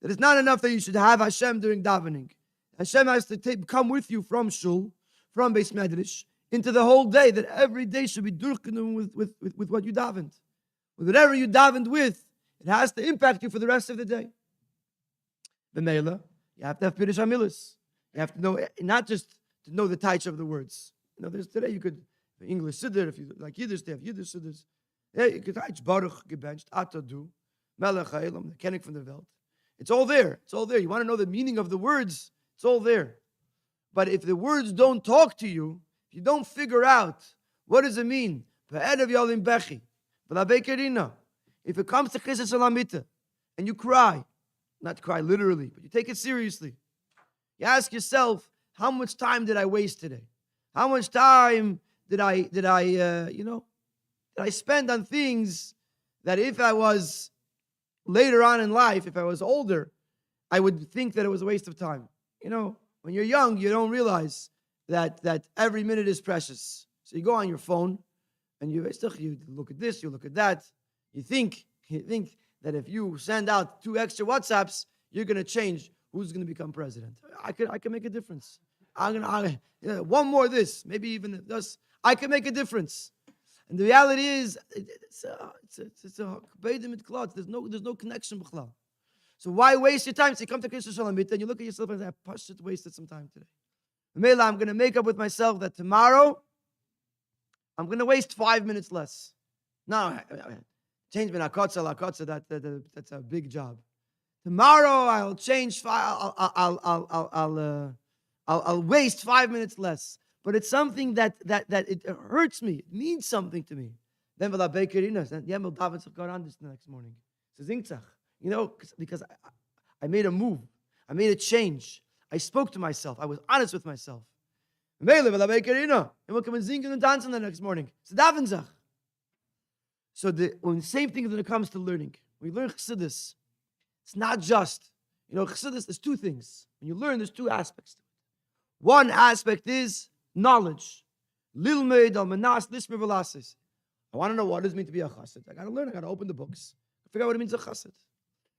it's not enough that you should have Hashem during davening. Hashem has to come with you from shul, from Beis Medrash, into the whole day, that every day should be durchenum with what you davened. With whatever you davened with, it has to impact you for the rest of the day. B'meila, you have to have Pirush Hamilis. You have to know, not just to know the taich of the words. There's today you could, English Siddur, if you like Yiddish, they have Yiddish Siddurs. Yeah, you could taich Baruch, gebenched, Atadu, Melech HaElam, the Kennig from the Welt. It's all there. It's all there. You want to know the meaning of the words? It's all there. But if the words don't talk to you, if you don't figure out what does it mean, if it comes to Chesed Salamita and you cry, not cry literally, but you take it seriously, you ask yourself, how much time did I waste today? How much time did I spend on things that if I was later on in life, if I was older, I would think that it was a waste of time. When you're young, you don't realize that every minute is precious. So you go on your phone and you look at this, you look at that. You think that if you send out 2 extra WhatsApps, you're going to change who's going to become president. I can make a difference. One more this, maybe even this. I can make a difference. And the reality is, it's a klotz. There's no connection. So why waste your time? So you come to Krishna Shalamit and you look at yourself and say, I wasted some time today. Mela, I'm going to make up with myself that tomorrow I'm going to waste 5 minutes less. No, change min hakotza, that's a big job. Tomorrow I'll change. I'll waste 5 minutes less. But it's something that it hurts me. It means something to me. Then we'll have Bekerinas. Then Yemel Davids will go around this the next morning. It's a zingtzach. Because I made a move. I made a change. I spoke to myself. I was honest with myself. Mele we'll have Bekerina. And we'll come and sing and dance the next morning. It's a davenzach. So the same thing when it comes to learning. When you learn Chassidus, it's not just, Chassidus, there's two things. When you learn, there's two aspects. One aspect is knowledge. Lilmeid al manas lismer velasis. I want to know what does it mean to be a chassid. I got to learn. I got to open the books. Figure out what it means a chassid.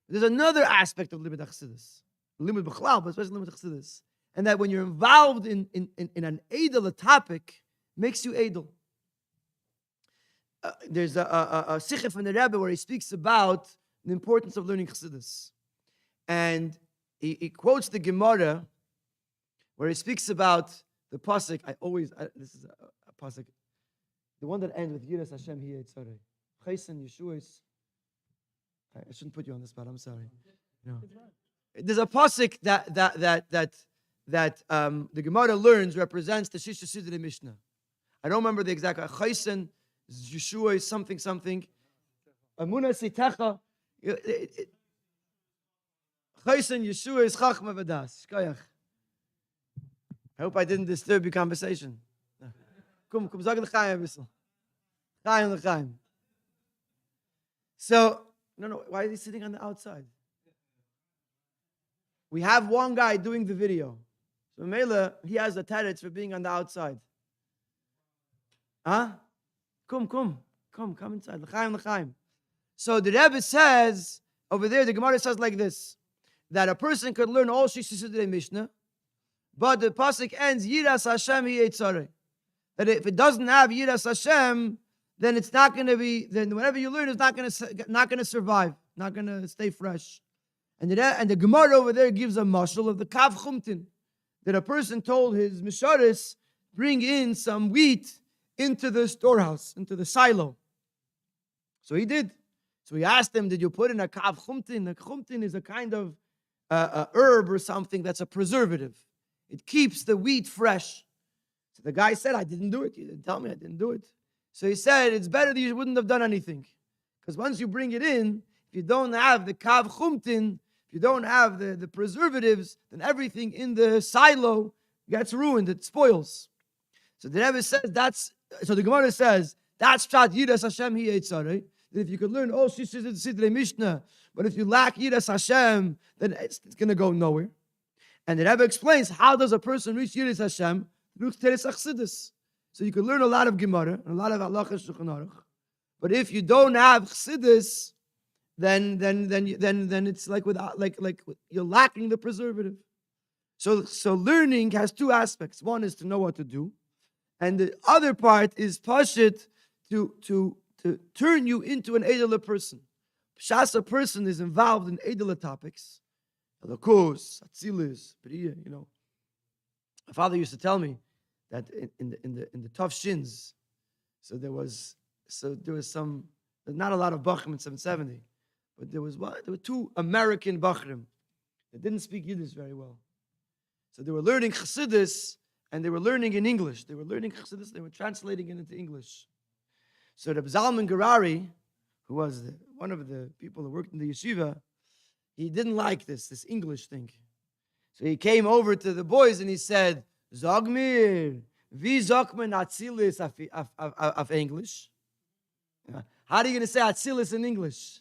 There's another aspect of limud chassidus, limud b'chlal, but especially limud chassidus, and that when you're involved in an edel, a topic, makes you edel. There's a sikha from the Rebbe where he speaks about the importance of learning chassidus, and he quotes the Gemara where he speaks about the pasuk. This is a pasuk, the one that ends with Yud Tes Hashem Hi Yitzarei. Chaysen Yeshuas. I shouldn't put you on the spot. I'm sorry. No. There's a pasuk that the Gemara learns represents the Shisha Sidrei Mishnah. I don't remember the exact. Chaysen Yeshua is something. Amuna Sitecha. Chaysen Yeshua is Chachma V'das. Shkoyach. I hope I didn't disturb your conversation. Come, sag l'chaim bissel. Chaim l'chaim. So, no, why is he sitting on the outside? We have one guy doing the video. So Mela, he has the teretz for being on the outside. Huh? Come inside. L'chaim. So the Rebbe says, over there, the Gemara says like this, that a person could learn all Shisha Sidrei Mishnah, but the pasuk ends Yiras Hashem Hi Yitzarei. That if it doesn't have Yiras Hashem, then it's not going to be. Then whatever you learn is not going to survive, not going to stay fresh. And the Gemara over there gives a mashal of the kav chumtin, that a person told his misharis, bring in some wheat into the storehouse, into the silo. So he did. So he asked him, did you put in a kav chumtin? A chumtin is a kind of a herb or something that's a preservative. It keeps the wheat fresh. So the guy said, I didn't do it. You didn't tell me I didn't do it. So he said, it's better that you wouldn't have done anything. Because once you bring it in, if you don't have the kav chumtin, if you don't have the preservatives, then everything in the silo gets ruined. It spoils. So the Rebbe says, so the Gemara says, that's Pshat Yiras Hashem Hi Yitzarei. That if you could learn all Shisha Sidrei Mishnah, but if you lack Yiras Hashem, then it's going to go nowhere. And the Rebbe explains, how does a person reach Yiras Hashem? Through Teres Chassidus. So you can learn a lot of Gemara, a lot of Halacha Shulchan Aruch. But if you don't have Chassidus, then it's like you're lacking the preservative. So learning has two aspects. One is to know what to do, and the other part is pashit to turn you into an edela person. Shas, a person is involved in edela topics. Elokos, Atzilis, B'riyah, My father used to tell me that in the tough shins, there was some, not a lot of Bachrim in 770, but there were two American Bachrim that didn't speak Yiddish very well. So they were learning Chassidus and they were learning in English. They were learning Chassidus, they were translating it into English. So Rabbi Zalman Gourarie, who was one of the people who worked in the yeshiva, he didn't like this English thing. So he came over to the boys and he said, Zogmir, wie sagt man Atzilis of English? How are you going to say Atzilis in English?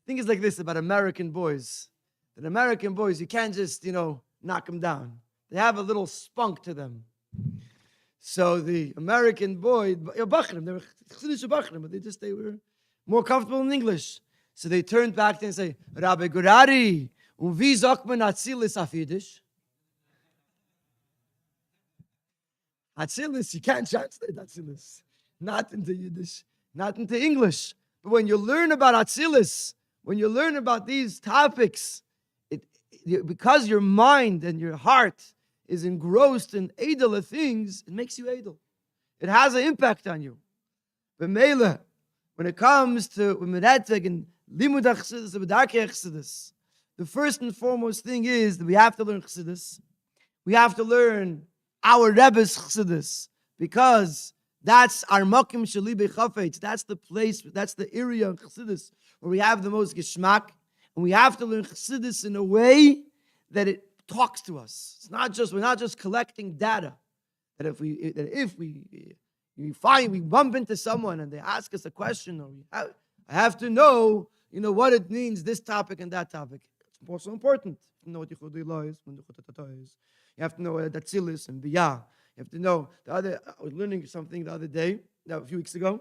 The thing is like this about American boys. That American boys, you can't just, knock them down. They have a little spunk to them. So the American boy, Bachrim, they were Chassidish Bachrim, but they were more comfortable in English. So they turned back and say, Rabbi Gourarie, wie sagt man Atzilis auf Yiddish? Atzilis, you can't translate Atzilis. Not into Yiddish, not into English. But when you learn about Atzilis, when you learn about these topics, because your mind and your heart is engrossed in edel things, it makes you edel. It has an impact on you. But Mela, when it comes to Mereteg and Limud HaChassidus and B'darkei HaChassidus, the first and foremost thing is that we have to learn Chassidus. We have to learn our Rebbe's Chassidus, because that's our Mokim Sheli B'Chafetz. That's the place, that's the area of Chassidus where we have the most Geschmack. And we have to learn Chassidus in a way that it talks to us. We're not just collecting data. That if we we bump into someone and they ask us a question, or I have to know, what it means, this topic and that topic. It's also important. You know what Yichud is. You have to know Datzilis and Biyah. You have to know I was learning something the other day, a few weeks ago,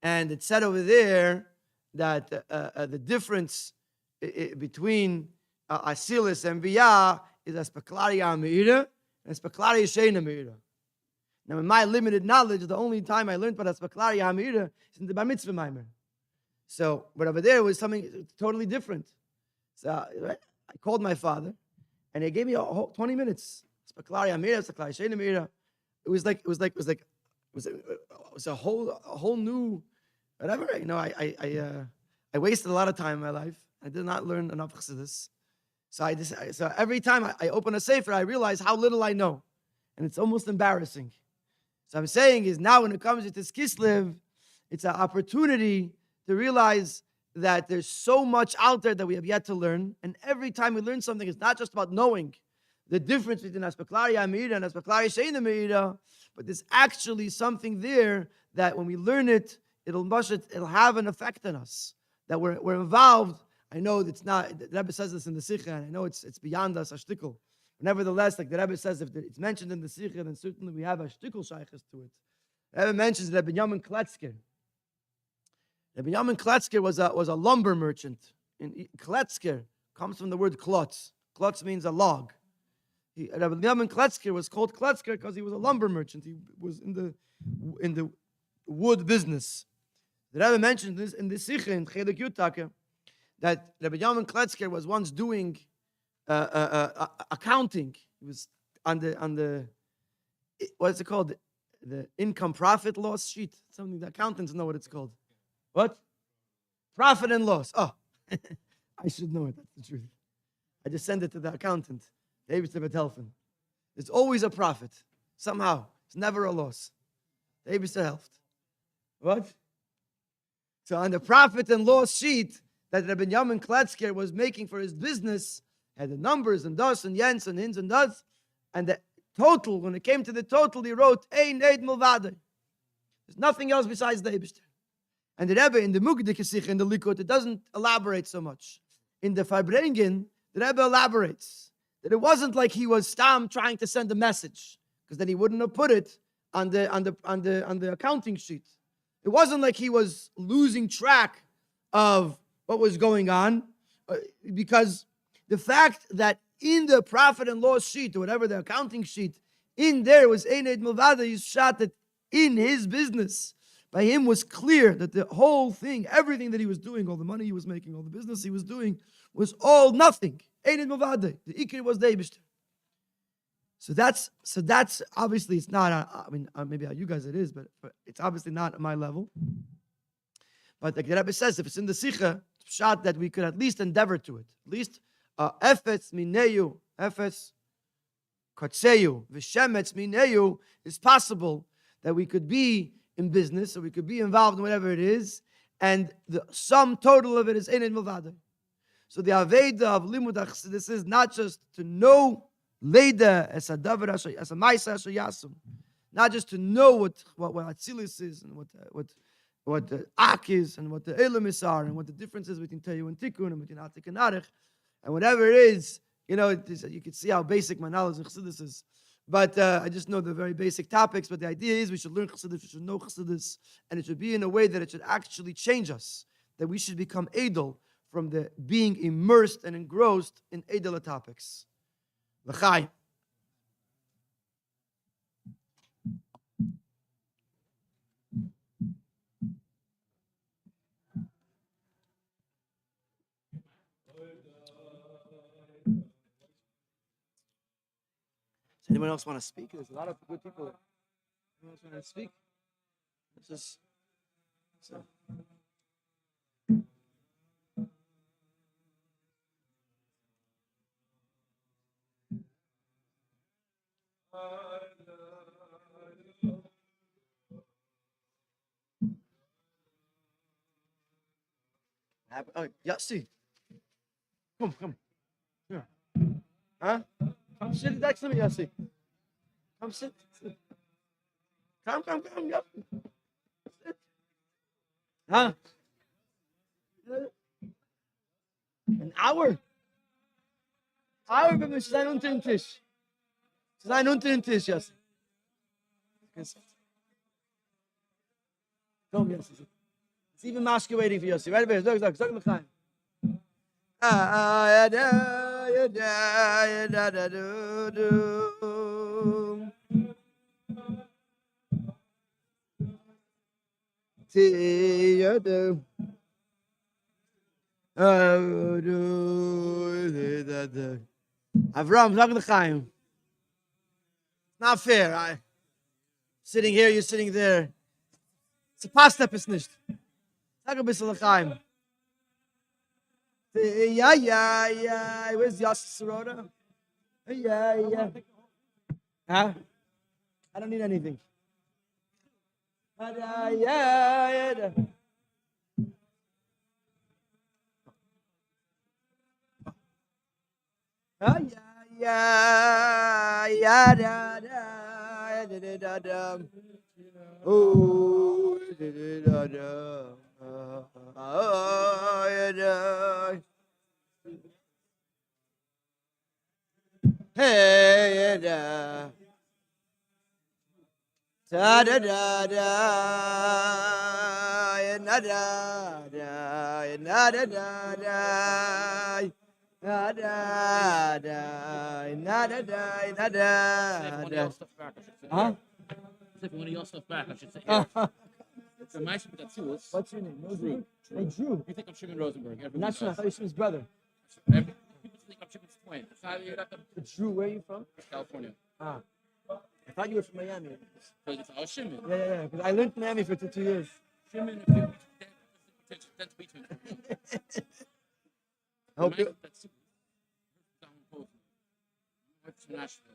and it said over there that the difference between Asilis and Biyah is Aspeklari Amira and Aspeklari Sheina Amira. Now, in my limited knowledge, the only time I learned about Aspeklari Amira is in the Bar Mitzvah Maimer. So, but over there was something totally different. So I called my father, and he gave me a whole 20 minutes. Aspeklari Amira, Aspeklari Sheina Amira. It was a whole new whatever. I wasted a lot of time in my life. I did not learn enough chassidus. So every time I open a sefer, I realize how little I know, and it's almost embarrassing. So I'm saying is now when it comes to this Kislev, it's an opportunity to realize that there's so much out there that we have yet to learn, and every time we learn something, it's not just about knowing the difference between Aspeklari Amira and Aspeklari Sheina Amira, but there's actually something there that when we learn it, it'll have an effect on us. That we're involved. I know it's not. The Rebbe says this in the Sikha, and I know it's beyond us a shtickle. Nevertheless, like the Rebbe says, if it's mentioned in the Sikha, then certainly we have a shtickle shaykhs to it. The Rebbe mentions Rabbi Yamin Kletzker. Rabbi Yamin Kletzker was a lumber merchant. And Kletzker comes from the word klotz. Klotz means a log. Rabbi Yamin Kletzker was called Kletzker because he was a lumber merchant. He was in the wood business. The Rebbe mentioned this in the Sikha in Chelik Yud that Rabbi Yamin Kletzker was once doing accounting. He was on the what's it called? The income profit loss sheet. Something the accountants know what it's called. What? Profit and loss. Oh, I should know it. That's the truth. I just send it to the accountant. David Telephone. There's always a profit. Somehow. It's never a loss. David helped. What? So on the profit and loss sheet that Rabbi Yamin Kletzker was making for his business, had the numbers and das and yens and hins and das, and the total, when it came to the total, he wrote, Ein Eid Milvade. There's nothing else besides the Eibishter. And the Rebbe in the Mugdik Sikh, in the Likut, it doesn't elaborate so much. In the Farbrengen, the Rebbe elaborates that it wasn't like he was stam trying to send a message, because then he wouldn't have put it on the accounting sheet. It wasn't like he was losing track of what was going on, because the fact that in the profit and loss sheet, or whatever the accounting sheet, in there was Eined Milvada, he shot that in his business, by him was clear that the whole thing, everything that he was doing, all the money he was making, all the business he was doing, was all nothing. Eined Milvada. The Ikir was the Eibishter. So that's obviously it's not. Maybe how you guys it is, but it's obviously not at my level. But like the Rebbe says, if it's in the Sikha, it's shot that we could at least endeavor to it. At least efetz mineyu, efetz kotseyu, v'shemetz mineyu is possible that we could be in business or we could be involved in whatever it is, and the sum total of it is Eined Milvada. So the Aveda of Limud Chassidus is not just to know Leida as a davar as a ma'isa as a yasum, not just to know what Atzilis is and what the Ak is and what the Elamis are and what the difference is between Teyu and Tikkun and between Atik and Arich and whatever it is, you can see how basic my knowledge of Chassidus is. But I just know the very basic topics. But the idea is we should learn Chassidus, we should know Chassidus, and it should be in a way that it should actually change us, that we should become Edel from the being immersed and engrossed in Edel topics. L'chai. Does anyone else want to speak? There's a lot of good people. Anyone else want to speak? Oh, Yossi. Come. Here. Huh? Come sit next to me, Yossi. Come sit. Come. Yep. Huh? An hour? Wenn wir sein unter den Tisch. Sein unter den Tisch, yes. Come, yes. It's even Mashka waiting for Yossi. Right away. Look, L'chaim. Avram, look L'chaim. Not fair. Sitting here, you're sitting there. It's a pasta ist nicht. Sag ein bisschen L'chaim. Yeah. Where's Yossi Sorota? Yeah. Huh? I don't need anything. Yeah. Oh, hey, da da da Huh? If you want your stuff back, I should say. Yeah. The mice with that too. What's your name? Drew. Hey, Drew. You think I'm Shimon Rosenberg? Everyone Not sure. I does. thought you were his brother. People think I'm Shimon's twin. It's not, you're not the Drew, where are you from? California. I thought you were from Miami. Because it's all Shimon. Yeah. Because I lived in Miami for 2 years. Shimon, if you that's between. I hope you. That's super. What's from Nashville?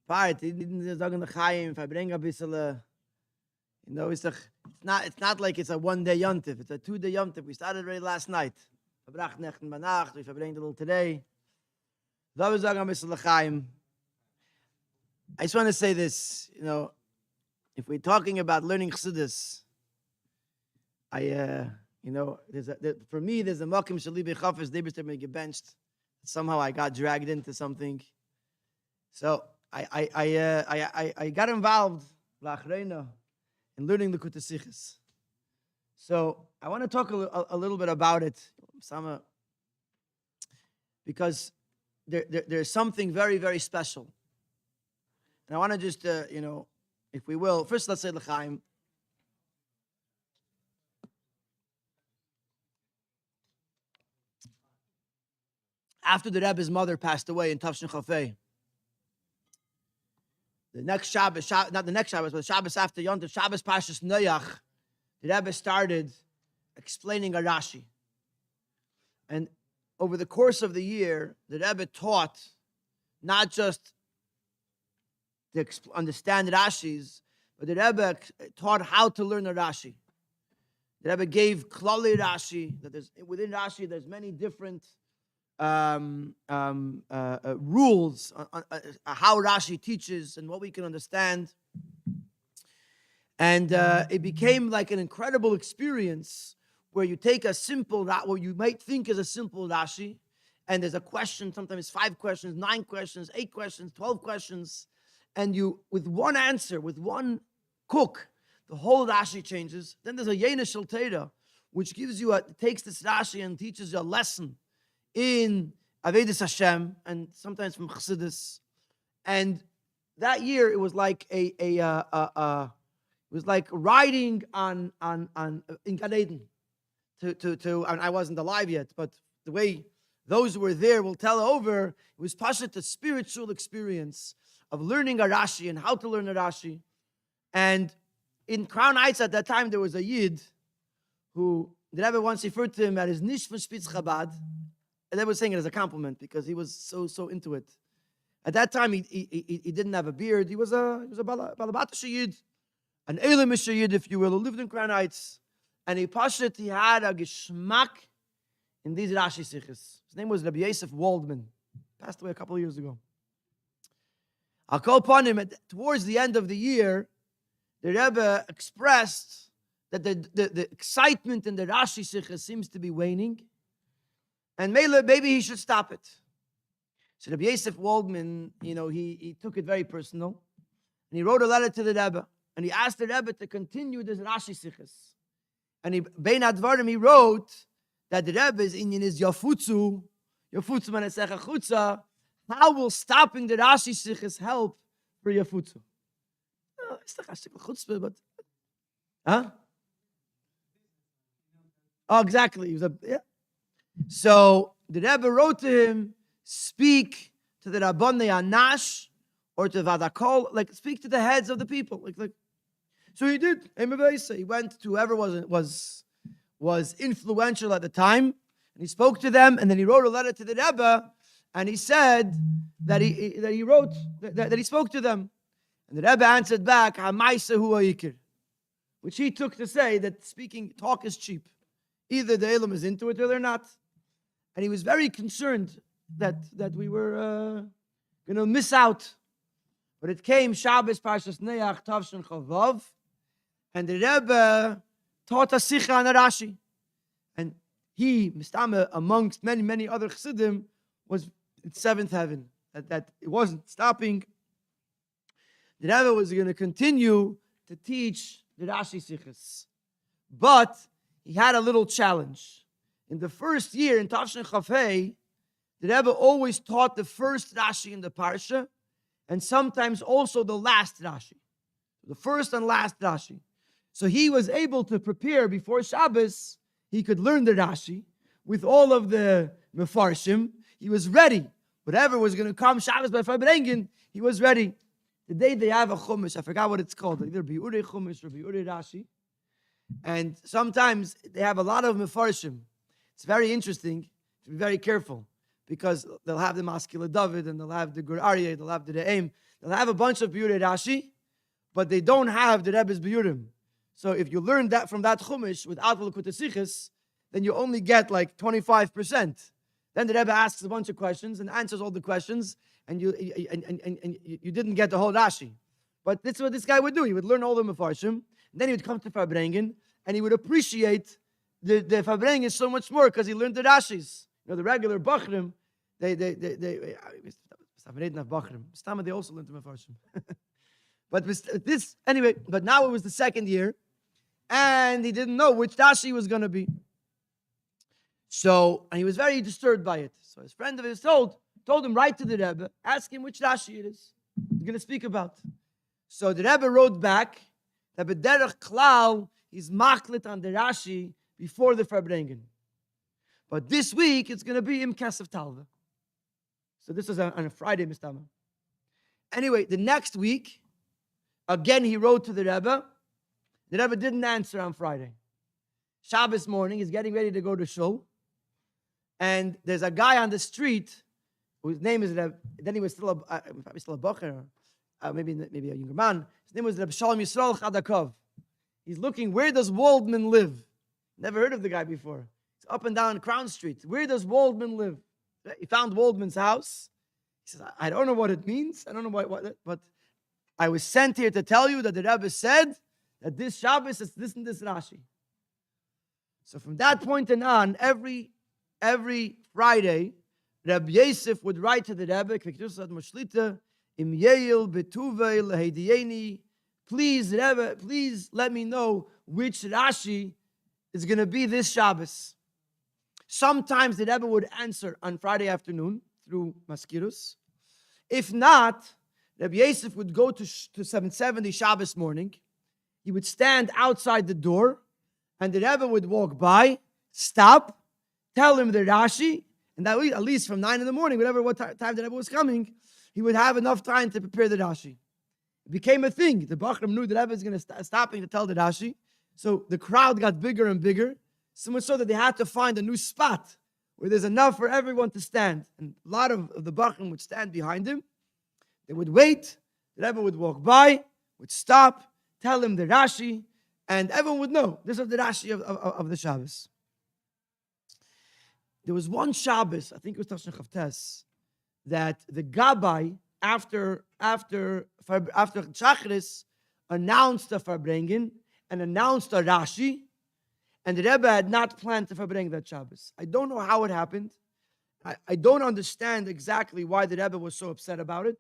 Part, die didn't sagen L'chaim, Farbrengen ein bisschen, it's not like it's a 1-day yontif, it's a 2-day yontif. We started already last night. Verbracht Nächten bei Nacht, we verbringt a little today. So wir sagen ein bisschen L'chaim. I just want to say this, if we're talking about learning Chassidus, for me, there's a Mokim Shali B'Chafes, they were benched. Somehow I got dragged into something. So I got involved la'achreina in learning the Yud Tes Kislev. So I want to talk a little bit about it, because there's something very, very special. And I want to just, if we will, first let's say l'chaim. After the Rebbe's mother passed away in Tavshin Chafei, the next Shabbos, not the next Shabbos, but the Shabbos after Yom Tov, Shabbos Parshas Noach, the Rebbe started explaining a Rashi. And over the course of the year, the Rebbe taught not just to understand Rashis, but the Rebbe taught how to learn a Rashi. The Rebbe gave Klali Rashi, that within Rashi there's many different rules on how Rashi teaches and what we can understand. And it became like an incredible experience where you take a simple, what you might think is a simple Rashi, and there's a question, sometimes 5 questions, 9 questions, 8 questions, 12 questions, and you, with one answer, with one cook, the whole Rashi changes. Then there's a Yena Shel Teira, which takes this Rashi and teaches you a lesson in Avedis Hashem, and sometimes from Chassidus. And that year, it was like it was like riding in Gan Eden. And I wasn't alive yet, but the way those who were there will tell over, it was pashat a spiritual experience of learning a Rashi and how to learn a Rashi. And in Crown Heights at that time, there was a Yid who the Rebbe once referred to him as Nish Spitz Chabad. And they were saying it as a compliment because he was so into it. At that time, he didn't have a beard. He was a Balabatish Yid, an Elamish Yid, if you will, who lived in Crown Heights. And he had a geschmack in these Rashi Sichos. His name was Rabbi Yosef Waldman. Passed away a couple of years ago. I'll call upon him towards the end of the year. The Rebbe expressed that the excitement in the Rashi Sichos seems to be waning. And maybe he should stop it. So Rabbi Yosef Waldman, he took it very personal. And he wrote a letter to the Rebbe. And he asked the Rebbe to continue this Rashi Sichos. And Bein Advarim, he wrote that the Rebbe's inyan is Yafutzu Manesecha Chutza. How will stopping the Rashi Sichos help for Yafutzu? But oh, exactly. So the Rebbe wrote to him, speak to the Rabbanei Anash or to Vadakol, speak to the heads of the people. So he did. He went to whoever was influential at the time, and he spoke to them, and then he wrote a letter to the Rebbe, and he said that he spoke to them. And the Rebbe answered back, "Hamaisa hu ha'ikir," which he took to say that talk is cheap. Either the Elam is into it or they're not. And he was very concerned that we were going to miss out. But it came Shabbos Parshas Noach Tavshin Chavav, and the Rebbe taught a Sikha on a Rashi. And he, Mistama, amongst many, many other Chassidim, was in 7th heaven. That it wasn't stopping. The Rebbe was going to continue to teach the Rashi Sichos. But he had a little challenge. In the first year, in Tavshin Chafei, the Rebbe always taught the first Rashi in the Parsha, and sometimes also the last Rashi. The first and last Rashi. So he was able to prepare before Shabbos. He could learn the Rashi with all of the Mefarshim. He was ready. Whatever was going to come Shabbos by Farbrengen, he was ready. Today they have a Chumash. I forgot what it's called. Either Bi'urei Chumash or Bi'urei Rashi. And sometimes they have a lot of Mefarshim. It's very interesting to be very careful because they'll have the Maskila David and they'll have the Gourarie, they'll have the Re'em. They'll have a bunch of Bi'urei Rashi, but they don't have the Rebbe's Bi'urim. So if you learn that from that Chumash without the Yud Tes Kislev, then you only get 25%. Then the Rebbe asks a bunch of questions and answers all the questions, and you didn't get the whole Rashi. But that's what this guy would do. He would learn all the Mefarshim, and then he would come to Farbrengen, and he would appreciate the Farbrengen so much more because he learned the Rashis. The regular Bachrim, they Stama, they also learned to Mefarshim. But this, anyway, but now it was the second year, and he didn't know which Rashi he was going to be. So, and he was very disturbed by it. So his friend of his told him, write to the Rebbe, ask him which Rashi it is he's going to speak about. So the Rebbe wrote back that B'derech Klal, he's machlit on the Rashi before the Farbrengen. But this week, it's going to be Im Kesef Talva. So this was on a Friday, Mistama. Anyway, the next week, again, he wrote to the Rebbe. The Rebbe didn't answer on Friday. Shabbos morning, he's getting ready to go to shul. And there's a guy on the street whose name is Rebbe. Then he was still probably still a bocher, or maybe a younger man. His name was Rebbe Shalom Yisrael Chadakov. He's looking, where does Waldman live? Never heard of the guy before. It's up and down Crown Street. Where does Waldman live? He found Waldman's house. He says, I don't know what it means. I don't know what, but I was sent here to tell you that the Rebbe said that this Shabbos is this and this Rashi. So from that point on, every Friday, Rabbi Yosef would write to the Rebbe, Im Yeil Betuvei Lehedieni. Please, Rebbe, please let me know which Rashi is going to be this Shabbos. Sometimes the Rebbe would answer on Friday afternoon through Maskirus. If not, Rabbi Yosef would go to 770 Shabbos morning. He would stand outside the door, and the Rebbe would walk by, stop, tell him the Rashi, and that at least from 9 in the morning, what time the Rebbe was coming, he would have enough time to prepare the Rashi. It became a thing. The Bachram knew the Rebbe was going to stopping to tell the Rashi, so the crowd got bigger and bigger, so much so that they had to find a new spot where there's enough for everyone to stand. And a lot of the Bachram would stand behind him. They would wait. The Rebbe would walk by, would stop, tell him the Rashi, and everyone would know this is the Rashi of the Shabbos. There was one Shabbos, I think it was Tashon Yud Tes, that the Gabbai, after Shachris, announced the Farbrengen and announced a Rashi, and the Rebbe had not planned to Farbrengen that Shabbos. I don't know how it happened. I don't understand exactly why the Rebbe was so upset about it,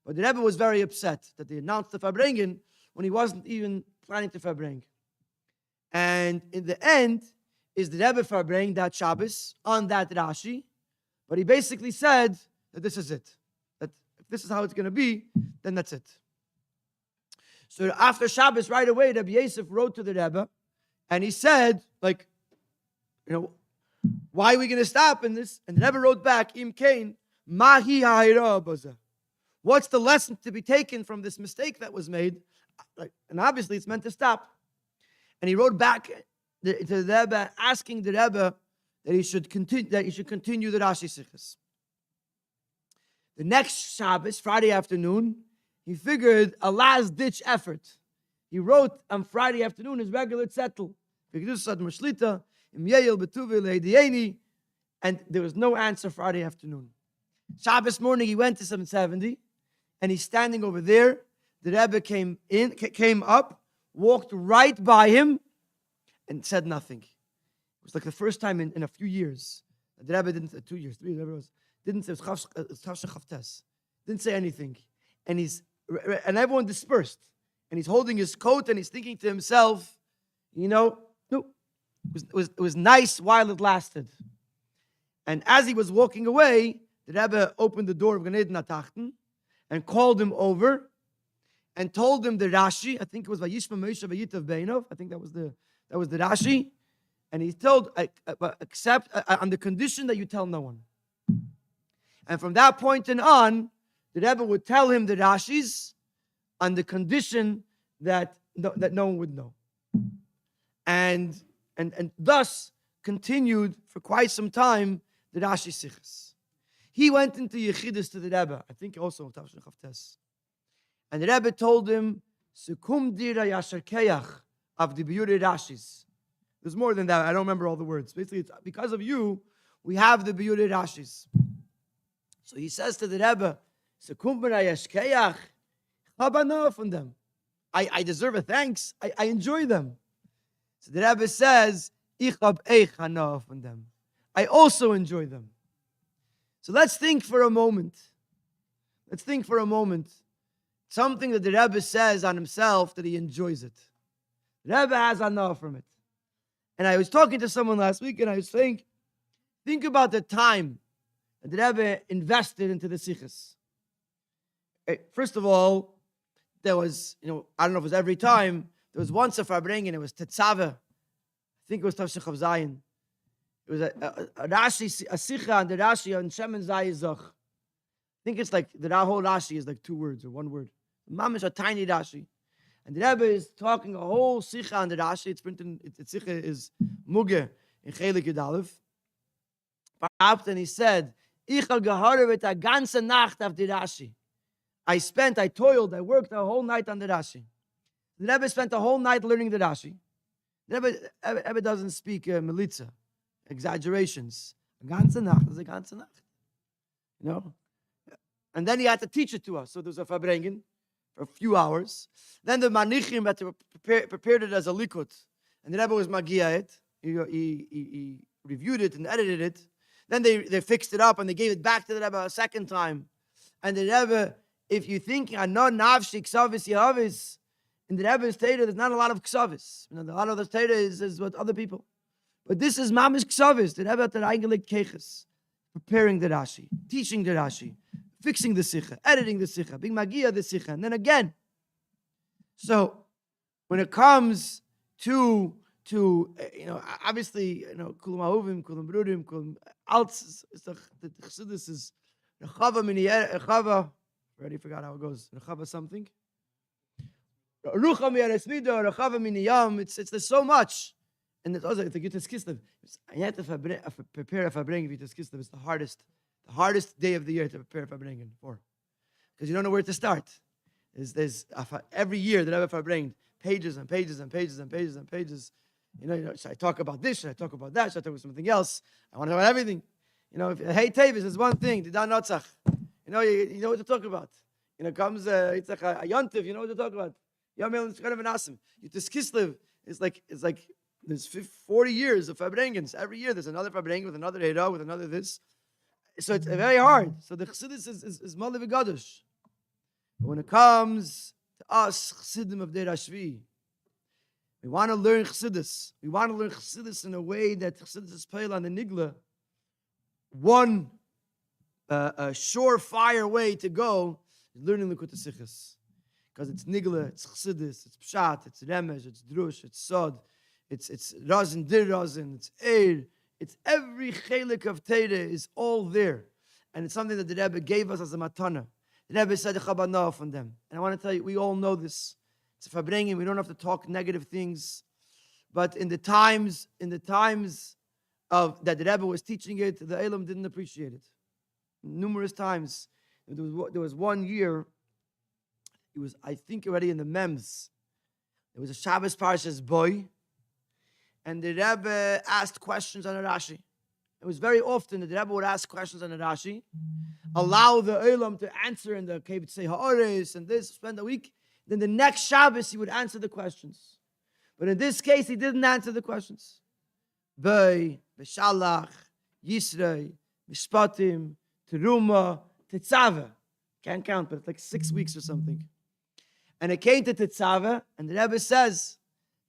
but the Rebbe was very upset that they announced the Farbrengen when he wasn't even planning to Farbrengen. And in the end, is the Rebbe Farbrengen that Shabbos on that Rashi, but he basically said that this is it. That if this is how it's going to be, then that's it. So after Shabbos, right away, Rabbi Yosef wrote to the Rebbe, and he said, why are we going to stop in this? And the Rebbe wrote back, Im Kain, Mahi ha'ira baza. What's the lesson to be taken from this mistake that was made? And obviously, it's meant to stop. And he wrote back to the Rebbe, asking the Rebbe that he should continue the Rashi Sichos. The next Shabbos, Friday afternoon, he figured a last-ditch effort. He wrote on Friday afternoon his regular zettel, and there was no answer Friday afternoon. Shabbos morning, he went to 770, and he's standing over there. The Rebbe came up, walked right by him, and said nothing. It was like the first time in a few years. The Rebbe didn't, 2 years, 3 years, whatever it was, didn't say, Yud Tes, didn't say anything. And everyone dispersed. And he's holding his coat and he's thinking to himself, no, it was nice while it lasted. And as he was walking away, the Rebbe opened the door of Gan Eden Atachten and called him over and told him the Rashi. I think it was Vayishma Moshe Vayitav Beinov. I think that was the Rashi. And he told, except on the condition that you tell no one. And from that point on, the Rebbe would tell him the Rashis on the condition that no one would know. And thus continued for quite some time the Rashi Sichos. He went into Yechidus to the Rebbe, I think also Tashon Yud Tes. And the Rebbe told him, Sekum dira yasher keach of the Biyurei Rashis. There's more than that. I don't remember all the words. Basically, it's because of you, we have the Biyurei Rashis. So he says to the Rebbe, Sekum dira yasher keach. Habana from them. I deserve a thanks. I enjoy them. So the Rebbe says, Ich hab eich hana from them. I also enjoy them. So let's think for a moment. Let's think for a moment. Something that the Rebbe says on himself that he enjoys it. The Rebbe has enough from it. And I was talking to someone last week, and I was saying, think about the time that the Rebbe invested into the Sichos. First of all, there was, I don't know if it was every time, there was once a Farbrengen, it was Tetzaveh. I think it was Tavshich of Zion. It was a Rashi, a Sicha on the Rashi on Shemen Zayizach. I think it's like, the whole Rashi is like 2 words or 1 word. Mamish, a tiny Rashi. And the Rebbe is talking a whole Sicha on the Rashi. It's printed, the Sicha is Muge in Chelik Yud Aleph. And he said, Ich al geharevet a ganze Nacht auf the Rashi. I toiled, I worked a whole night on the Rashi. The Rebbe spent a whole night learning the Rashi. The Rebbe doesn't speak melitza, exaggerations. A ganze Nacht is a ganze Nacht. And then he had to teach it to us. So there was a Farbrengen for a few hours. Then the Manichim had to prepared it as a likut. And the Rebbe was magia it. He reviewed it and edited it. Then they fixed it up and they gave it back to the Rebbe a second time. And the Rebbe, if you think, no navshi ksavis yavis, in the Rebbe's Torah, there's not a lot of ksavis. A lot of the Torah is what other people. But this is mamish ksavis. The Rebbe had the eingelegt keches, preparing the Rashi, teaching the Rashi, fixing the Sicha, editing the Sicha, being magia the Sicha, and then again. So when it comes to obviously, kulam ahovim, kulam brudim, kulam alts, the Chassidus is rechava mini rechava. Already forgot how it goes. Rechava something. Rucha miyares mido, rechava mini yam. There's so much, and it's also the Yud Tes Kislev. I had to prepare a Farbrengen Yud Tes Kislev. It's the hardest day of the year to prepare a Farbrengen for, because you don't know where to start. There's every year that I have a Farbrengen, pages and pages and pages and pages and pages. Should I talk about this? Should I talk about that? Should I talk about something else? I want to talk about everything. Hey Tavis is one thing. The Dan Notzach. You know what to talk about. Comes it's like a Yontiv. You know what to talk about. Yamel is kind of an awesome. Yud Tes Kislev is like there's 40 years of Farbrengens. Every year there's another Farbrengen with another Hera with another this. So it's very hard. So the Chassidus is Mali v'Gadosh. But when it comes to us Chassidim of Deir Hashvi, we want to learn Chassidus. We want to learn Chassidus in a way that Chassidus is pale on the Nigla. One a surefire way to go is learning Likutei Sichos. Because it's Nigla, it's Chassidus, it's Pshat, it's Remesh, it's Drush, it's Sod, it's Razin, Dir Razin, it's Eir. It's every chelik of Torah is all there. And it's something that the Rebbe gave us as a matana. The Rebbe said, Chabana from them. And I want to tell you, we all know this. It's a Farbrengen, we don't have to talk negative things. But in the times of that the Rebbe was teaching it, the Elam didn't appreciate it. Numerous times. There was one year, it was, I think, already in the Mems. There was a Shabbos Parshas Boy, and the Rebbe asked questions on a Rashi. It was very often that the Rebbe would ask questions on a Rashi, allow the Elam to answer, and the Kevit say Ha'aris and this, spend a week. Then the next Shabbos he would answer the questions. But in this case, he didn't answer the questions. Boy, Beshalach, Yisrei, Mishpatim, Teruma, Tetzaveh. Can't count, but it's like 6 weeks or something. And it came to Tetzaveh, and the Rebbe says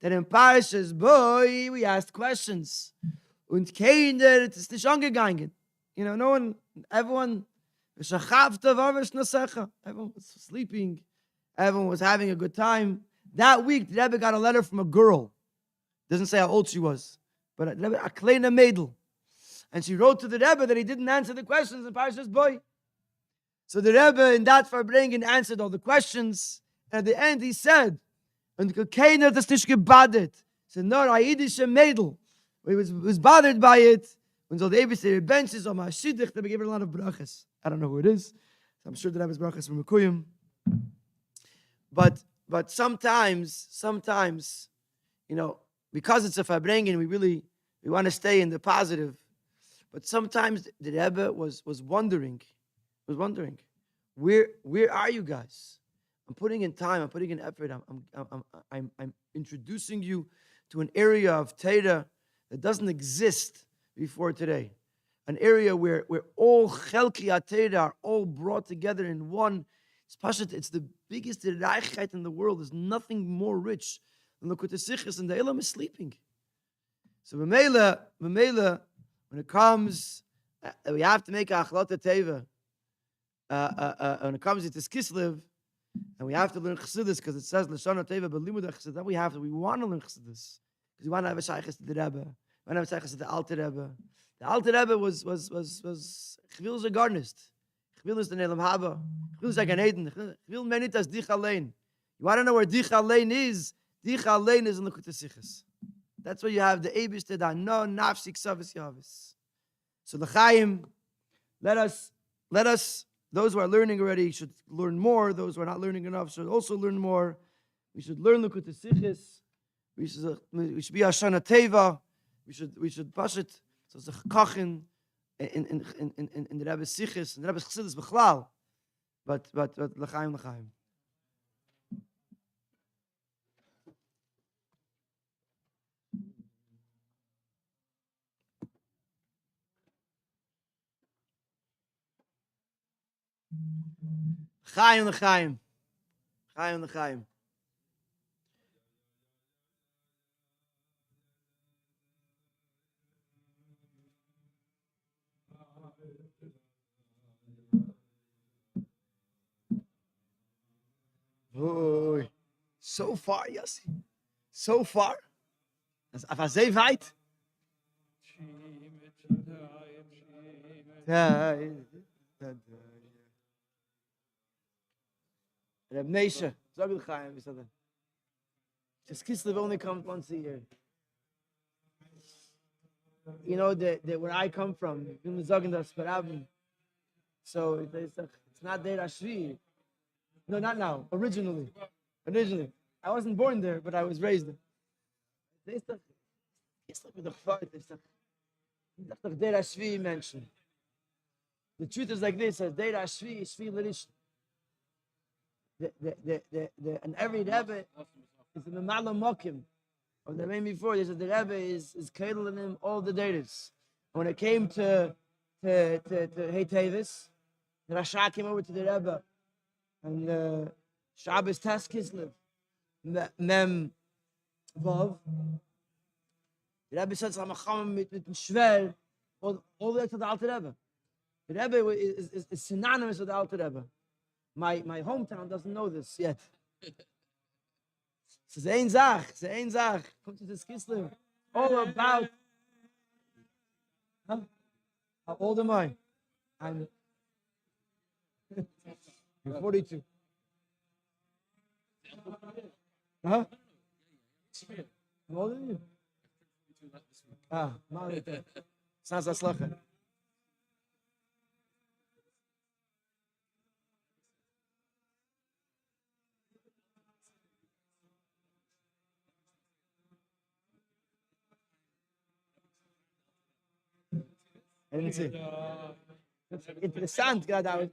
that in Parashas Boy, we asked questions. Und keiner, it ist nicht angegangen. No one, everyone was sleeping. Everyone was having a good time. That week, the Rebbe got a letter from a girl. Doesn't say how old she was, but a kleine Mädel. And she wrote to the Rebbe that he didn't answer the questions in Parashas Boy. So the Rebbe in that Farbrengen answered all the questions. And at the end he said, und keiner das nicht gebadet. So nur a Yiddische Mädel. He was bothered by it. When so the Ebersteher benches on my shidduch, they gave her a lot of brachas. I don't know who it is. I'm sure that I was brachas from Mekuyim. But sometimes, because it's a Farbrengen, we want to stay in the positive. But sometimes the Rebbe was wondering, where are you guys? I'm putting in time. I'm putting in effort. I'm introducing you to an area of Torah that doesn't exist before today. an area where all Chelki Atera are all brought together in one. It's the biggest Reichheit in the world. There's nothing more rich than the Kutesichis, and the Elam is sleeping. So B'meila, when it comes, we have to make a Achlata Teva. When it comes to Yud Tes Kislev, and we have to learn Chassidus because it says Lashon Teva B'limud Chassidus. Then we want to learn Chassidus because we want to have a Shaykhis to the Rebbe. We want to have a Shaykhis to the Alter Rebbe. The Alter Rebbe was Chvil Zagarnist. Chvil is the Nelam Haba. Chvil is like an Eden. Chvil Menitas Dich Alein. You want to know where Dich Alein is? Dich Alein is in the Kutesichis. That's where you have the Abish Teda No Nafsik Savis Yavis. So the Chaim, let us. Those who are learning already should learn more. Those who are not learning enough should also learn more. We should learn the Kutesichis. We should be Hashana Teva. We should pass it. So it's a kachin in the Rebbe's Sichis, in the Rebbe's Chassidus B'chlal. But l'chaim. Chaim. Oh, so far, Yossi. So far. Aber sehr weit. Rabbi Moshe, sag el Chaim, wie ist das? This Kislev only comes once a year. You know that where I come from, in the Zagen das Farbrengen. So it's not there Ashvi. No, not now. Originally. I wasn't born there, but I was raised there. The truth is like this: as Deir Ashvi, Shvi L'Rish. And every Rebbe is in the Malam Mokim. Of the name before, they said the Rebbe is Kedel him all the Deiris. When it came to Hey Tevis, the Rasha came over to the Rebbe. And Shabbos Tes Kislev, Mem Vav. The Rebbe said, "I'm a chacham mit Shver," all the way to the Alter Rebbe. The Rebbe is synonymous with the Alter Rebbe. My hometown doesn't know this yet. It's ein Zach. Come to this Kislev. All about. Huh? How old am I? I'm 42. Huh? How old are you? Sounds like slacha. I didn't see. It's interessant, God. I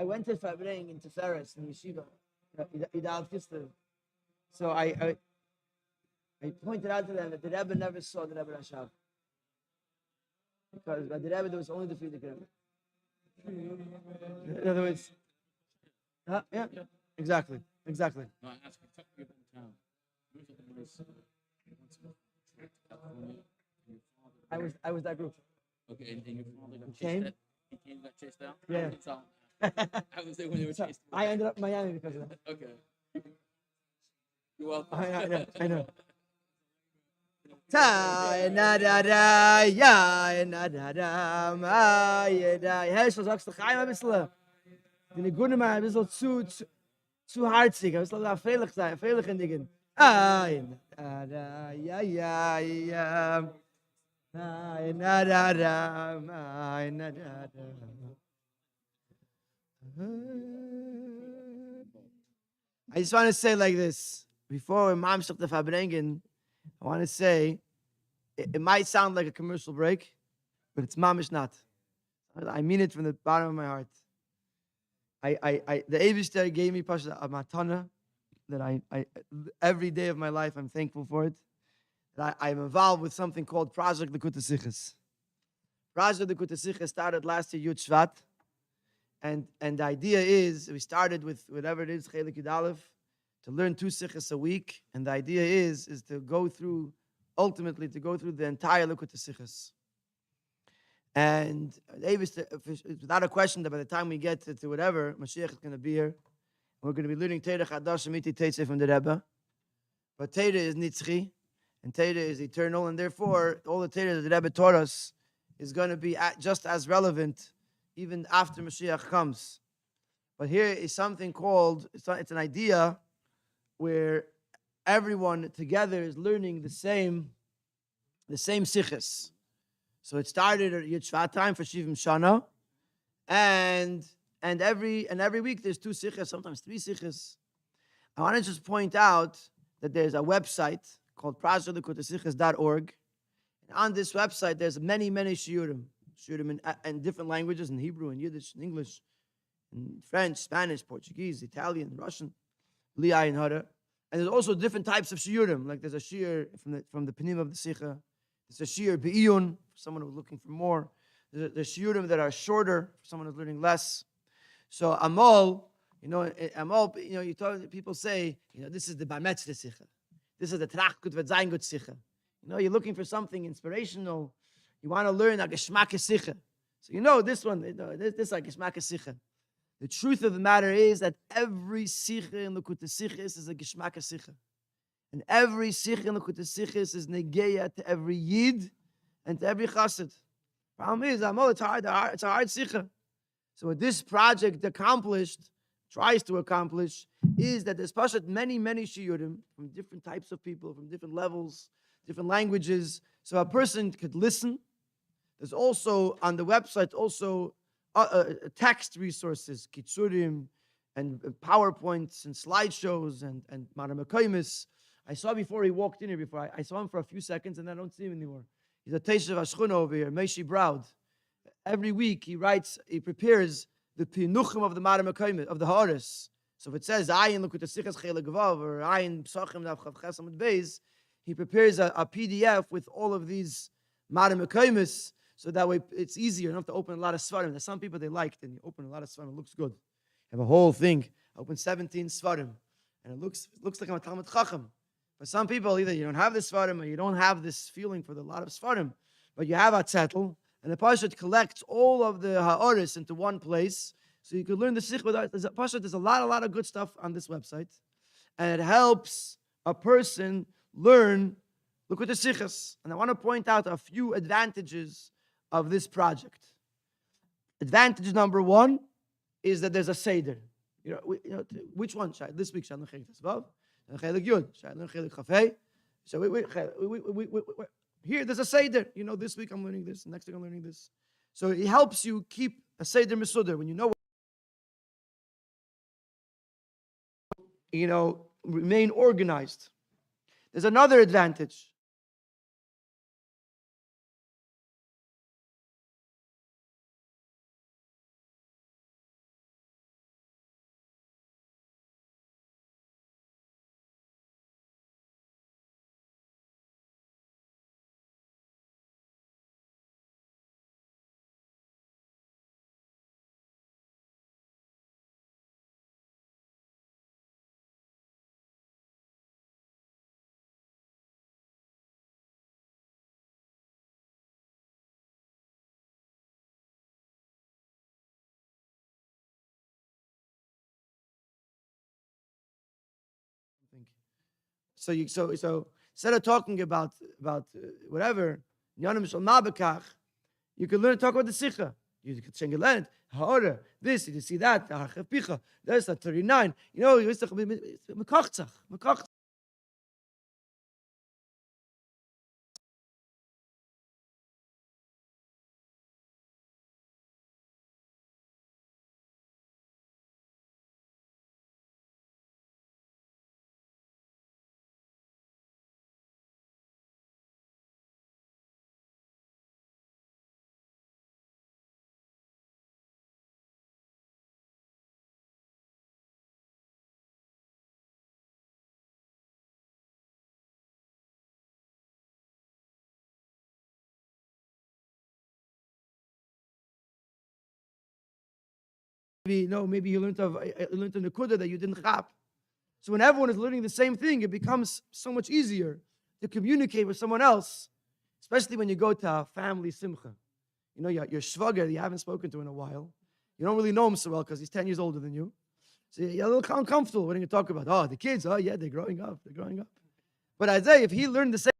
went to Farbrengen into Ferris in Yeshiva, Yud Tes Kislev. So I pointed out to them that the Rebbe never saw the Rebbe Rashav. Because by the Rebbe there was only the Frierdiker Rebbe. In other words, yeah, exactly. No, I asked you, talk to your hometown. I was that group. Okay, and your father got Came? chased out? He came, got chased out? Yeah. So, I was there when they were chased out. I ended up in Miami because of that. Okay. You're welcome. I know. Hey, so sagst du Chaim ein bisschen. Die Gunde mal ein bisschen zu harzig, ein bisschen freilich sein, freilich in Dingen. I just want to say like this. Before Mom took the Farbrengen, I want to say, it might sound like a commercial break, but it's mamish not. I mean it from the bottom of my heart. The Eibishter gave me a matana that I every day of my life I'm thankful for it. that I'm involved with something called Project Likutei Sichos. Project Likutei Sichos started last year, Yud Shvat. And the idea is, we started with whatever it is, Chelik Yud Aleph, to learn 2 sichos a week. And the idea is to go through, ultimately, to go through the entire Likutei Sichos. And without a question that by the time we get to whatever, Mashiach is going to be here. We're going to be learning Teira Chadash Amiti Teitze from the Rebbe. But Teira is Nitzchi, and Teira is eternal, and therefore, all the Teira that the Rebbe taught us is going to be just as relevant even after Mashiach comes. But here is something called, it's an idea where everyone together is learning the same sichos. So it started at Yud Shvat time for Shivim Shana, and every week there's 2 sichos, sometimes 3 sichos. I want to just point out that there's a website called prashalikutasichez.org. And on this website, there's many shiurim in different languages, in Hebrew, in Yiddish, in English, in French, Spanish, Portuguese, Italian, Russian, Li'ai and Hara. And there's also different types of shiurim. Like there's a shiur from the Panim of the Sikha. There's a shiur be'iyun, for someone who's looking for more. There's shiurim that are shorter, for someone who's learning less. So Amal, people say, this is the Bar Mitzvah Sikha. This is the Trachkut V'Zayin Sikha. You're looking for something inspirational. You want to learn a Geschmack Sikha. So this one, this is a Geschmack Sikha. The truth of the matter is that every Sikha in Likutei Sichos is a Geschmack Sikha. And every Sikha in Likutei Sichos is Negeya to every Yid and to every Chassid. Problem is, it's a hard Sikha. So what this project tries to accomplish, is that there's pashat many shiurim from different types of people, from different levels, different languages. So a person could listen. There's also on the website text resources, kitzurim, and PowerPoints and slideshows and Maramekaimis. I saw before he walked in here. I saw him for a few seconds and I don't see him anymore. He's a Teishav Ashchuna over here, Meishi Braud. Every week he prepares the pinuchim of the Maramekaimis, of the Haaretz. So if it says Ayin Likutei Sichos Chelik Vav or Ayin Psachim Daf Chav Ches Amud Beis, he prepares a PDF with all of these Maramekaimis, so that way it's easier. You don't have to open a lot of Svarim. There's some people they liked, and you open a lot of Svarim, it looks good. You have a whole thing. I open 17 Svarim, and it looks like I'm a Talmud Chacham. For some people, either you don't have this Svarim or you don't have this feeling for a lot of Svarim, but you have a zettel, and the Pashat collects all of the Ha'aris into one place, so you could learn the Sikh. There's a lot of good stuff on this website, and it helps a person learn Likutei Sichos. And I want to point out a few advantages of this project. Advantage number 1 is that there's a Seder. Which one? This week, Shad Chelik Tes Vav, Chelik Yud, Shad Chelik Chafei. So here there's a Seder. This week I'm learning this, next week I'm learning this. So it helps you keep a Seder Mesuder when you know. Remain organized. There's another advantage. So instead of talking about whatever, you could learn to talk about the Sikha. You could learn this, you see that, there's a 39. maybe you learned a Nekuda that you didn't chap. So when everyone is learning the same thing, it becomes so much easier to communicate with someone else, especially when you go to a family simcha. Your shvager that you haven't spoken to in a while. You don't really know him so well because he's 10 years older than you. So you're a little uncomfortable when you talk about, the kids, yeah, they're growing up. But Isaiah, if he learned the same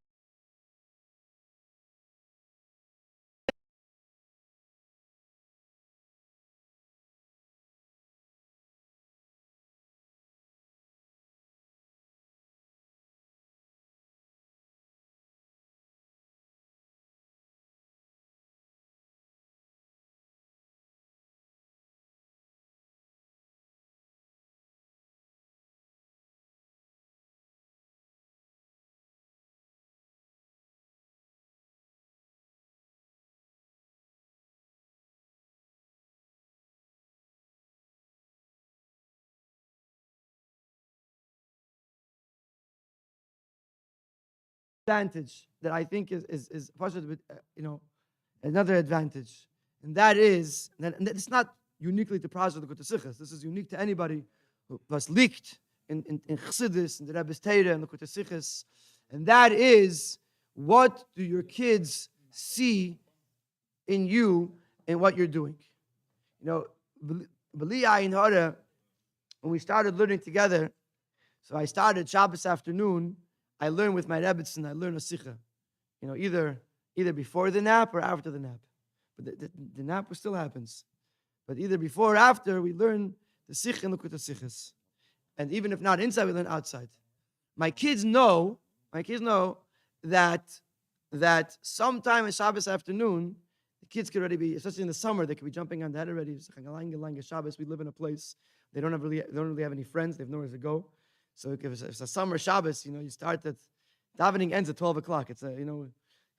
advantage that I think is another advantage, and that is that it's not uniquely to Pras or the Kutasichas. This is unique to anybody who was liegt in Chassidus, in the Rebbe's Teira, and the Kutasichas, and that is, what do your kids see in you and what you're doing? B'li Ayin Hara, when we started learning together, so I started Shabbos afternoon. I learn with my Rebbetzin, I learn a Sikha. Either before the nap or after the nap. But the nap still happens. But either before or after, we learn the Sikha and the Kuta Sikhas. And even if not inside, we learn outside. My kids know that sometime in Shabbos afternoon, the kids could already be, especially in the summer, they could be jumping on the head already. Shabbos, we live in a place, they don't really have any friends, they have nowhere to go. So if it's a summer Shabbos, you start at, davening ends at 12 o'clock. It's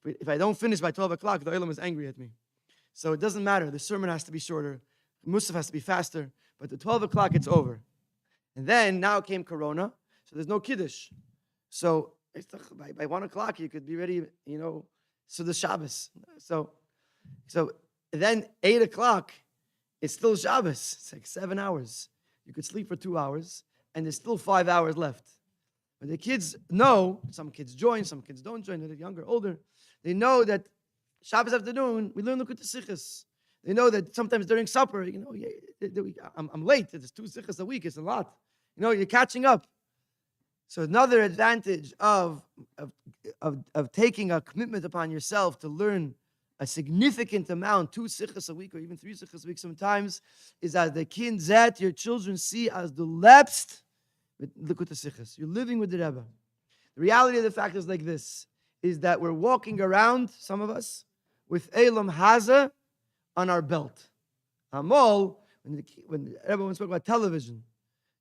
if I don't finish by 12 o'clock, the Olam is angry at me. So it doesn't matter. The sermon has to be shorter. The Musaf has to be faster. But at 12 o'clock, it's over. And then, now came Corona, so there's no Kiddush. So by 1 o'clock, you could be ready, so the Shabbos. So then 8 o'clock, it's still Shabbos. It's like 7 hours. You could sleep for 2 hours. And there's still 5 hours left. But the kids know, some kids join, some kids don't join, they're younger, older. They know that Shabbos afternoon, we learn the Kuta Sikhas. They know that sometimes during supper, I'm late, there's 2 Sikhas a week, it's a lot. You're catching up. So another advantage of taking a commitment upon yourself to learn a significant amount, 2 Sikhas a week, or even 3 Sikhas a week sometimes, is that the kinzet, your children see as the lepst, look at the Sikhas. You're living with the Rebbe. The reality of the fact is like this, is that we're walking around, some of us, with Elam Haza on our belt. Amol, when the Rebbe spoke about television,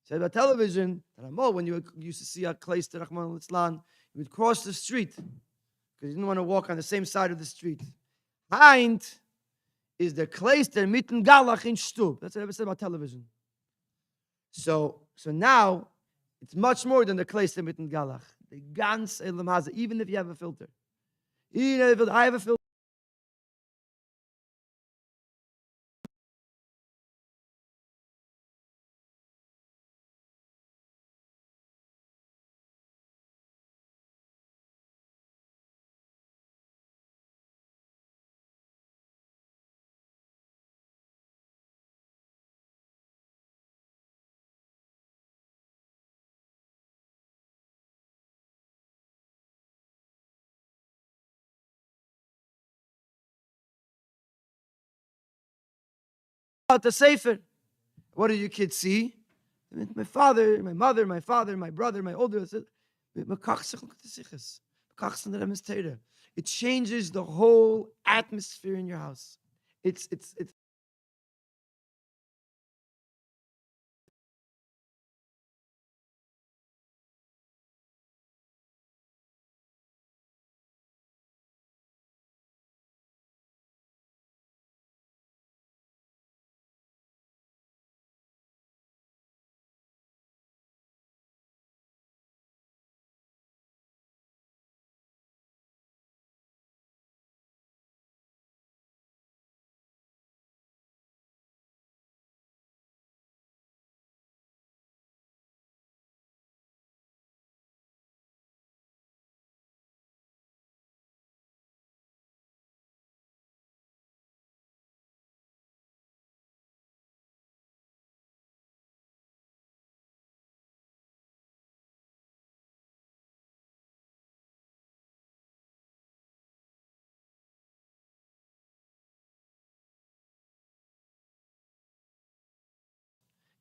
he said about television, that Amol, when you used to see a Kleister Rahman al-Islam, you would cross the street, because you didn't want to walk on the same side of the street. Heint is the Kleister mitten Galach in Stub. That's what I said about television. So now it's much more than the Kleister mitten Galach. The Gans Elam Haza, even if you have a filter. Even if I have a filter. About the Sefer. What do you kids see? My father, my mother, my father, my brother, my older. It changes the whole atmosphere in your house. It's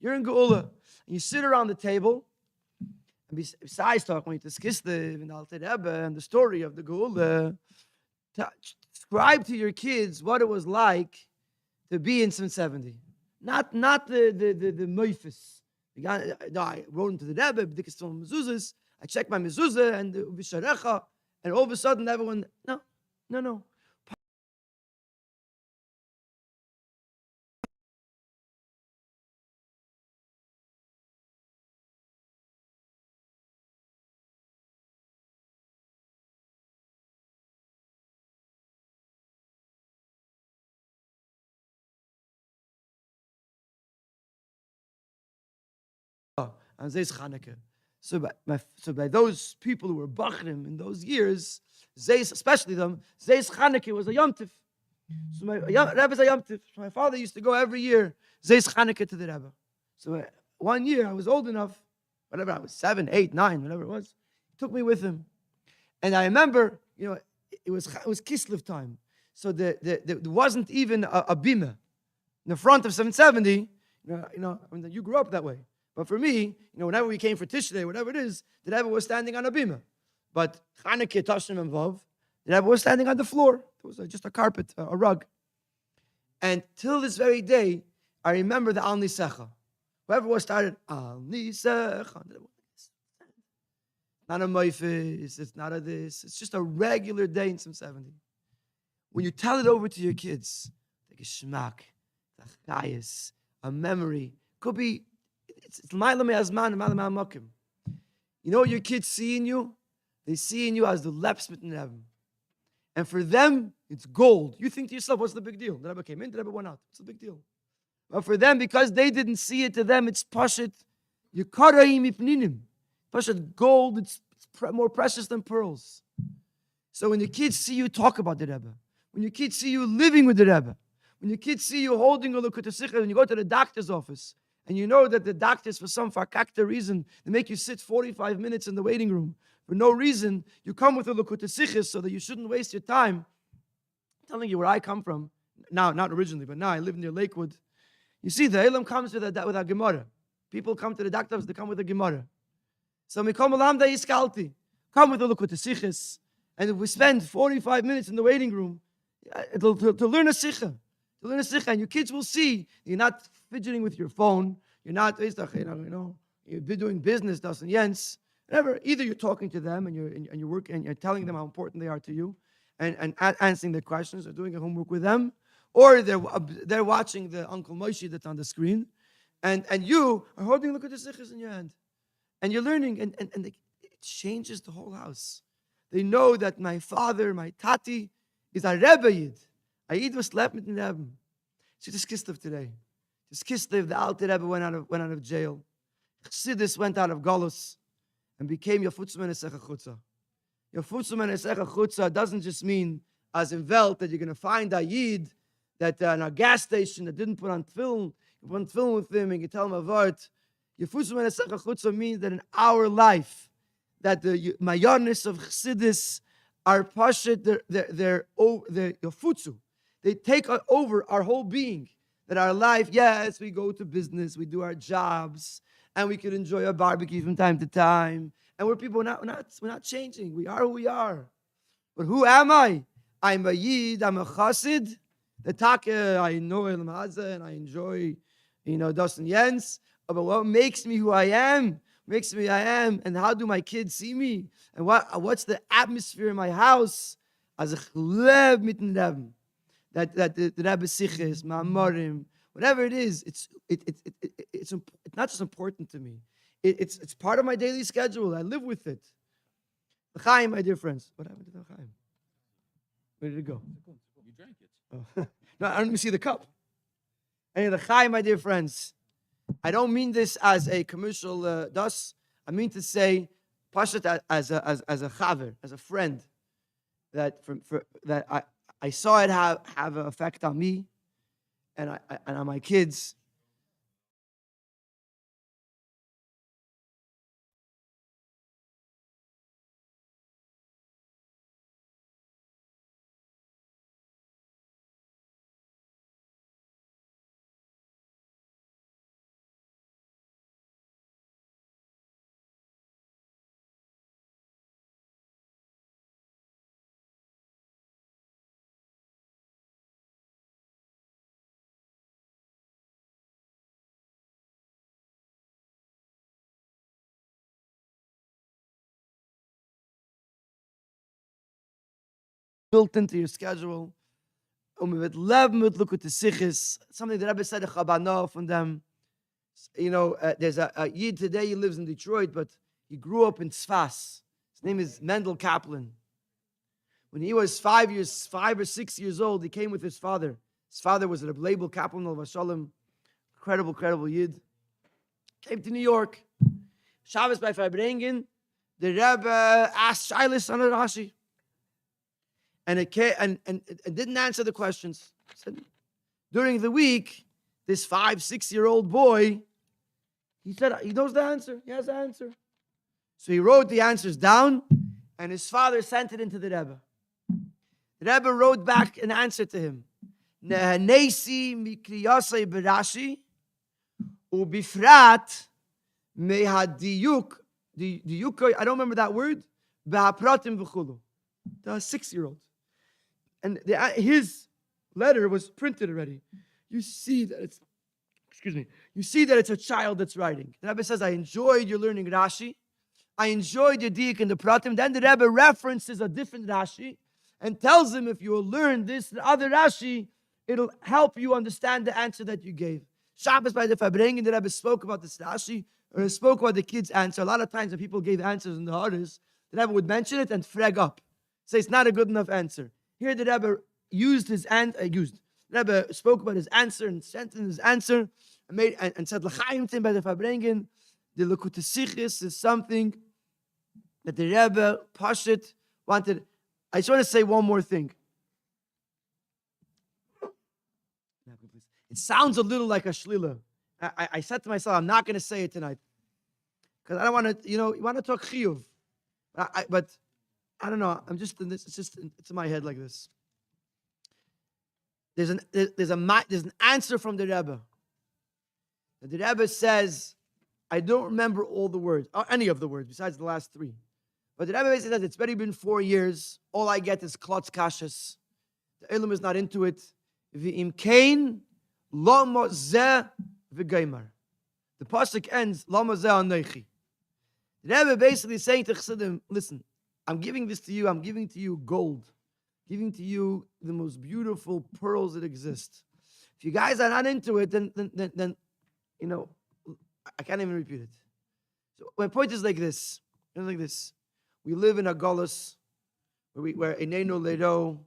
You're in Geula. And you sit around the table, and besides talking with the Kislev and the Alter Rebbe and the story of the Geula, describe to your kids what it was like to be in 770. Not the Meifis. No, I wrote into the Rebbe, B'dikas Tzol Mezuzahs. I checked my mezuzah and the Bisharecha, and all of a sudden everyone, no. And Zeis Chanukah. So by those people who were Bachrim in those years, Zeis, especially them, Zeis Chanukah was a Yom Tif. So Rebbe's a Yom Tif. My father used to go every year, Zeis Chanukah to the Rebbe. So one year I was old enough, whatever, I was 7, 8, 9, whatever it was, he took me with him. And I remember, it was Kislev time. So there wasn't even a bima in the front of 770. You grew up that way. But for me, whenever we came for Tishrei, whatever it is, the Rebbe was standing on a bima. But Chanukah, Tashrim, and Vav, the Rebbe was standing on the floor. It was just a carpet, a rug. And till this very day, I remember the Al Nisecha. Whoever was started, Al Nisecha. Not a Meifis, it's not a this. It's just a regular day in 770. When you tell it over to your kids, like a shmak, a chayis, a memory, could be, it's ma'alam azman, ma'alam makim. You know what your kids see in you? They see in you as the leps mitten heaven. And for them, it's gold. You think to yourself, what's the big deal? The Rebbe came in, the Rebbe went out. What's the big deal? But for them, because they didn't see it, to them, it's pashit. Yikaraim ipninim. Pashit gold, it's more precious than pearls. So when your kids see you talk about the Rebbe, when your kids see you living with the Rebbe, when your kids see you holding a Likutei Sichos, when you go to the doctor's office, and you know that the doctors, for some fakakta reason, they make you sit 45 minutes in the waiting room for no reason, you come with a Likutei Sichos so that you shouldn't waste your time. I'm telling you where I come from. Now, not originally, but now I live near Lakewood. You see, the Elam comes with a Gemara. People come to the doctors, they come with a Gemara. So we come alam da iskalti. Come with a Likutei Sichos, and if we spend 45 minutes in the waiting room to learn a Sicha. To learn a Sicha, and your kids will see you're not fidgeting with your phone, you're not, you're doing business, das and Jens. Whatever, either you're talking to them and you're working and you're telling them how important they are to you, and answering their questions or doing a homework with them, or they're watching the Uncle Moshe that's on the screen, and you are holding Likutei Sichos in your hand, and you're learning, and it changes the whole house. They know that my father, my tati, is a Rebbe Yid. A Yid was slept mit dem Rebbe. See this Kislev today. This Kislev, the Alter Rebbe went out of jail. Chassidus went out of Golus and became Yafutzum and Esecha Chutza. Yafutzum and Esecha Chutza doesn't just mean, as in Welt, that you're going to find a Yid that in a gas station that didn't put on film. You put on film with him and you tell him a word. Yafutzum and Esecha Chutza means that in our life, that the mayornis of Chassidus are pashit, they're Yafutzu. They take over our whole being. That our life, yes, we go to business, we do our jobs, and we can enjoy a barbecue from time to time. And we're people, we're not changing. We are who we are. But who am I? I'm a Yid, I'm a Chassid. The Take, I know El Maza, and I enjoy, Das and Jens. But what makes me who I am? Makes me I am, and how do my kids see me? And what's the atmosphere in my house? As a chlev mitten Rebbe. That the Rebbe Sichos, Ma'amorim, whatever it is, it's not just important to me. It's part of my daily schedule. I live with it. L'chaim, my dear friends. What happened to the L'chaim? Where did it go? You drank it. Oh. No, I don't even see the cup. Anyway, L'chaim, my dear friends. I don't mean this as a commercial das. I mean to say, Pashat as a chaver, as a friend, that I saw it have an effect on me and on my kids. built into your schedule. With love, with look at the sichis. Something that Rebbe said a chabano from them. There's a Yid today. He lives in Detroit, but he grew up in Tzfas. His name is Mendel Kaplan. When he was 5 or 6 years old, he came with his father. His father was a Label Kaplan of Vashalom, incredible Yid. Came to New York. Shabbos by Farbrengen, the Rebbe asked Shilas on a Rashi. And it didn't answer the questions. Said, during the week, this 5-6-year-old boy, he said he knows the answer. He has the answer. So he wrote the answers down, and his father sent it into the Rebbe. The Rebbe wrote back an answer to him. Nehanesi mikriyasei berashi ubifrat mehadiyuk. Diyuk, I don't remember that word. Behapratim v'chulu. The 6-year-old. And his letter was printed already. You see that it's, you see that it's a child that's writing. The Rebbe says, I enjoyed your learning Rashi. I enjoyed your diuk in the pratim. Then the Rebbe references a different Rashi and tells him, if you will learn this, the other Rashi, it'll help you understand the answer that you gave. Shabbos by the Farbrengen, the Rebbe spoke about this Rashi, or spoke about the kid's answer. A lot of times when people gave answers in the hardest, the Rebbe would mention it and frag up. Say it's not a good enough answer. Here the Rebbe the Rebbe spoke about his answer and sent in his answer and said, L'chaim Tim by the Farbrengen, the Yud Tes Kislev is something that the Rebbe, Pashit, wanted. I just want to say one more thing. It sounds a little like a shlila. I said to myself, I'm not going to say it tonight. Because I don't want to, you want to talk chiyuv. But I don't know. I'm just in this. It's in my head like this. There's an answer from the Rebbe. The Rebbe says, I don't remember all the words, or any of the words besides the last 3. But the Rebbe basically says it's already been 4 years. All I get is klotz kashas. The Elam is not into it. V'im kain lo mozeh v'geimer. The pasuk ends lo mozeh anochi. The Rebbe basically is saying to Chassidim, listen, I'm giving this to you. I'm giving to you gold. Giving to you the most beautiful pearls that exist. If you guys are not into it, then I can't even repeat it. So my point is like this. We live in a galus where Einenu Leiro,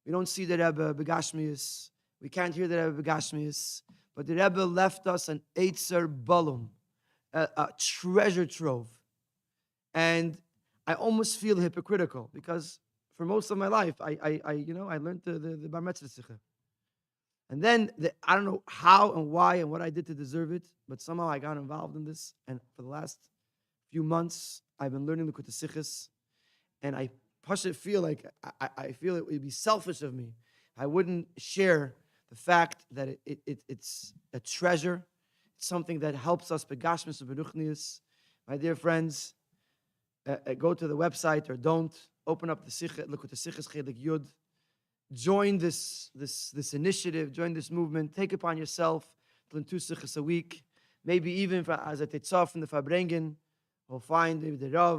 we don't see the Rebbe begashmius. We can't hear the Rebbe begashmius. But the Rebbe left us an Eitzer Balum, a treasure trove. And I almost feel hypocritical because for most of my life, I learned the Bar Mitzvah Sikha. And then, I don't know how and why and what I did to deserve it, but somehow I got involved in this. And for the last few months, I've been learning the Yud Tes Kislev. And I feel like I feel it would be selfish of me. I wouldn't share the fact that it's a treasure. It's something that helps us begashmis and beruchnius. My dear friends, go to the website or don't. Open up the Sikha, look at the Sikhas Chelik Yud. Join this initiative, join this movement. Take upon yourself to learn 2 Sikhas a week. Maybe even as a tetzah from the Farbrengen, we'll find maybe the Rav,